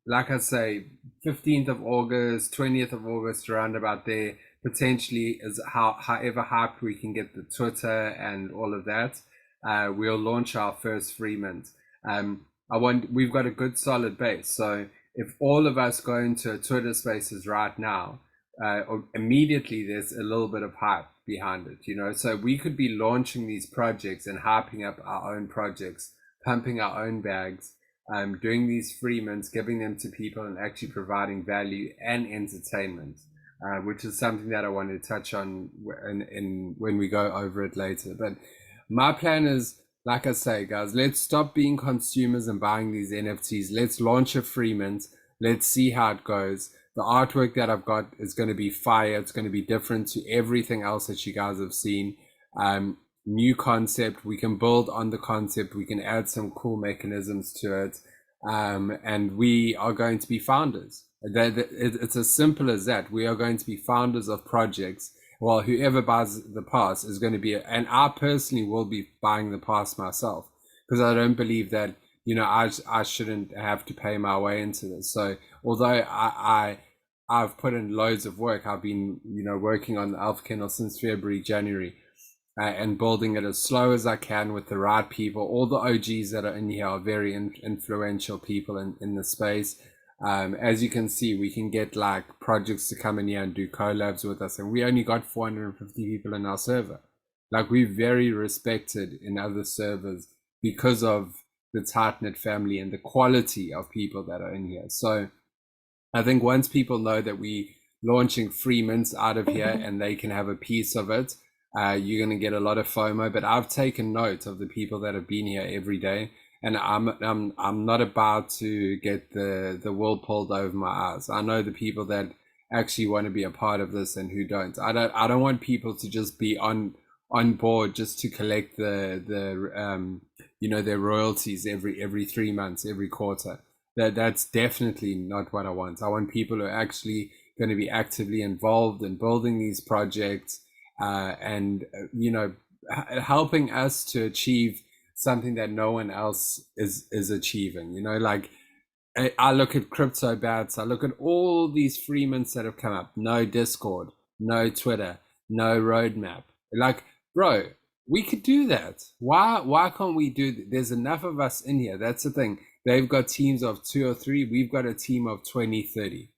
Like I say, 15th of August, 20th of August, around about there, potentially, is however hyped we can get the Twitter and all of that. We'll launch our first free mint. We've got a good solid base. So if all of us go into Twitter Spaces right now, immediately there's a little bit of hype behind it, you know. So we could be launching these projects and hyping up our own projects, pumping our own bags, doing these free mints, giving them to people, and actually providing value and entertainment, which is something that I want to touch on when we go over it later. But my plan is, like I say, guys, let's stop being consumers and buying these NFTs. Let's launch a free mint. Let's see how it goes. The artwork that I've got is going to be fire. It's going to be different to everything else that you guys have seen. New concept. We can build on the concept. We can add some cool mechanisms to it. And we are going to be founders. It's as simple as that. We are going to be founders of projects. Well, whoever buys the pass is going to be, and I personally will be buying the pass myself, because I don't believe that, you know, I shouldn't have to pay my way into this. So although I've put in loads of work, I've been, you know, working on the Alpha Kennel since February, January, and building it as slow as I can with the right people. All the OGs that are in here are very influential people in the space. As you can see, we can get like projects to come in here and do collabs with us, and we only got 450 people in our server. Like, we're very respected in other servers because of the tight-knit family and the quality of people that are in here. So I think once people know that we launching free mints out of here and they can have a piece of it, you're going to get a lot of FOMO. But I've taken note of the people that have been here every day, and I'm not about to get the wool pulled over my eyes. I know the people that actually want to be a part of this and who don't. I don't want people to just be on board just to collect the you know, their royalties every 3 months, every quarter. That's definitely not what I want. I want people who are actually going to be actively involved in building these projects, and you know, helping us to achieve something that no one else is achieving. You know, like, I look at crypto bats, I look at all these free mints that have come up. No Discord, no Twitter, no roadmap. Like, bro, we could do that. Why can't we do that? There's enough of us in here. That's the thing. They've got teams of 2 or 3. We've got a team of 20, 30.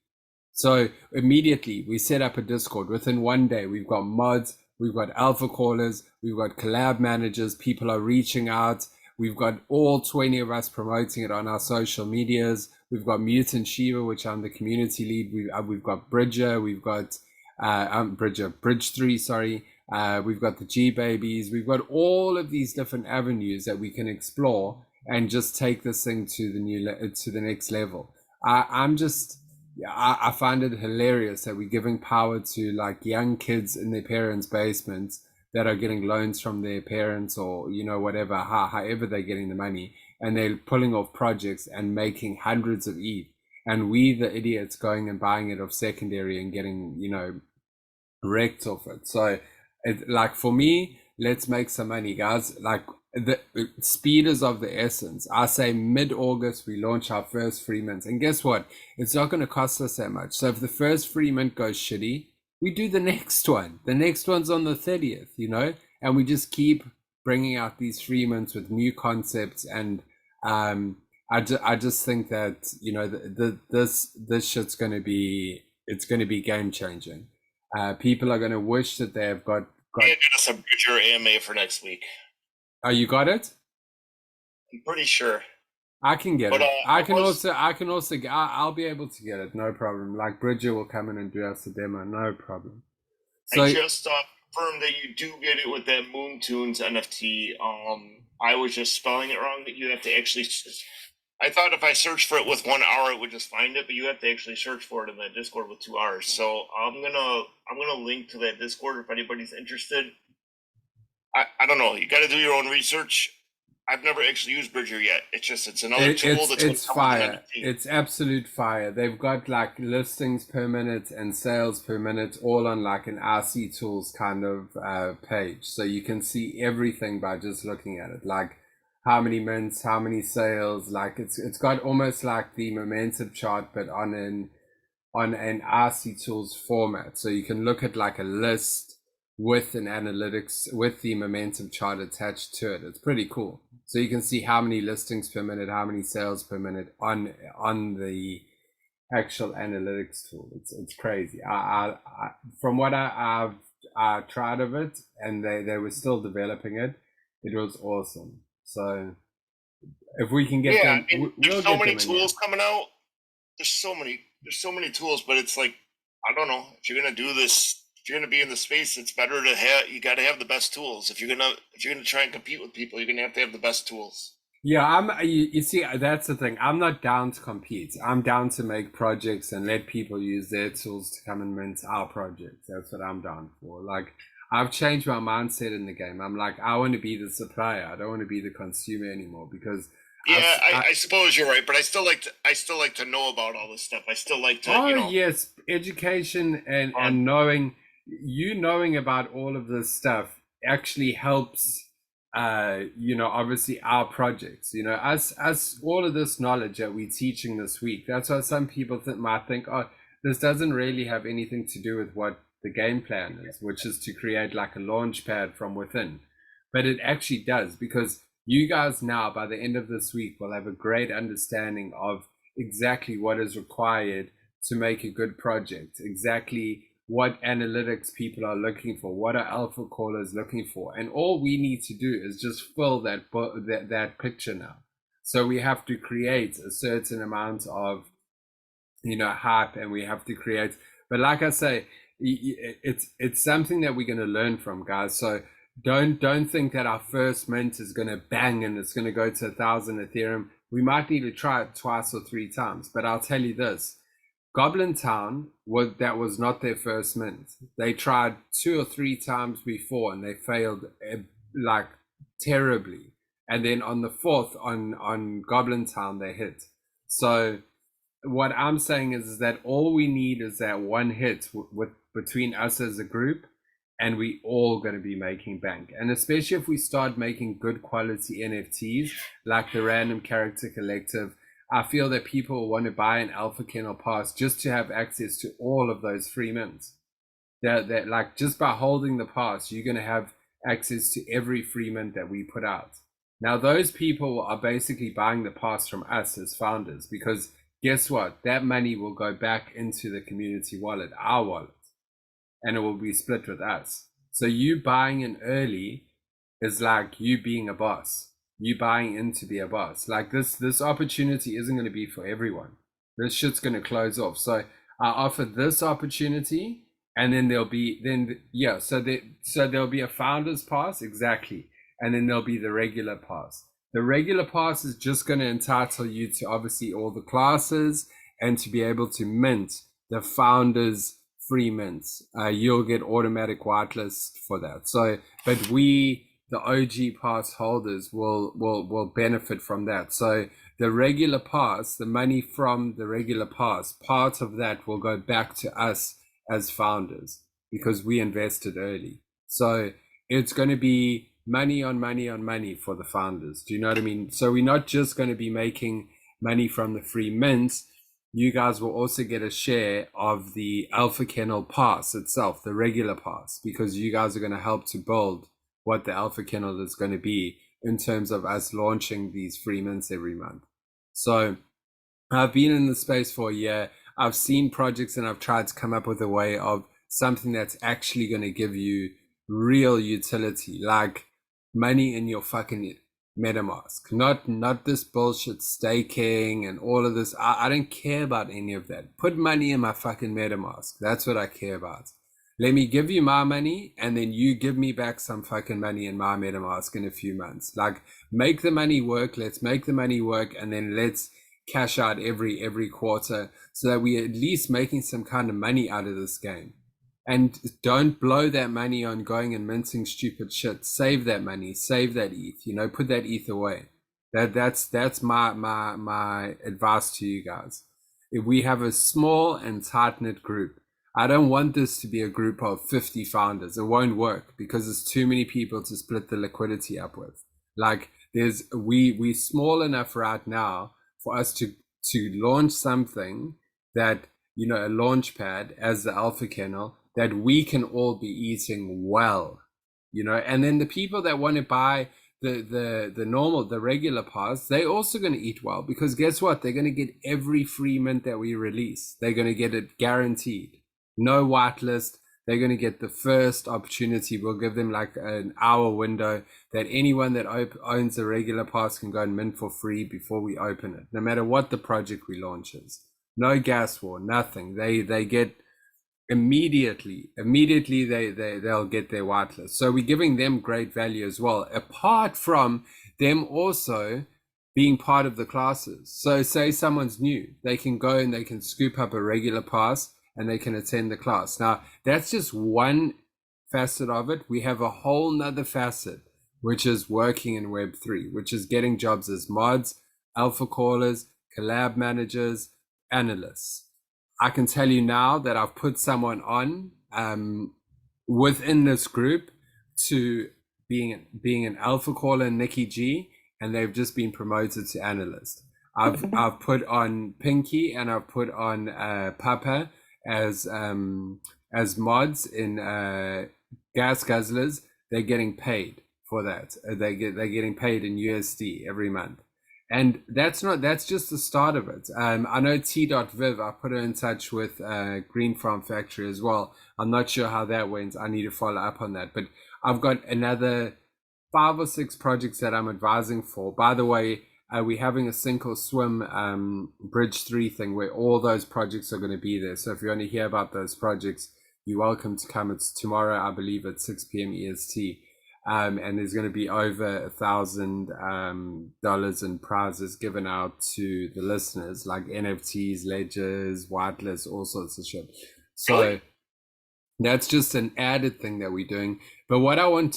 So immediately we set up a Discord. Within one day, we've got mods, we've got alpha callers, we've got collab managers, people are reaching out. We've got all 20 of us promoting it on our social medias. We've got Mutant Shiva, which I'm the community lead. We've got Bridger. We've got Bridge 3, sorry. We've got the G Babies. We've got all of these different avenues that we can explore and just take this thing to the next level. I find it hilarious that we're giving power to like young kids in their parents' basements that are getting loans from their parents or, you know, whatever, however they're getting the money, and they're pulling off projects and making hundreds of ETH. And we, the idiots, going and buying it off secondary and getting, you know, wrecked off it. So, like for me, let's make some money, guys. Like the speed is of the essence. I say mid-August we launch our first free mint, and guess what? It's not going to cost us that much. So if the first free mint goes shitty, we do the next one. The next one's on the 30th, you know, and we just keep bringing out these free mints with new concepts. And I just think that, you know, this shit's going to be, it's going to be game changing. People are going to wish that they have got. Get us a Bridger AMA for next week. Oh, you got it? I'm pretty sure. I can get it. I I'll be able to get it. No problem. Like Bridger will come in and do us a demo. No problem. So I just confirmed that you do get it with that Moon Tunes NFT. I was just spelling it wrong. That you have to actually. I thought if I searched for it with 1 hour, it would just find it, but you have to actually search for it in that Discord with 2 hours. So I'm gonna link to that Discord if anybody's interested. I don't know. You got to do your own research. I've never actually used Bridger yet. It's another tool that's it's fire. It's absolute fire. They've got like listings per minute and sales per minute, all on like an RC Tools kind of page. So you can see everything by just looking at it. Like how many mints, how many sales. Like it's got almost like the momentum chart, but on an RC Tools format. So you can look at like a list with an analytics, with the momentum chart attached to it. It's pretty cool. So you can see how many listings per minute, how many sales per minute on the actual analytics tool. It's crazy. I from what I've tried of it, and they were still developing it. It was awesome. So if we can get them, I mean, we'll there's so get many them tools coming out. There's so many tools, but it's like, I don't know, if you're gonna do this, if you're gonna be in the space, it's better to have, you got to have the best tools. If you're gonna try and compete with people, you're gonna have to have the best tools. Yeah, you see, that's the thing. I'm not down to compete. I'm down to make projects and let people use their tools to come and mint our projects. That's what I'm down for. Like, I've changed my mindset in the game. I'm like, I want to be the supplier. I don't want to be the consumer anymore, because yeah, I suppose you're right, but I still like to know about all this stuff. I still like to. Oh, you know, yes, education and knowing about all of this stuff actually helps. You know, obviously our projects. You know, us all of this knowledge that we're teaching this week. That's why some people might think, oh, this doesn't really have anything to do with what the game plan is, which is to create like a launch pad from within. But it actually does, because you guys now, by the end of this week, will have a great understanding of exactly what is required to make a good project, exactly what analytics people are looking for, what are alpha callers looking for. And all we need to do is just fill that picture now. So we have to create a certain amount of, you know, hype, and we have to create, but like I say, it's something that we're going to learn from, guys. So don't think that our first mint is going to bang and it's going to go to 1,000 Ethereum. We might need to try it twice or 3 times, but I'll tell you this: Goblin Town that was not their first mint. They tried 2 or 3 times before and they failed like terribly. And then on the 4th on Goblin Town they hit. So what I'm saying is that all we need is that one hit with between us as a group, and we all going to be making bank. And especially if we start making good quality NFTs like the Random Character Collective, I feel that people want to buy an Alpha Kennel Pass just to have access to all of those free mints. That like, just by holding the pass, you're going to have access to every free mint that we put out. Now, those people are basically buying the pass from us as founders, because guess what? That money will go back into the community wallet, our wallet, and it will be split with us. So you buying in early is like you being a boss. You buying in to be a boss. Like this opportunity isn't going to be for everyone. This shit's going to close off. So I offer this opportunity, and then there'll be so there'll be a founder's pass, exactly, and then there'll be the regular pass. The regular pass is just going to entitle you to obviously all the classes and to be able to mint the founders free mints. You'll get automatic whitelist for that. So, but we, the OG pass holders, will benefit from that. So the regular pass, the money from the regular pass, part of that will go back to us as founders because we invested early. So it's going to be money on money on money for the founders. Do you know what I mean? So we're not just going to be making money from the free mints. You guys will also get a share of the Alpha Kennel pass itself, the regular pass, because you guys are going to help to build what the Alpha Kennel is going to be in terms of us launching these free mints every month. So I've been in the space for a year. I've seen projects and I've tried to come up with a way of something that's actually going to give you real utility, like money in your fucking MetaMask, not this bullshit staking and all of this. I don't care about any of that. Put money in my fucking MetaMask. That's what I care about. Let me give you my money, and then you give me back some fucking money in my MetaMask in a few months. Like, make the money work. Let's make the money work, and then let's cash out every quarter so that we're at least making some kind of money out of this game. And don't blow that money on going and minting stupid shit. Save that money, save that ETH, put that ETH away. That's my advice to you guys. If we have a small and tight-knit group, I don't want this to be a group of 50 founders. It won't work because there's too many people to split the liquidity up with. Like we're small enough right now for us to launch something that, a launch pad as the Alpha Kennel that we can all be eating well, and then the people that want to buy the regular pass, they're also going to eat well, because guess what? They're going to get every free mint that we release. They're going to get it guaranteed. No whitelist. They're going to get the first opportunity. We'll give them like an hour window that anyone that owns a regular pass can go and mint for free before we open it, no matter what the project we launch is. No gas war, nothing. They get immediately they'll get their whitelist. So we're giving them great value as well, apart from them also being part of the classes. So say someone's new, they can go and they can scoop up a regular pass and they can attend the class. Now that's just one facet of it. We have a whole nother facet, which is working in Web3, which is getting jobs as mods, alpha callers, collab managers, analysts. I can tell you now that I've put someone on within this group to being an alpha caller, Nikki G, and they've just been promoted to analyst. I've put on Pinky and I've put on Papa as mods in Gas Guzzlers. They're getting paid for that. They're getting paid in USD every month. And that's just the start of it. I know T.Viv, I put her in touch with Green Farm Factory as well. I'm not sure how that went. I need to follow up on that. But I've got another 5 or 6 projects that I'm advising for. By the way, we're having a sink or swim Bridge 3 thing where all those projects are going to be there. So if you want to hear about those projects, you're welcome to come. It's tomorrow, I believe, at 6 p.m. EST. And there's going to be over $1,000 in prizes given out to the listeners, like NFTs, ledgers, whitelists, all sorts of shit. So that's just an added thing that we're doing. But what I'm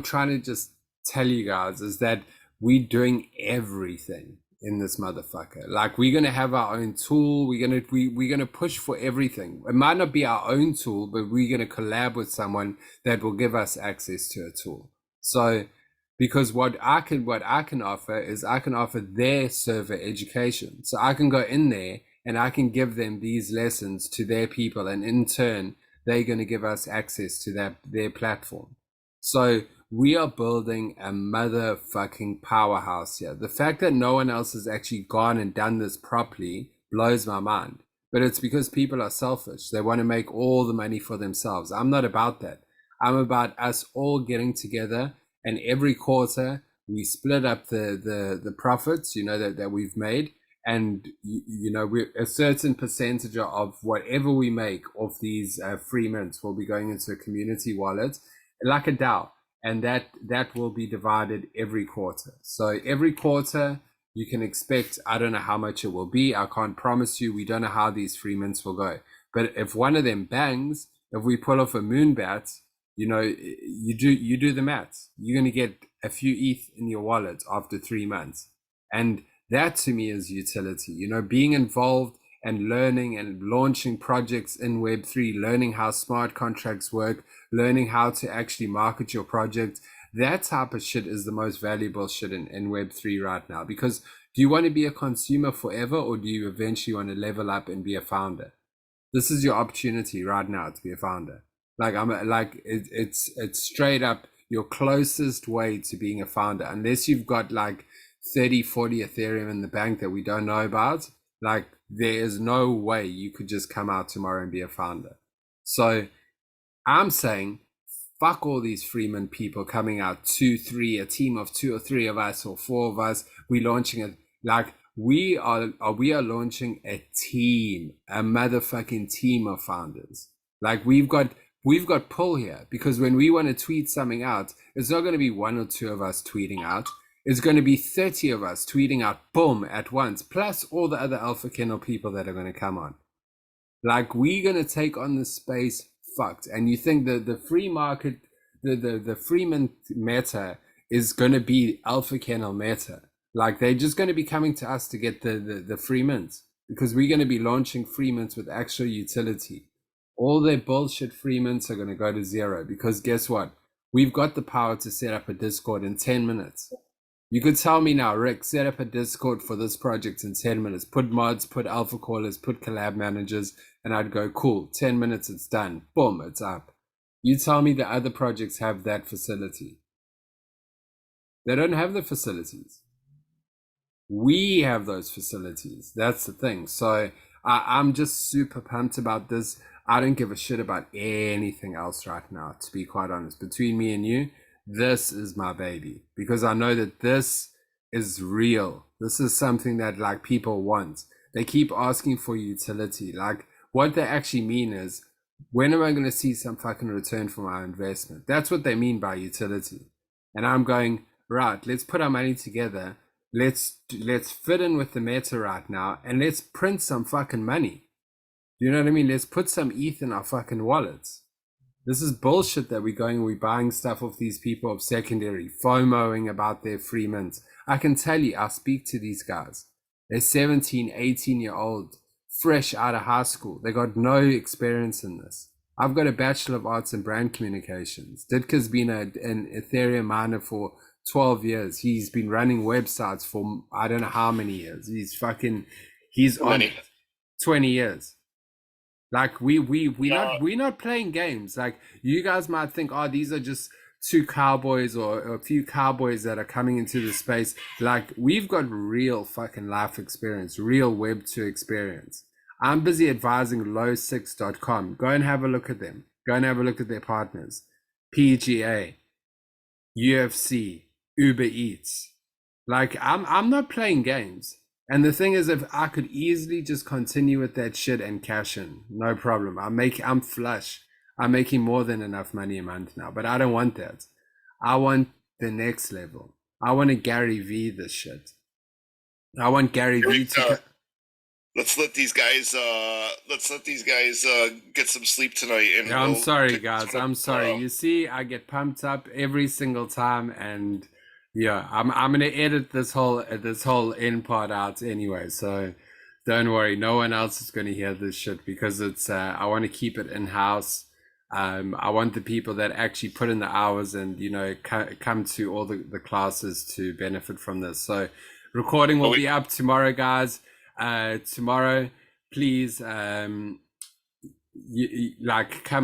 trying to just tell you guys is that we're doing everything in this motherfucker. Like, we're going to have our own tool. We're going to push for everything. It might not be our own tool, but we're going to collab with someone that will give us access to a tool. So, because what I can offer is I can offer their server education. So I can go in there and I can give them these lessons to their people. And in turn, they're going to give us access to their platform. So we are building a motherfucking powerhouse here. The fact that no one else has actually gone and done this properly blows my mind. But it's because people are selfish. They want to make all the money for themselves. I'm not about that. I'm about us all getting together, and every quarter we split up the profits, you know, that we've made, and you know, we a certain percentage of whatever we make off these free mints will be going into a community wallet, like a DAO, and that will be divided every quarter. So every quarter you can expect, I don't know how much it will be. I can't promise you. We don't know how these free mints will go. But if one of them bangs, if we pull off a moonbat, you know, you do the maths. You're going to get a few ETH in your wallet after 3 months. And that to me is utility, you know, being involved and learning and launching projects in Web3, learning how smart contracts work, learning how to actually market your project. That type of shit is the most valuable shit in Web3 right now. Because do you want to be a consumer forever, or do you eventually want to level up and be a founder? This is your opportunity right now to be a founder. Like it's straight up your closest way to being a founder, unless you've got like 30, 40 Ethereum in the bank that we don't know about. Like there is no way you could just come out tomorrow and be a founder. So I'm saying, fuck all these Freeman people coming out 2, 3, a team of 2 or 3 of us or 4 of us. We launching it like we are launching a team, a motherfucking team of founders. Like we've got pull here, because when we want to tweet something out, it's not going to be 1 or 2 of us tweeting out. It's going to be 30 of us tweeting out, boom, at once, plus all the other Alpha Kennel people that are going to come on. Like we're going to take on the space fucked. And you think that the free market, the Freeman meta is going to be Alpha Kennel meta. Like they're just going to be coming to us to get the free mints, because we're going to be launching free mints with actual utility. All their bullshit free mints are going to go to zero, because guess what? We've got the power to set up a Discord in 10 minutes. You could tell me now, Rick, set up a Discord for this project in 10 minutes. Put mods, put alpha callers, put collab managers, and I'd go, cool, 10 minutes, it's done. Boom, it's up. You tell me the other projects have that facility. They don't have the facilities. We have those facilities. That's the thing. So I'm just super pumped about this. I don't give a shit about anything else right now, to be quite honest. Between me and you, this is my baby, because I know that this is real. This is something that like people want. They keep asking for utility. Like what they actually mean is, when am I going to see some fucking return for my investment? That's what they mean by utility. And I'm going, right, let's put our money together. Let's fit in with the meta right now, and let's print some fucking money. You know what I mean? Let's put some ETH in our fucking wallets. This is bullshit that we're buying stuff off these people of secondary, FOMOing about their free mints. I can tell you, I speak to these guys. They're 17, 18-year-old, fresh out of high school. They got no experience in this. I've got a Bachelor of Arts in Brand Communications. Ditka's been an Ethereum miner for 12 years. He's been running websites for I don't know how many years. He's on 20 years. Like we're not playing games. Like you guys might think, oh, these are just 2 cowboys or a few cowboys that are coming into the space. Like we've got real fucking life experience, real Web2 experience. I'm busy advising low6.com. Go and have a look at them. Go and have a look at their partners. PGA, UFC, Uber Eats. Like I'm not playing games. And the thing is, if I could easily just continue with that shit and cash in, no problem. I'm flush. I'm making more than enough money a month now, but I don't want that. I want the next level. I want to Gary V this shit. I want Gary V to. Let's let these guys get some sleep tonight. And I'm sorry, guys. I'm sorry. You see, I get pumped up every single time, and yeah, I'm gonna edit this whole end part out anyway. So don't worry, no one else is gonna hear this shit, because it's I want to keep it in house. I want the people that actually put in the hours and come to all the classes to benefit from this. So recording will be up tomorrow, guys. Tomorrow, please come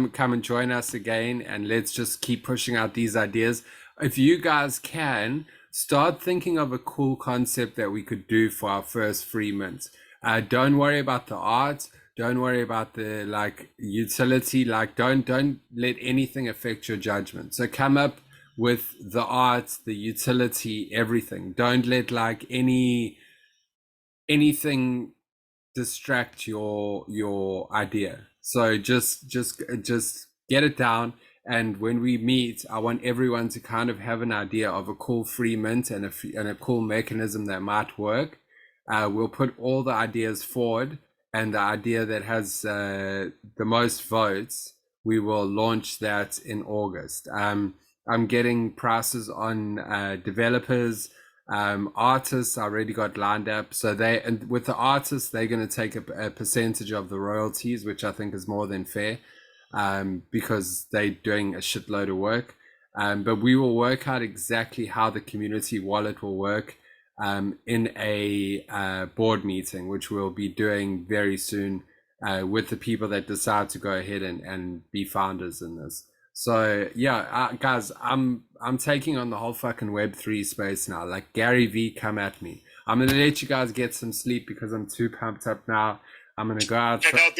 and join us again, and let's just keep pushing out these ideas. If you guys can start thinking of a cool concept that we could do for our first free mint. Don't worry about the art. Don't worry about the like utility. Like don't let anything affect your judgment. So come up with the art, the utility, everything. Don't let like anything distract your idea. So just get it down. And when we meet, I want everyone to kind of have an idea of a cool free mint and a cool mechanism that might work. We'll put all the ideas forward, and the idea that has the most votes, we will launch that in August. I'm getting prices on developers, artists. I already got lined up. So and with the artists, they're going to take a percentage of the royalties, which I think is more than fair, because they're doing a shitload of work. But we will work out exactly how the community wallet will work in a board meeting, which we'll be doing very soon with the people that decide to go ahead and be founders in this. So yeah, guys, I'm taking on the whole fucking Web3 space now. Like Gary V, come at me. I'm gonna let you guys get some sleep because I'm too pumped up now. I'm gonna go out. Check out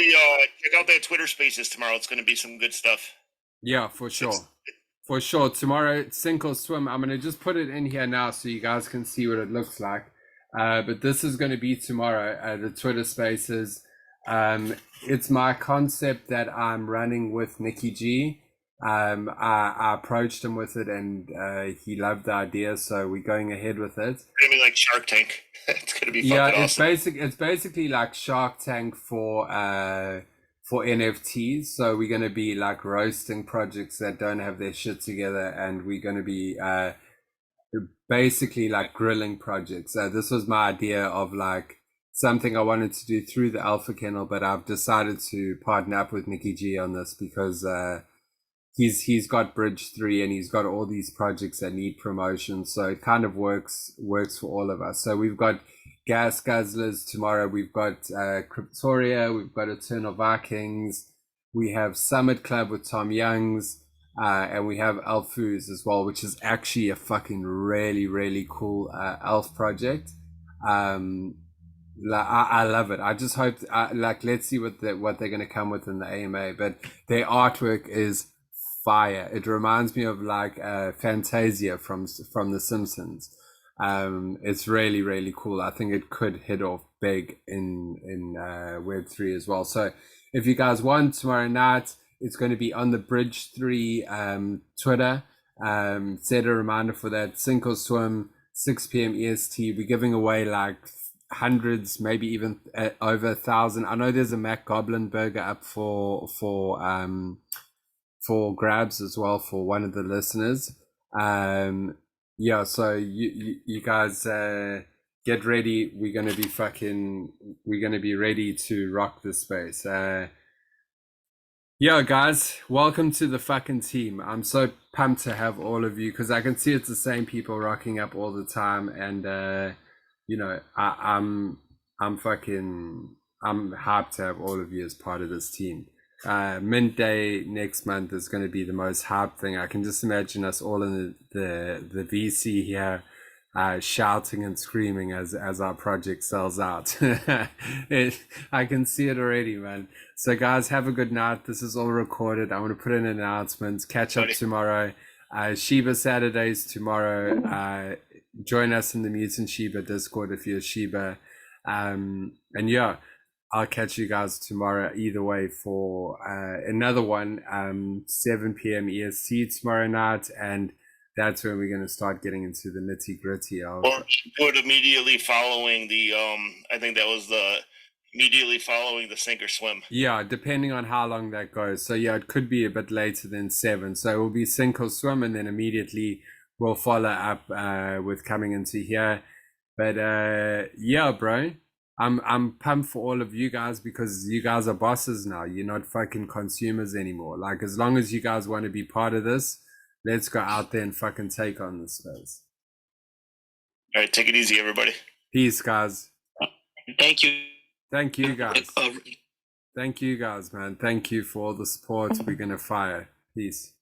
that Twitter Spaces tomorrow. It's going to be some good stuff. Yeah, for sure. For sure. Tomorrow, sink or swim. I'm going to just put it in here now so you guys can see what it looks like. But this is going to be tomorrow, the Twitter Spaces. It's my concept that I'm running with Nicky G. I approached him with it and he loved the idea, so we're going ahead with it. Maybe like Shark Tank. It's going to be fucking awesome. It's basically like Shark Tank for NFTs. So we're going to be like roasting projects that don't have their shit together, and we're going to be basically like grilling projects. This was my idea of like something I wanted to do through the Alpha Kennel, but I've decided to partner up with Nicky G on this because he's got Bridge 3 and he's got all these projects that need promotion. So it kind of works for all of us. So we've got Gas Guzzlers tomorrow. We've got Cryptoria. We've got Eternal Vikings. We have Summit Club with Tom Youngs. And we have Elfus as well, which is actually a fucking really, really cool elf project. I love it. I just hope, let's see what they're going to come with in the AMA. But their artwork is fire. It reminds me of like Fantasia from The Simpsons. It's really, really cool. I think it could hit off big in Web3 as well. So if you guys want, tomorrow night, it's going to be on the Bridge 3 Twitter. Set a reminder for that. Sink or swim, 6 p.m. EST. We're giving away like hundreds, maybe even over 1,000. I know there's a Mac Goblin burger up for grabs as well for one of the listeners. Yeah, so you guys get ready. We're gonna be ready to rock this space. Yeah, guys, welcome to the fucking team. I'm so pumped to have all of you because I can see it's the same people rocking up all the time, and you know, I'm hyped to have all of you as part of this team. Mint Day next month is going to be the most hyped thing. I can just imagine us all in the VC here, shouting and screaming as our project sells out. I can see it already, man. So guys, have a good night. This is all recorded. I want to put in announcements. Catch up tomorrow. Shiba Saturdays tomorrow. Join us in the Mutant Shiba Discord if you're Shiba. And yeah, I'll catch you guys tomorrow either way for another one, 7 p.m. EST tomorrow night, and that's when we're going to start getting into the nitty gritty. Or do it immediately following the I think that was immediately following the sink or swim. Yeah, depending on how long that goes. So yeah, it could be a bit later than 7. So it will be sink or swim, and then immediately we'll follow up with coming into here. But yeah, bro. I'm pumped for all of you guys because you guys are bosses now. You're not fucking consumers anymore. Like, as long as you guys want to be part of this, let's go out there and fucking take on this space. All right, take it easy, everybody. Peace, guys. Thank you. Thank you, guys. Thank you, guys, man. Thank you for all the support. We're gonna fire. Peace.